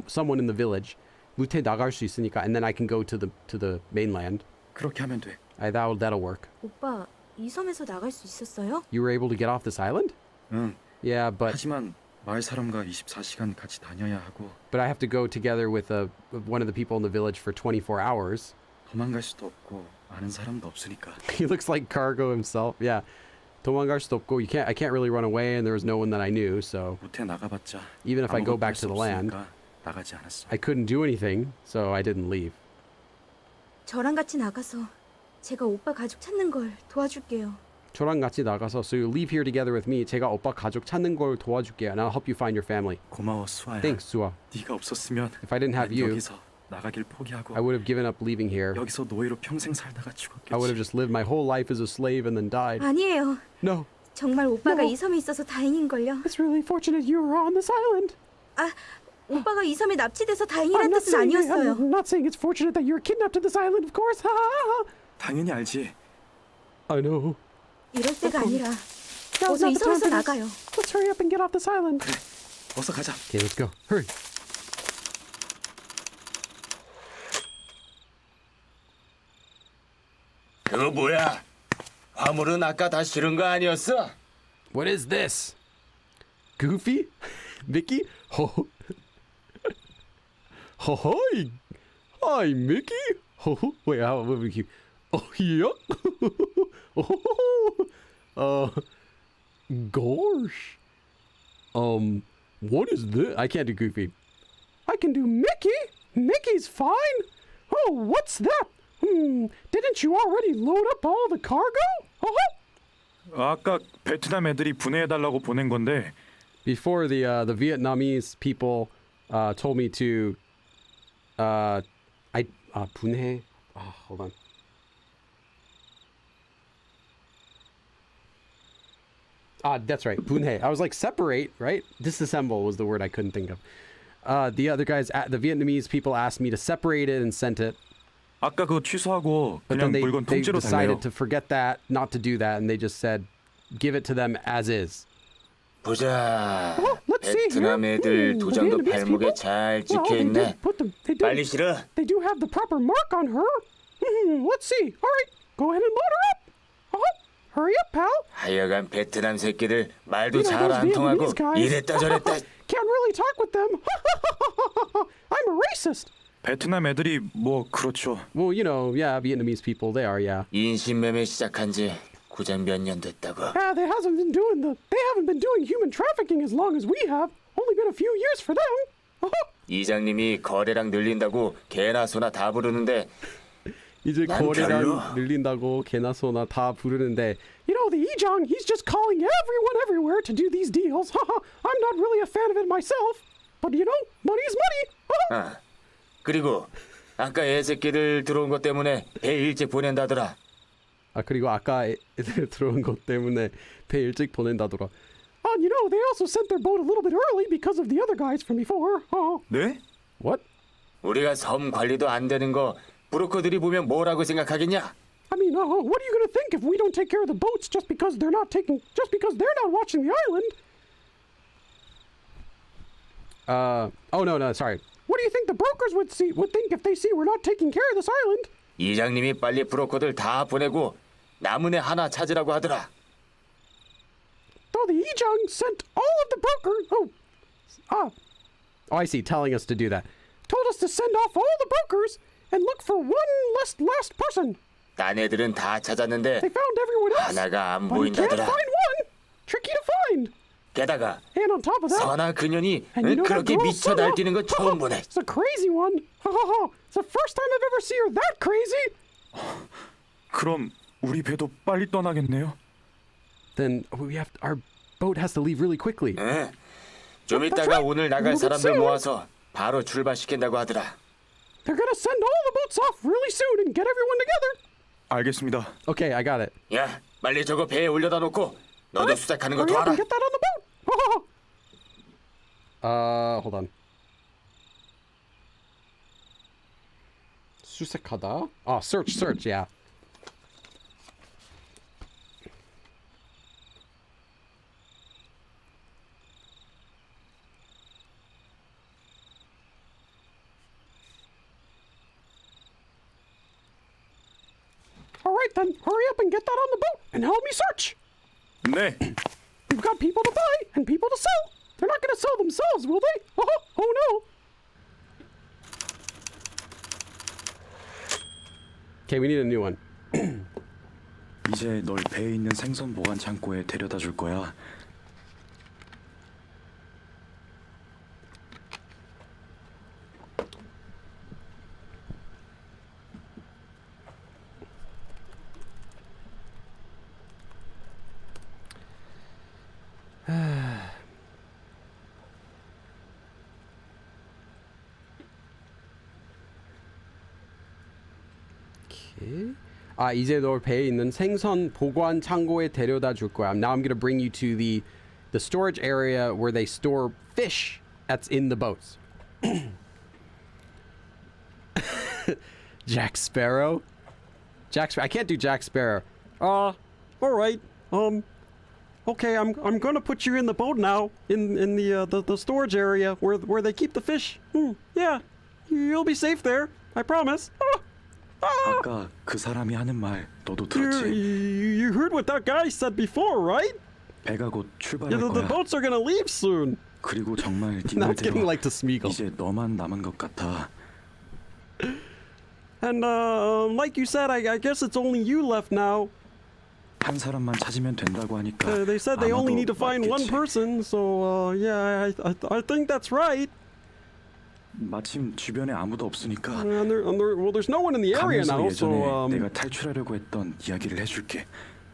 someone in the village. 무태 나갈 수 있으니까, and then I can go to the mainland. 그렇게 하면 돼. That'll work. 오빠, 이 섬에서 나갈 수 있었어요? You were able to get off this island? 응. Yeah, but 하지만 마을 사람과 24시간 같이 다녀야 하고 I have to go together with one of the people in the village for 24 hours. 도망갈 수도 없고 아는 사람도 없으니까. He looks like cargo himself. Yeah. 도망갈 수도 없고, I can't really run away, and there was no one that I knew, so 무태 나가봤자 even if I go 아무것도 back 할 to 수 the land, 없으니까 나가지 않았어. I couldn't do anything, so I didn't leave. 저랑 같이 나가서 제가 오빠 가족 찾는 걸 도와줄게요. 저랑 같이 나가서, so you leave here together with me. 제가 오빠 가족 찾는 걸 도와줄게요, and I'll help you find your family. 고마워 수아야. Thanks, Suah. 네가 없었으면 If I didn't have 난 you, 여기서 나가길 포기하고 I would have given up leaving here. 여기서 노예로 평생 살다가 I would have 죽었겠지. just lived my whole life as a slave and then died. 아니에요. No, 정말 오빠가 No. 이 섬에 있어서 다행인걸요. it's really fortunate you were on this island. 오빠가 이 섬에 납치돼서 다행이란 뜻은 아니었어요. I'm not saying it's fortunate that you were kidnapped to this island, of course. 당연히 알지. I know. 이럴 때가 아니라 Now's 어서 not 이 the time 섬에서 for this. 나가요. Let's hurry up and get off this island. 어서 가자. Okay, let's go. Hurry. 그거 뭐야? 화물은 아까 다 실은 거 아니었어? What is this? Goofy? Mickey? Ho. Hi. Hi, Mickey. Ho. Wait, how would we keep? Oh, yeah. Oh. Gosh. What is this? I can't do Goofy. I can do Mickey. Mickey's fine. Oh, what's that? Didn't you already load up all the cargo? 아까 베트남 애들이 분해해달라고 보낸 건데 Before the Vietnamese people told me to 분해. Hold on. That's right. 분해. I was like separate, right? Disassemble was the word I couldn't think of. The other guys, the Vietnamese people asked me to separate it and sent it. 아까 그거 취소하고 But 그냥 then 물건 they 통째로 decided 달래요. to forget that, not to do that, and they just said, give it to them as is. 보자. Let's see 베트남 here. 애들 The 도장도 Vietnamese 발목에 people? 잘 Well, 찍혀 있네. 빨리 실어. They do have the proper mark on her. Let's see. All right, go ahead and load her up. Hurry up, pal. 하여간 베트남 새끼들 말도 You know, 잘 those 안 통하고 Vietnamese guys. 이랬다 저랬다. Can't really talk with them. I'm a racist. 베트남 애들이 뭐 그렇죠. Well, you know, yeah, Vietnamese people, they are, yeah. 인신매매 시작한 지 고작 몇 년 됐다고. They haven't been doing human trafficking as long as we have. Only been a few years for them. 이장님이 거래량 늘린다고 개나 소나 다 부르는데 이제 난 거래량 별로. 늘린다고 개나 소나 다 부르는데, you know, the Ijong, he's just calling everyone everywhere to do these deals. I'm not really a fan of it myself, but you know, money's money. 아, 그리고 아까 애새끼들 들어온 것 때문에 배 일찍 보낸다더라. 그리고 아까 애들 들어온 것 때문에 배 일찍 보낸다더라. You know, they also sent their boat a little bit early because of the other guys from before. 네? What? 우리가 섬 관리도 안 되는 거 브로커들이 보면 뭐라고 생각하겠냐? I mean, what are you gonna think if we don't take care of the boats just because they're not watching the island? No, sorry. What do you think the brokers would think if they see we're not taking care of this island? 이장님이 빨리 브로커들 다 보내고 남은 애 하나 찾으라고 하더라. Oh, the Ijong sent all of the brokers. I see. Telling us to do that. Told us to send off all the brokers and look for one last person. 딴 애들은 다 찾았는데 They found everyone else, 하나가 안 but you can't 보인다더라. find one. Tricky to find. 게다가 And on top of that, 선아 그년이 and you know that 그렇게 girl 미쳐 Sana? 날뛰는 건 처음 보네. It's a crazy one. It's the first time I've ever seen her that crazy. 그럼 우리 배도 빨리 떠나겠네요. Then our boat has to leave really quickly. 응. 좀 That's 이따가 right. 오늘 나갈 Move it 사람들 soon. 모아서 바로 출발시킨다고 하더라. They're gonna send all the boats off really soon and get everyone together. 알겠습니다. Okay, I got it. 야, 빨리 저거 배에 올려다 놓고 너도 Alright, 수색하는 거 hurry up 도와라. and get that on the boat. Hold on. 수색하다. Search, yeah. All right then, hurry up and get that on the boat and help me search. 네. We've got people to buy and people to sell. They're not going to sell themselves, will they? Oh no. Okay, we need a new one. 이제 널 배에 있는 생선 보관 창고에 데려다 줄 거야. 이제 널 배에 있는 생선 보관 창고에 데려다 줄 거야. Now I'm gonna bring you to the storage area where they store fish that's in the boats. Jack Sparrow. I can't do Jack Sparrow. All right. Okay, I'm gonna put you in the boat now, in the storage area where they keep the fish. Yeah, you'll be safe there. I promise. 아까 그 사람이 하는 말 너도 들었지? You heard what that guy said before, right? 배가 곧 Yeah, 출발할 the 거야. boats are gonna leave soon. 그리고 정말 Now 네 it's getting 말대로 like the Smeagol. 이제 너만 남은 것 같아. And like you said, I guess it's only you left now. 한 사람만 찾으면 된다고 하니까 They said they only 아마도 need to find one 맞겠지. person, so yeah, I think that's right. 마침 주변에 아무도 없으니까 Well, there's no one in the area 가면서 now, 예전에 so 내가 탈출하려고 했던 이야기를 해줄게.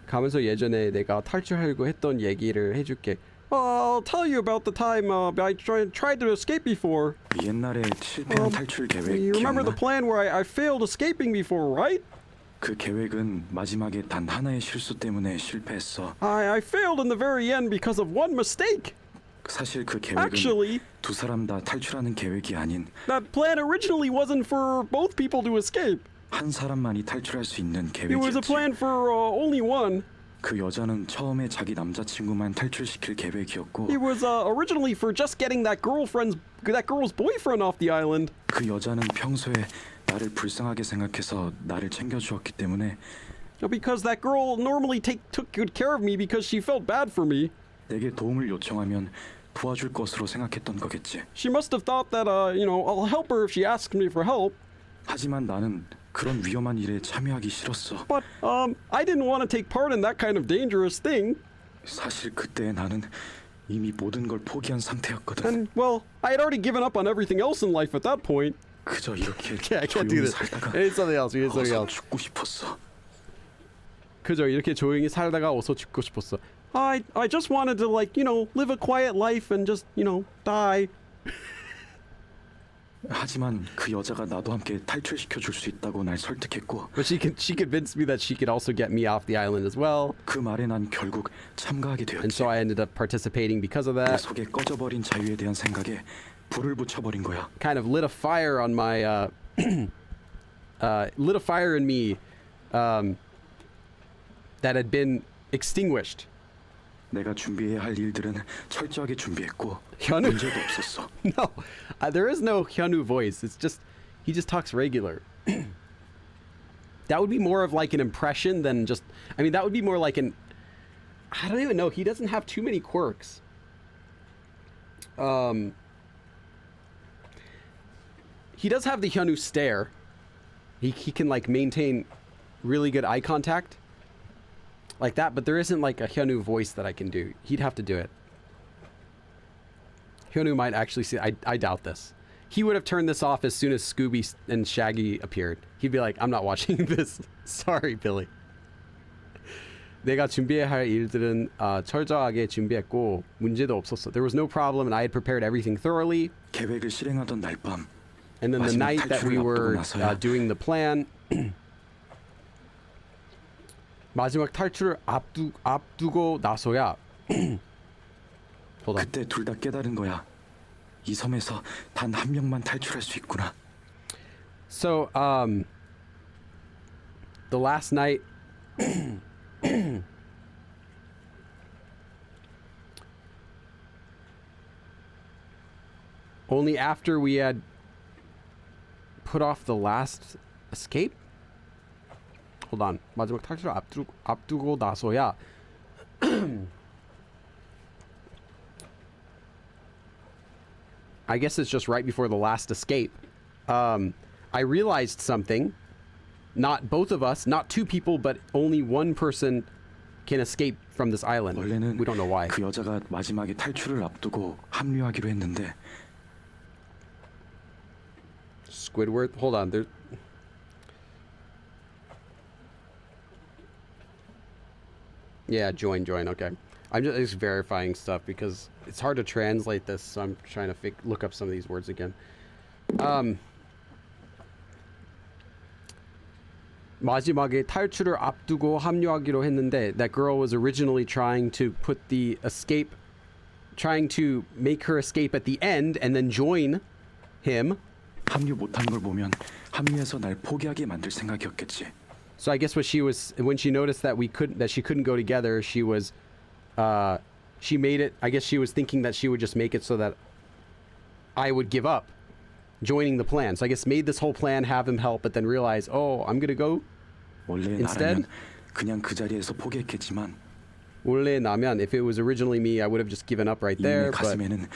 가면서 예전에 내가 탈출하려고 했던 얘기를 해줄게. I'll tell you about the time I tried to escape before. 옛날에 실패한 탈출 계획 You remember the 기억나? plan where I failed escaping before, right? 그 계획은 마지막에 단 하나의 실수 때문에 실패했어. I failed in the very end because of one mistake. 사실 그 계획은 Actually, 두 사람 다 탈출하는 계획이 아닌 that plan originally wasn't for both people to escape. 한 사람만이 탈출할 수 있는 It was a 계획이었지. plan for only one. 그 여자는 처음에 자기 남자친구만 탈출시킬 계획이었고 It was originally for just getting that girl's boyfriend off the island. 그 여자는 평소에 나를 불쌍하게 생각해서 나를 챙겨주었기 때문에 Because that girl normally took good care of me because she felt bad for me. 내게 도움을 요청하면 도와줄 것으로 생각했던 거겠지. She must have thought that, I'll help her if she asks me for help. 하지만 나는 그런 위험한 일에 참여하기 싫었어. But, I didn't want to take part in that kind of dangerous thing. 사실 그때 나는 이미 모든 걸 포기한 상태였거든. And, well, I had already given up on everything else in life at that point. 그저 이렇게 I can't do 조용히 this. 살다가 I need something else. We need something 어서 else. 죽고 싶었어. 그저 이렇게 조용히 살다가 어서 죽고 싶었어. I just wanted to, live a quiet life and just, die. 하지만 그 여자가 나도 함께 탈출시켜 줄 수 있다고 날 설득했고 But she convinced me that she could also get me off the island as well. 그 말에 난 결국 참가하게 And 되었지. so I ended up participating because of 내 that. 속에 꺼져버린 자유에 대한 생각에 불을 붙여버린 거야. Kind of lit a fire on my, lit a fire in me that had been extinguished. 내가 준비해야 할 일들은 철저하게 준비했고 현우. 문제도 없었어. No, there is no Hyunwoo voice. It's just, he just talks regular. That would be more of like an impression than just, that would be more like I don't even know. He doesn't have too many quirks. He does have the Hyunwoo stare. He can like maintain really good eye contact. Like that, but there isn't like a Hyunwoo voice that I can do. He'd have to do it. Hyunwoo might actually see. I doubt this. He would have turned this off as soon as Scooby and Shaggy appeared. He'd be like, I'm not watching this. Sorry, Billy. 내가 준비해야 할 일들은 철저하게 준비했고 문제도 없었어. There was no problem and I had prepared everything thoroughly. 계획을 실행하던 날 밤 And then the 마지막 night that we 탈출을 were 앞두고 나서야 doing the plan, 마지막 탈출을 앞두고 나서야 Hold on. 그때 둘 다 깨달은 거야. 이 섬에서 단 한 명만 탈출할 수 있구나. So, the last night, only after we had put off the last escape? Hold on. 마지막 탈출을 앞두고 나서야 I guess it's just right before the last escape. I realized something. Not both of us, not two people, but only one person can escape from this island. 원래는 We don't know why. 그 여자가 마지막에 탈출을 앞두고 합류하기로 했는데 Squidward, hold on. There. Yeah, join. Okay. I'm just verifying stuff because it's hard to translate this, so I'm trying to look up some of these words again. 마지막에 탈출을 앞두고 합류하기로 했는데 that girl was originally trying to make her escape at the end and then join him. 합류 못한 걸 보면 합류해서 날 포기하게 만들 생각이었겠지. So I guess when she noticed that she couldn't go together, she made it. I guess she was thinking that she would just make it so that I would give up joining the plan. So I guess made this whole plan, have him help, but then realized, oh, I'm gonna go. 원래 Instead? 나라면 그냥 그 자리에서 포기했겠지만 원래 나면, if it was originally me, I would have just given up right 이미 there. 가슴에는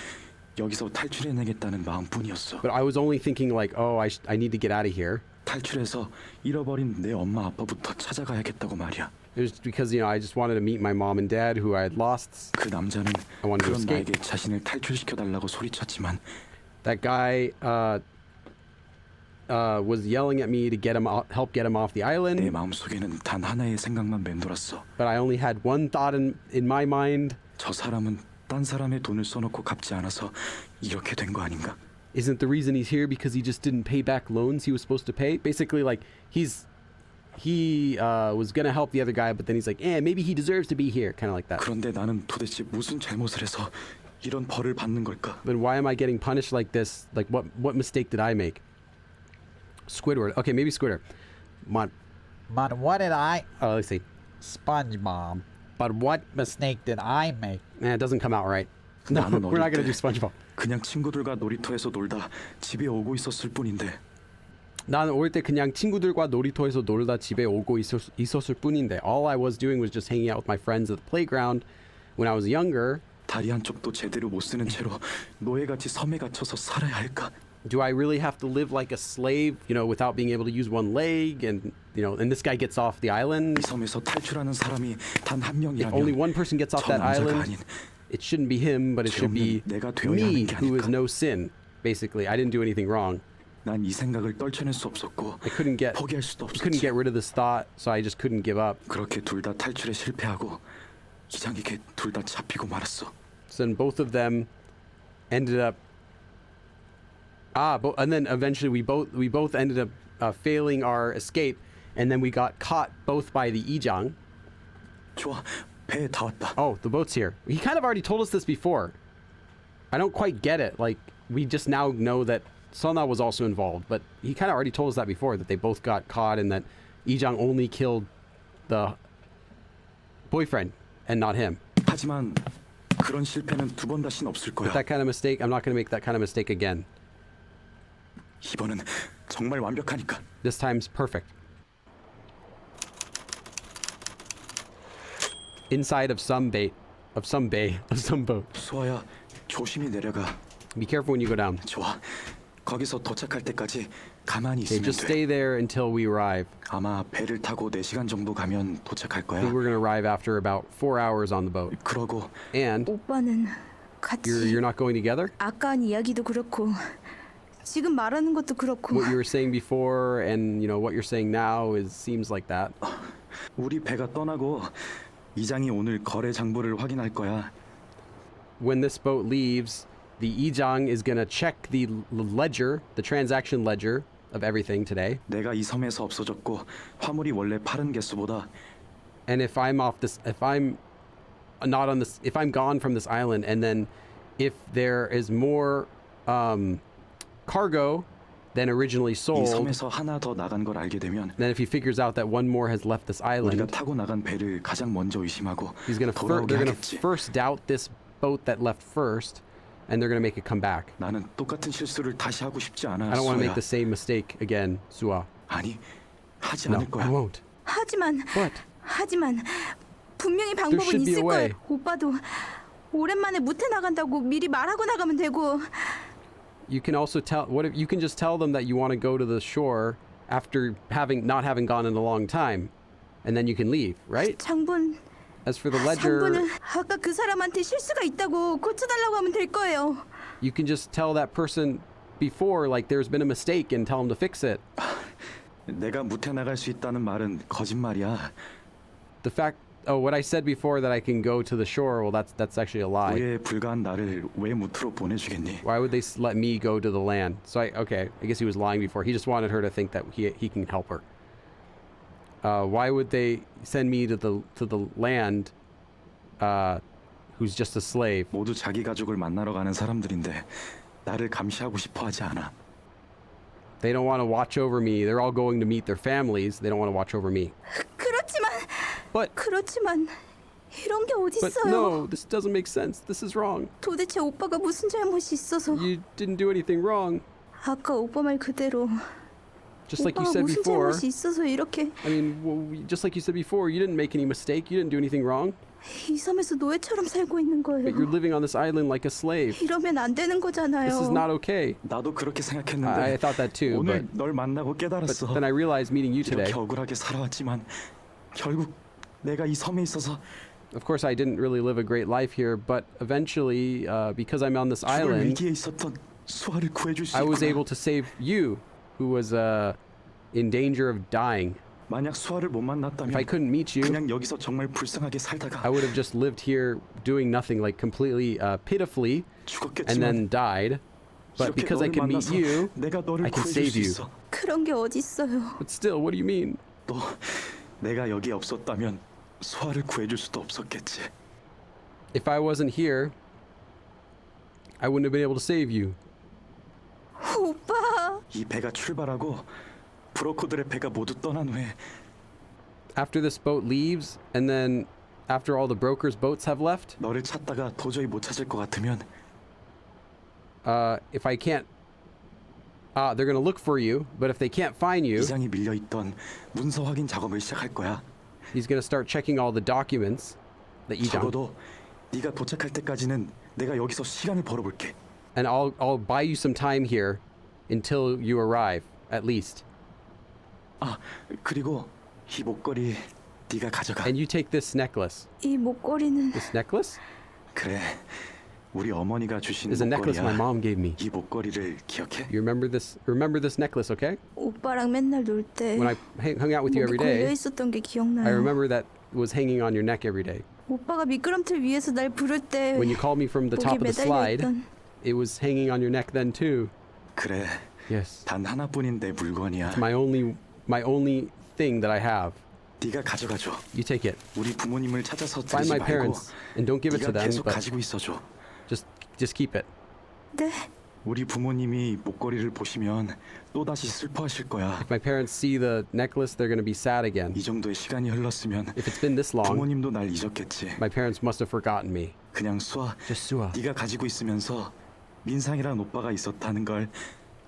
여기서 탈출해내겠다는 마음뿐이었어. But I was only thinking like, oh, I need to get out of here. 탈출해서 잃어버린 내 엄마 아빠부터 찾아가야겠다고 말이야. It was because, you know, I just wanted to meet my mom and dad who I had lost. 그 남자는 I wanted to 그런 escape. 나에게 자신을 탈출시켜 달라고 소리쳤지만 That guy was yelling at me to help get him off the 내 island, 마음속에는 단 하나의 생각만 맴돌았어. but I only had one thought in my mind. 저 사람은 딴 사람의 돈을 써놓고 갚지 않아서 이렇게 된 거 아닌가? Isn't the reason he's here because he just didn't pay back loans he was supposed to pay? Basically, like he was gonna help the other guy, but then he's like, maybe he deserves to be here, kind of like that. 그런데 나는 도대체 무슨 잘못을 해서 이런 벌을 받는 걸까? But why am I getting punished like this? Like what mistake did I make? Squidward. Okay, maybe Squidward. But what did I... Let's see. SpongeBob. But what Mistake did I make? it doesn't come out right. No, 나는 we're not 어릴 gonna do 때 SpongeBob. 그냥 친구들과 놀이터에서 놀다 집에 오고 있었을 뿐인데 나는 어릴 때 그냥 친구들과 놀이터에서 놀다 집에 오고 있었을 뿐인데 all I was doing was just hanging out with my friends at the playground when I was younger. 다리 한쪽도 제대로 못 쓰는 채로 노예같이 섬에 갇혀서 살아야 할까? Do I really have to live like a slave, you know, without being able to use one leg? And, you know, and this guy gets off the island. 이 섬에서 탈출하는 사람이 단 한 If only 명이라면 one person gets off 저 that 남자가 island, 아닌 it shouldn't be him, but it should be 죄 없는 내가 되어야 me, 하는 게 who is 아닐까? no sin. Basically, I didn't do anything wrong. 난 이 생각을 떨쳐낼 수 없었고 I couldn't get 포기할 수도 couldn't 없었지. get rid of this thought, so I just couldn't give up. 그렇게 둘 다 탈출에 실패하고 이장에게 둘 다 잡히고 말았어. So then both of them ended up and then eventually we both ended up failing our escape, and then we got caught both by the Ijang. 좋아, 배에 다 왔다. Oh, the boat's here. He kind of already told us this before. I don't quite get it. Like, we just now know that Sona was also involved, but he kind of already told us that before, that they both got caught and that Ijang only killed the boyfriend and not him. 하지만 그런 실패는 두 번 다신 없을 거야. But that kind of mistake, I'm not going to make that kind of mistake again. 이번은 정말 완벽하니까. This time's perfect. Inside of some bay, of some boat. 수아야, 조심히 내려가. Be careful when you go down. 좋아. 거기서 도착할 때까지 가만히 Okay, 있으면 just 돼. stay there until we arrive. 아마 배를 타고 4시간 정도 가면 도착할 I 거야. think we're going to arrive after about 4 hours on the boat. 그러고 And 오빠는 같이 you're not going together? 아까 한 이야기도 그렇고 지금 말하는 것도 그렇고 What you were saying before and, you know, what you're saying now seems like that. 우리 배가 떠나고 이장이 오늘 거래 장부를 확인할 거야. When this boat leaves, the Ijang is going to check the ledger, the transaction ledger of everything today. 내가 이 섬에서 없어졌고 화물이 원래 파른 개수보다 And if I'm gone from this island, and then if there is more cargo than originally 이 sold, 섬에서 하나 더 나간 걸 알게 되면 then if he figures out that one more has left this 우리가 island, 타고 나간 배를 가장 먼저 의심하고 they're 돌아오게 gonna 하겠지. first doubt this boat that left first, and they're gonna make it come back. 나는 똑같은 실수를 다시 하고 싶지 않아. I don't want to 수아야. make the same mistake again, Sua. 아니, 하지 No, 않을 거야. I won't. 하지만 분명히 There 방법은 should be a 있을 way. 거예요. 오빠도 오랜만에 무태 나간다고 미리 말하고 나가면 되고 You can also you can just tell them that you want to go to the shore after not having gone in a long time, and then you can leave, right? 장본 As for the ledger, 장본은 아까 그 사람한테 실수가 있다고 고쳐달라고 하면 될 거예요. you can just tell that person before, like, there's been a mistake, and tell them to fix it. 내가 무태 나갈 수 있다는 말은 거짓말이야. What I said before that I can go to the shore, well, that's actually a lie. 우리에 불과한 나를 왜 무트로 보내주겠니? Why would they let me go to the land? So I guess he was lying before. He just wanted her to think that he can help her. Why would they send me to the land, who's just a slave? 모두 자기 가족을 만나러 가는 사람들인데 나를 감시하고 싶어 하지 않아. They don't want to watch over me. They're all going to meet their families. They don't want to watch over me. 그렇지만 이런 게 But 어딨어요. no, this doesn't make sense. This is wrong. 도대체 오빠가 무슨 잘못이 있어서 You didn't do anything wrong. 아까 오빠 말 그대로 Just like you 오빠가 said 무슨 before. 잘못이 있어서 이렇게 I mean, just like you said before, you didn't make any mistake. You didn't do anything wrong. 이 섬에서 노예처럼 살고 있는 But you're 거예요. living on this island like a slave. 이러면 안 되는 거잖아요. This is not okay. 나도 그렇게 I 생각했는데 thought that too, 오늘 but 널 만나고 깨달았어. then I realized meeting you today. 이렇게 억울하게 살아왔지만 결국 내가 이 섬에 있어서 Of course, I didn't really live a great life here, but eventually, because I'm on this 죽을 island, 위기에 있었던 수아를 구해줄 수 I was 있구나. able to save you, who was in danger of dying. 만약 수아를 못 If I 만났다면 couldn't meet you, 그냥 여기서 정말 불쌍하게 살다가 I would have just lived here doing nothing, like completely pitifully, and 죽었겠지만 then died. But 이렇게 because I 너를 can meet 만나서 you, 내가 너를 I can 구해줄 save 수 you. 있어. 그런 게 어딨어요. but still, what do you mean? 또 내가 여기 없었다면 수아를 구해줄 수도 없었겠지. If I wasn't here, I wouldn't have been able to save you. 오빠, 이 배가 출발하고 브로커들의 배가 모두 떠난 후에 After this boat leaves, and then after all the brokers' boats have left, 너를 찾다가 도저히 못 찾을 것 같으면 if I can't, they're gonna look for you. But if they can't find you, 이장이 밀려 있던 문서 확인 작업을 시작할 거야. he's gonna start checking all the documents. The Ijang, 적어도 네가 도착할 때까지는 내가 여기서 시간을 벌어볼게. and I'll buy you some time here until you arrive, at least. 아 그리고 이 목걸이 네가 가져가. And you take this necklace. 이 목걸이는 This necklace 그래 우리 어머니가 주신 is a necklace my 목걸이야. mom gave me. 이 목걸이를 기억해? You remember this? Remember this necklace, okay? 오빠랑 맨날 놀 때 When I hung out with you 목에 every 걸려 day, 있었던 게 I 기억나요. remember that was hanging on your neck every day. 오빠가 미끄럼틀 위에서 날 부를 때 When you called me from the 목에 top of the 매달려 slide, 있던 it was hanging on your neck then too. 그래 Yes, 단 하나뿐인 내 물건이야. my only thing that I have. 네가 가져가줘. You take it. 우리 부모님을 찾아서 Find 드리지 my 말고 parents and don't give it to 네가 them, 계속 but 가지고 있어줘. just keep it. 네, 우리 부모님이 목걸이를 보시면 또 다시 슬퍼하실 거야. If my parents see the necklace, they're gonna be sad again. 이 정도의 시간이 흘렀으면 If it's been this long, 부모님도 날 잊었겠지. my parents must have forgotten me. 그냥 수아, Just Suah. 네가 가지고 있으면서 민상이란 오빠가 있었다는 걸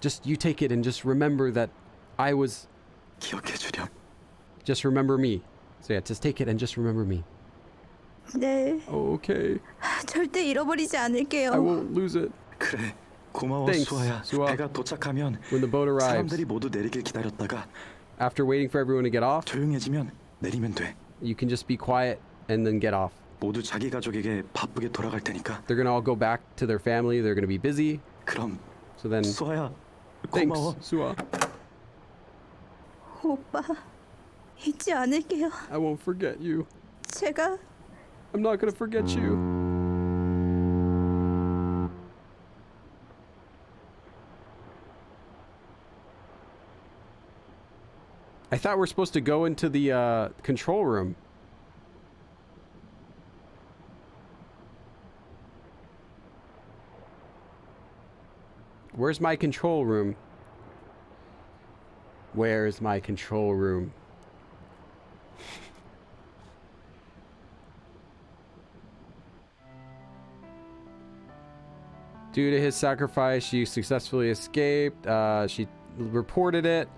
Just you take it and just remember that I was. 기억해 주렴. Just remember me. So yeah, just take it and just remember me. 네, Okay, 절대 잃어버리지 않을게요. I won't lose it. 그래. 고마워 Thanks, 수아야. 수아. 배가 도착하면 When the boat arrives, 사람들이 모두 내리길 기다렸다가 after waiting for everyone to get off, 조용해지면 내리면 돼. you can just be quiet and then get off. 모두 자기 가족에게 바쁘게 돌아갈 테니까. They're gonna all go back to their family. They're gonna be busy. 그럼 So then, 수아야 thanks, 고마워. Suah. 오빠, 잊지 않을게요. I won't forget you. 제가 I'm not gonna forget you. I thought we're supposed to go into the control room. Where's my control room? Where's my control room? Due to his sacrifice, she successfully escaped. She reported it.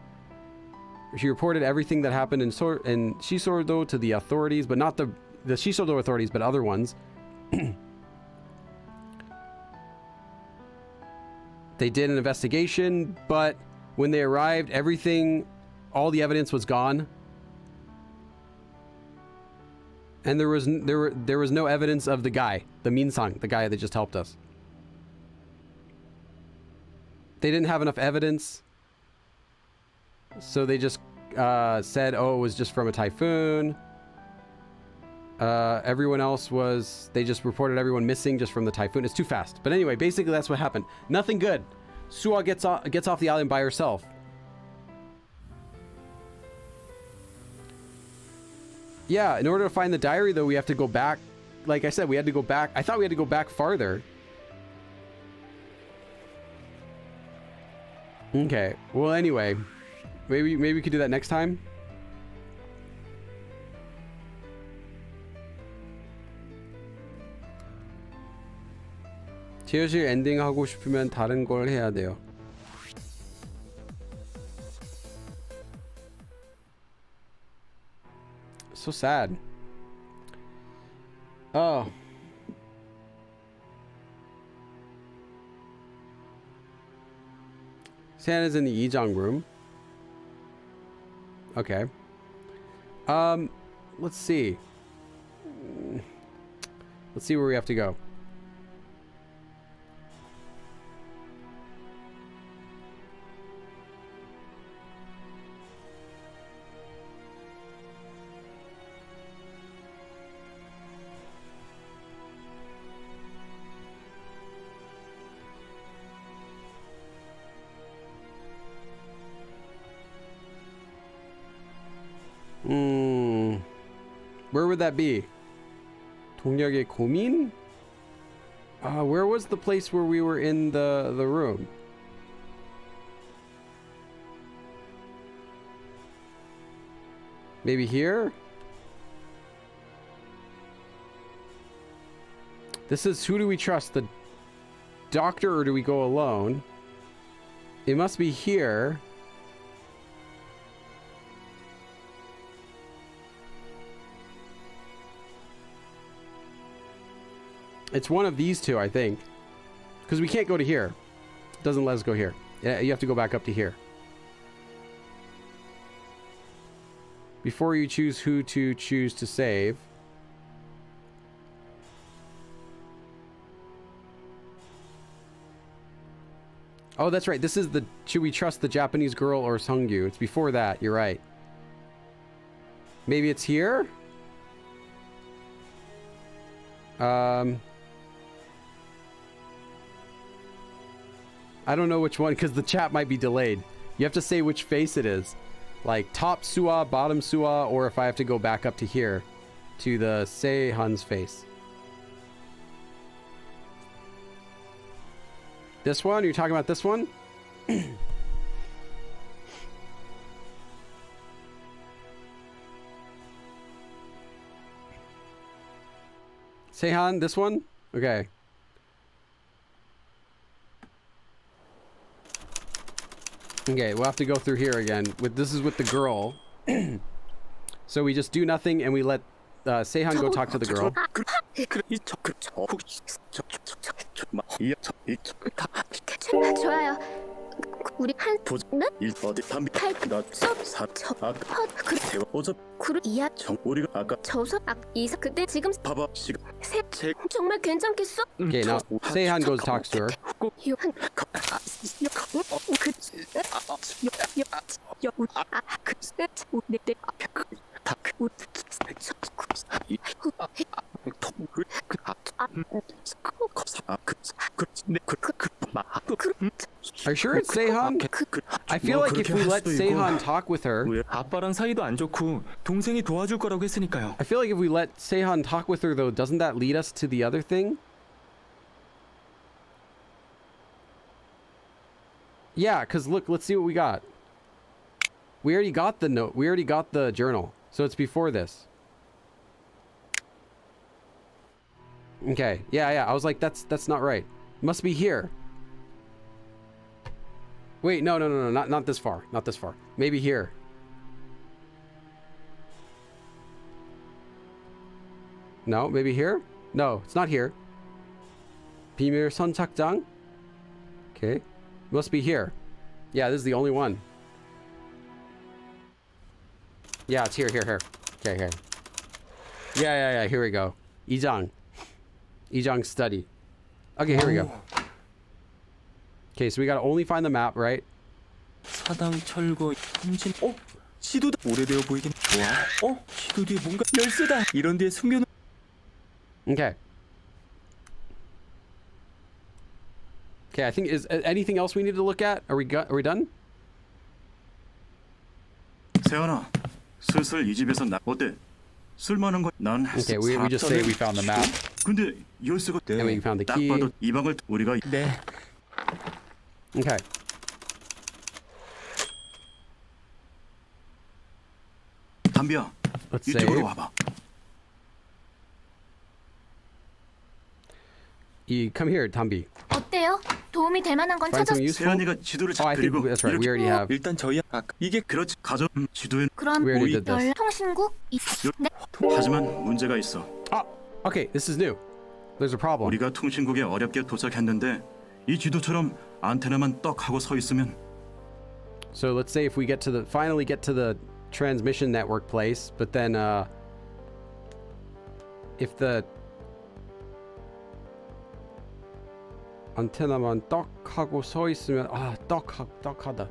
She reported everything that happened in Shisordo to the authorities, but not the Shisordo authorities, but other ones. They did an investigation, but when they arrived, all the evidence was gone, and there was no evidence of the guy, the Minsang, the guy that just helped us. They didn't have enough evidence, so they just said, oh, it was just from a typhoon. Everyone else they just reported everyone missing just from the typhoon. It's too fast. But anyway, basically that's what happened. Nothing good. Suah gets off the island by herself. Yeah, in order to find the diary, though, we have to go back. Like I said, we had to go back. I thought we had to go back farther. Okay. Well, anyway, maybe we could do that next time. 티어실 엔딩 하고 싶으면 다른 걸 해야 돼요. So sad. Oh. Santa's in the Yijang room. Okay. Let's see. Let's see where we have to go. Where would that be? 동력의 고민? Where was the place where we were in the room? Maybe here? This is who do we trust? The doctor or do we go alone? It must be here. It's one of these two, I think. Because we can't go to here. It doesn't let us go here. You have to go back up to here. Before you choose who to choose to save. Oh, that's right. This is the... Should we trust the Japanese girl or Seongyu? It's before that. You're right. Maybe it's here? I don't know which one because the chat might be delayed. You have to say which face it is. Like top Suwa, bottom Suwa, or if I have to go back up to here to the Seihan's face. This one? You're talking about this one? Seihan, this one? Okay. Okay, we'll have to go through here again. This is with the girl. So we just do nothing and we let Seihan go talk to the girl. 좋아요. 우리 한 네? 어디 담비 이야 우리가 아까 저서 이사 그때 지금 봐봐 시간 정말 괜찮겠어? Okay, now Seihan goes talks to her. Are you sure it's Seihan? I feel like if we let Seihan talk with her, 아빠랑 사이도 안 좋고 동생이 도와줄 거라고 했으니까요. I feel like if we let Seihan talk with her though, doesn't that lead us to the other thing? Yeah, because look, let's see what we got. We already got the note. We already got the journal. So it's before this. Okay. Yeah. I was like, that's not right. Must be here. Wait, no. Not this far. Not this far. Maybe here. No, maybe here? No, it's not here. 비밀 선착장. Okay. Must be here. Yeah, this is the only one. Yeah, it's here. Okay, here. Yeah, here we go. Ijang's study. Okay, here we go. Okay, so we gotta only find the map, right? 사당 철거 함진. 지도다. 오래되어 보이긴. 좋아. 지도 뒤에 뭔가 열쇠다. 이런 데에 숨겨놓은. Okay. Okay, I think is anything else we need to look at? Are we done? 세연아 슬슬 이 집에서 나 어때? 쓸만한 거난 Okay, we just say we found the map. 근데 열쇠가 And we found the 딱 key. 봐도 이 방을 우리가 네. Okay. 담비야 Let's 이쪽으로 save. 와봐. You come here, Tambi. 어때요? 도움이 될 만한 건 Find 찾았. something useful? 세연이가 지도를 Oh, I think 그리고 that's right. We already have. 일단 저희 이게 그렇지. 가져 지도에. 그럼 We already did this. 통신국 네. 하지만 문제가 있어. Oh, okay. This is new. There's a problem. 우리가 통신국에 어렵게 도착했는데 이 지도처럼 안테나만 떡 하고 서 있으면 So let's say if we finally get to the transmission network place, but then if the 안테나만 떡 하고 서 있으면 떡하다.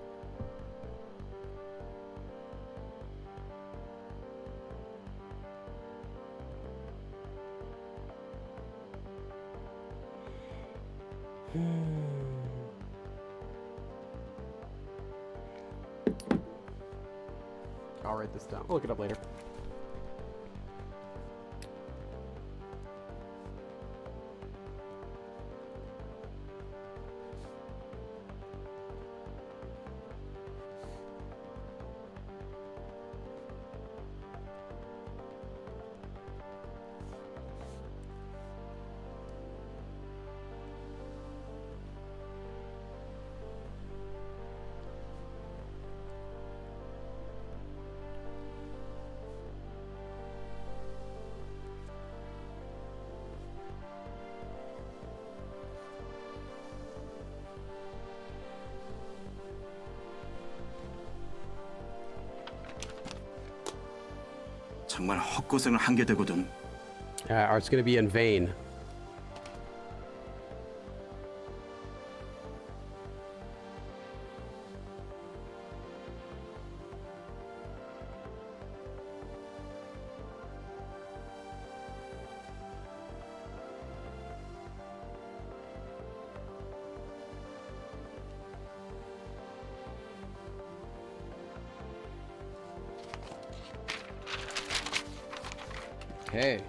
I'll write this down. I'll look it up later. 정말 헛고생을 한 게 되거든. Or it's going to be in vain. Okay.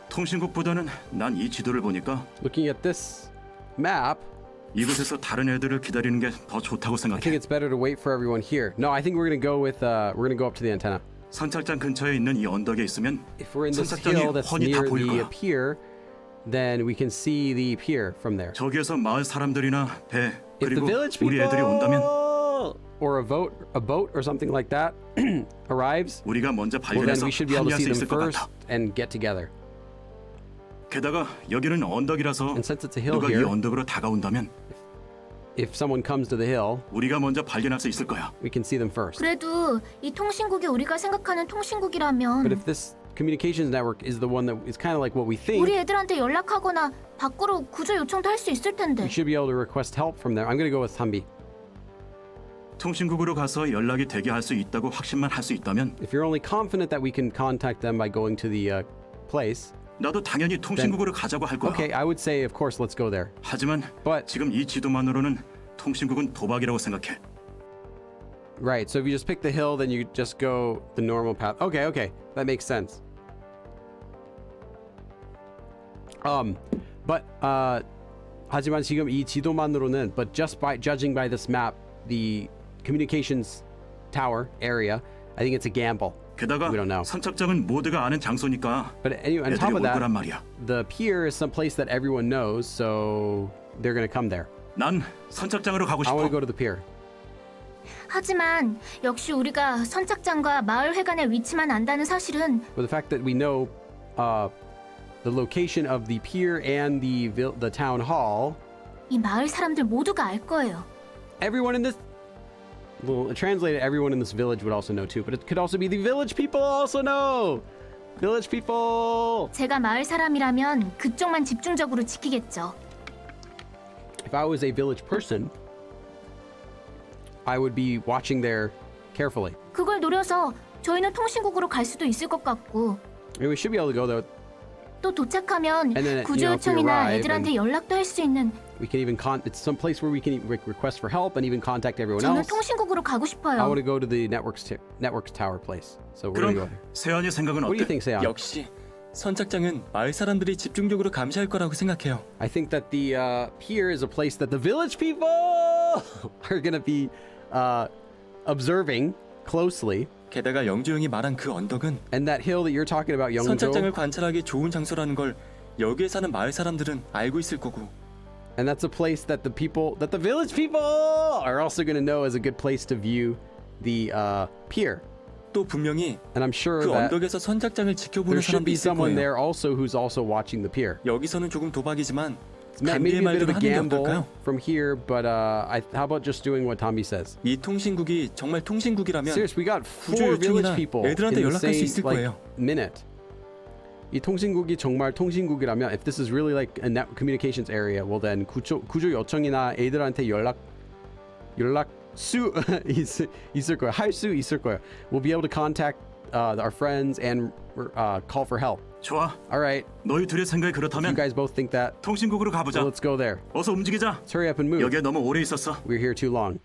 통신국보다는 난 이 지도를 보니까 Looking at this map, 이곳에서 다른 애들을 기다리는 게 더 좋다고 I think 생각해. it's better to wait for everyone here. No, I think we're gonna go up to the antenna. 선착장 근처에 있는 이 언덕에 있으면 If we're in this 선착장이 hill that's 훤히 다 near 보일 the 거야. pier, then we can see the pier from there. 저기에서 마을 사람들이나 배 If the 그리고 village 우리 애들이 온다면 people or a boat or something like that arrives, 우리가 먼저 well then 발견해서 we should be able to 합류할 see 수 them 있을 것 first 같아. and get together. 게다가 여기는 언덕이라서 And since it's a hill 누가 이 here, 언덕으로 다가온다면 if someone comes to the hill, 우리가 먼저 발견할 수 있을 거야. we can see them first. 그래도 이 통신국이 우리가 생각하는 통신국이라면 But if this communications network is the one that is kind of like what we think, 우리 애들한테 연락하거나 밖으로 구조 요청도 할 수 있을 텐데. we should be able to request help from there. I'm gonna go with Thambi. 통신국으로 가서 연락이 되게 할 수 있다고 확신만 할 수 있다면 If you're only confident that we can contact them by going to the place, 나도 당연히 통신국으로 가자고 할 거야. okay, I would say, of course, let's go there. 하지만 But 지금 이 지도만으로는 통신국은 도박이라고 생각해. right, so if you just pick the hill, then you just go the normal path. Okay, that makes sense. But 하지만 지금 이 지도만으로는, but just by judging by this map, the communications tower area, I think it's a gamble. 게다가 We don't know. 선착장은 모두가 아는 장소니까 But anyway, on 애들이 top of 올 거란 that, 말이야. the pier is some place that everyone knows, so they're gonna come there. 난 선착장으로 가고 I want to 싶어. go to the pier. 하지만 역시 우리가 선착장과 마을 회관의 위치만 안다는 사실은 But the fact that we know the location of the pier and the town hall, 이 마을 사람들 모두가 알 거예요. everyone in this, well, translated, everyone in this village would also know too. But it could also be the village people also know. Village people. 제가 마을 사람이라면 그쪽만 집중적으로 지키겠죠. If I was a village person, I would be watching there carefully. 그걸 노려서 저희는 통신국으로 갈 수도 있을 것 같고 I mean, we should be able to go there. 또 도착하면 And then, 구조 you know, if we 요청이나 arrive 애들한테 연락도 할 수 있는 We can even it's some place where we can request for help and even contact everyone 저는 else. 통신국으로 가고 I 싶어요. want to go to the networks tower place. So we're gonna go 그럼 there. 세연이 생각은 What do you 어때? think, Seon? 역시 선착장은 마을 사람들이 집중적으로 감시할 거라고 생각해요. I think that the pier is a place that the village people are gonna be observing closely. 게다가 영조 형이 말한 그 언덕은 And that hill that you're talking about, 선착장을 Yeongjo, 관찰하기 좋은 장소라는 걸 여기에 사는 마을 사람들은 알고 있을 거고 and that's a place that the village people are also going to know as a good place to view the pier. 또 분명히 And I'm sure 그 that 언덕에서 선착장을 지켜보는 there should 사람도 be 있을 someone 거예요. there also who's also watching the pier. 여기서는 조금 도박이지만 Maybe 감비의 a bit of 말대로 a 하는 게 gamble 어떨까요? from here, but how about just doing what Tommy says? 이 통신국이 정말 통신국이라면 Seriously, we got 구조 4 village 요청이나 people in 애들한테 the 연락할 수 same 있을 like 거예요. minute. 이 통신국이 정말 통신국이라면, if this is really like a net communications area, well then 구조 요청이나 애들한테 연락 수 있을 거예요. 할 수 있을 거예요. We'll be able to contact our friends and call for help. 좋아. All right, 너희 둘의 생각이 you 그렇다면 guys both think that. 통신국으로 가보자. So let's go there. 어서 움직이자. Let's hurry up and move. 여기에 너무 오래 있었어. We're here too long.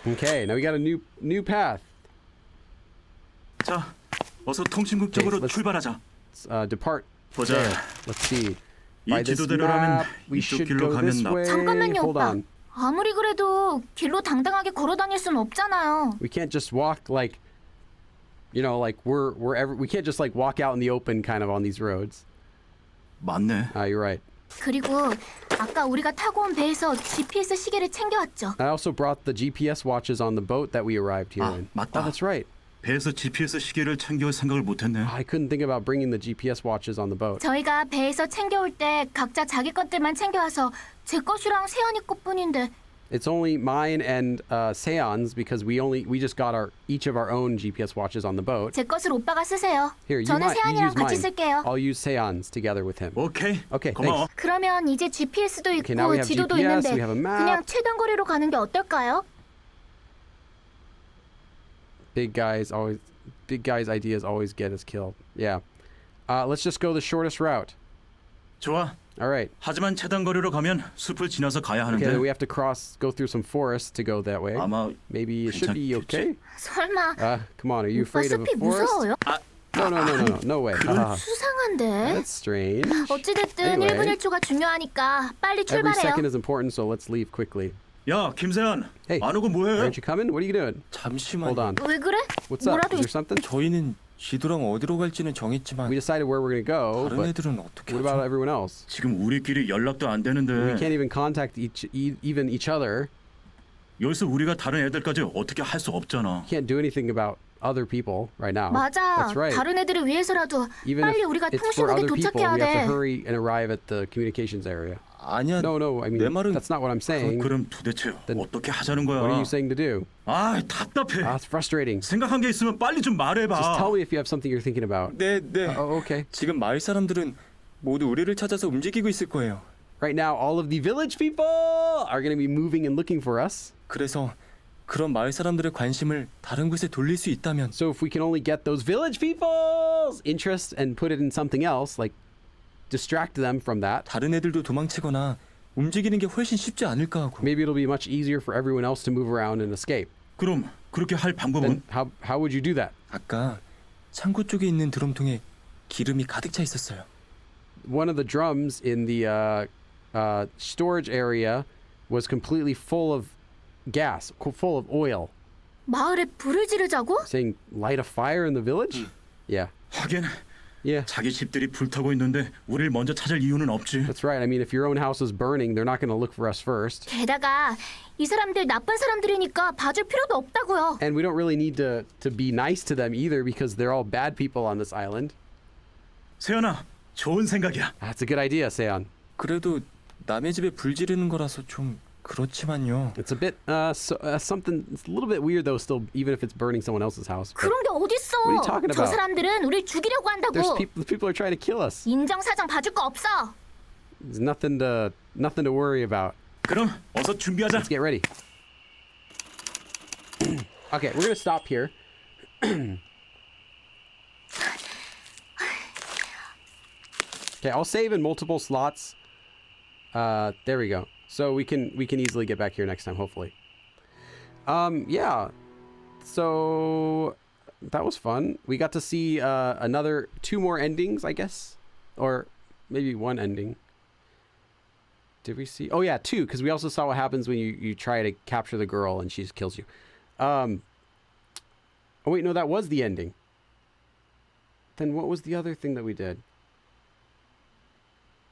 Okay, now we got a new path. 자, 어서 통신국 쪽으로 let's- 출발하자. Let's depart 보자. there. Let's see. By 이 this 지도대로라면 map, we 이쪽 should 길로 go 가면 this 나. way. 잠깐만요, Hold 오빠. on. 아무리 그래도 길로 당당하게 걸어 다닐 순 없잖아요. We can't just walk like, like we can't just like walk out in the open kind of on these roads. 맞네. You're right. 그리고 아까 우리가 타고 온 배에서 GPS 시계를 챙겨왔죠. I also brought the GPS watches on the boat that we arrived here in. 맞다. Oh, that's right. 배에서 GPS 시계를 챙겨올 생각을 못했네. I couldn't think about bringing the GPS watches on the boat. 저희가 배에서 챙겨올 때 각자 자기 것들만 챙겨와서 제 것이랑 세연이 것뿐인데 It's only mine and Seon's because we just got each of our own GPS watches on the boat. 제 것을 오빠가 쓰세요. Here, you 저는 might 세연이랑 use 같이 mine. 쓸게요. I'll use Seon's together with him. 오케이. Okay, 고마워. 그러면 이제 GPS도 있고 now we have 지도도 GPS, 있는데 we have a map. 그냥 최단 거리로 가는 게 어떨까요? Big guys ideas always get us killed. Yeah. Let's just go the shortest route. 좋아. All right. 하지만 최단 거리로 가면 숲을 지나서 가야 Okay, then we 하는데 have to go through some forest to go that way. 아마 Maybe it should be okay. 설마 Come on, are you 오빠 afraid of a 숲이 forest? 무서워요? No way. 수상한데. That's strange. 어찌됐든 Anyway. 1분 1초가 중요하니까 빨리 Every 출발해요. second is important, so let's leave quickly. 야 김세현 Hey, 안 오고 뭐해? aren't you coming? What are you doing? 잠시만 Hold on. 왜 그래? What's up? 뭐라도 Is there something? 저희는 지도랑 어디로 갈지는 정했지만 We decided where we're gonna go, 다른 but 애들은 어떻게 what about 하죠? everyone else? 지금 우리끼리 연락도 안 되는데 We can't even contact even each other. 여기서 우리가 다른 애들까지 어떻게 할 수 없잖아. Can't do anything about other people right now. 맞아. That's right. 다른 애들을 위해서라도 Even 빨리 if 우리가 it's for 통신국에 other people, 도착해야 we have to 돼. hurry and arrive at the communications area. 아니야. No, I mean 내 말은 that's not what I'm saying. 그럼 도대체 Then 어떻게 하자는 거야? What are you saying to do? 아 답답해. It's frustrating. 생각한 게 있으면 빨리 좀 말해봐. Just tell me if you have something you're thinking about. 네. Oh, okay. 지금 마을 사람들은 모두 우리를 찾아서 움직이고 있을 거예요. Right now, all of the village people are going to be moving and looking for us. 그래서 그런 마을 사람들의 관심을 다른 곳에 돌릴 수 있다면 So if we can only get those village people's interest and put it in something else, like distract them from that, 다른 애들도 도망치거나 움직이는 게 훨씬 쉽지 않을까 하고. maybe it'll be much easier for everyone else to move around and escape. 그럼 그렇게 할 Then 방법은? how would you do that? 아까 창고 쪽에 있는 드럼통에 기름이 가득 차 있었어요. One of the drums in the storage area was completely full of gas, full of oil. 마을에 불을 지르자고? Saying light a fire in the village? Yeah. 하긴 Yeah. 자기 집들이 불타고 있는데 우리를 먼저 찾을 이유는 없지. That's right. I mean, if your own house is burning, they're not going to look for us first. 게다가 이 사람들 나쁜 사람들이니까 봐줄 필요도 없다고요. And we don't really need to be nice to them either because they're all bad people on this island. 세연아, 좋은 생각이야. That's a good idea, Seon. 그래도 남의 집에 불 지르는 거라서 좀 그렇지만요. It's a bit something. It's a little bit weird though. Still, even if it's burning someone else's house. But 그런 게 What are you 어딨어? talking 저 about? 사람들은 우리 죽이려고 there's 한다고. people are trying to kill us. 인정사정 봐줄 거 없어. There's nothing to worry about. 그럼 어서 준비하자. Let's get ready. Okay, we're gonna stop here. Okay, I'll save in multiple slots. There we go. So we can easily get back here next time, hopefully. Yeah. So that was fun. We got to see another 2 more endings, I guess, or maybe 1 ending. Did we see? Oh yeah, 2, because we also saw what happens when you try to capture the girl and she just kills you. Oh wait, no, that was the ending. Then what was the other thing that we did?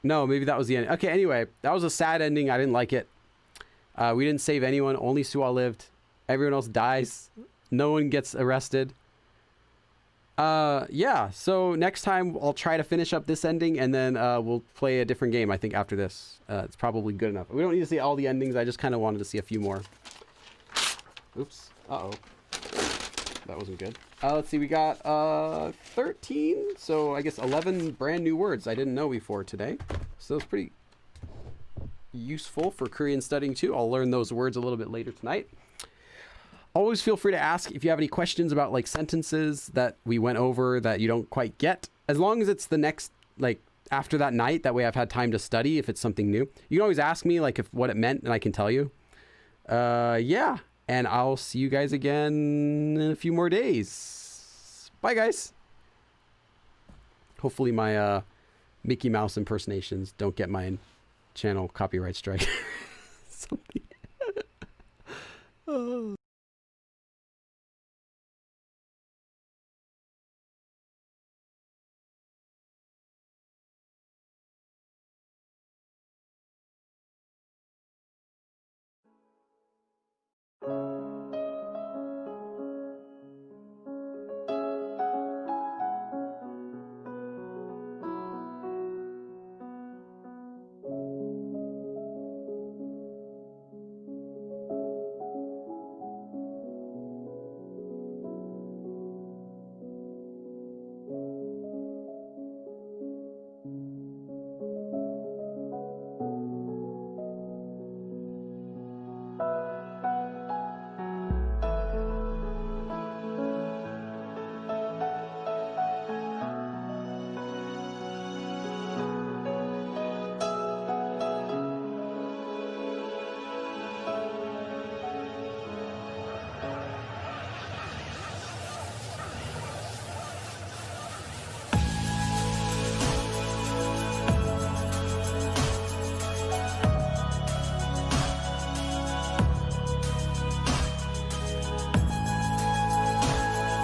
No, maybe that was the end. Okay, anyway, that was a sad ending. I didn't like it. We didn't save anyone. Only Suwa lived. Everyone else dies. No one gets arrested. Yeah, so next time I'll try to finish up this ending, and then we'll play a different game, I think, after this. It's probably good enough. We don't need to see all the endings. I just kind of wanted to see a few more. Oops. Uh-oh. That wasn't good. Let's see. We got 13. So I guess 11 brand new words I didn't know before today. So it's pretty useful for Korean studying too. I'll learn those words a little bit later tonight. Always feel free to ask if you have any questions about like sentences that we went over that you don't quite get. As long as it's the next, like after that night, that way I've had time to study if it's something new. You can always ask me like if what it meant and I can tell you. Yeah. And I'll see you guys again in a few more days. Bye, guys. Hopefully my Mickey Mouse impersonations don't get my channel copyright strike. Something.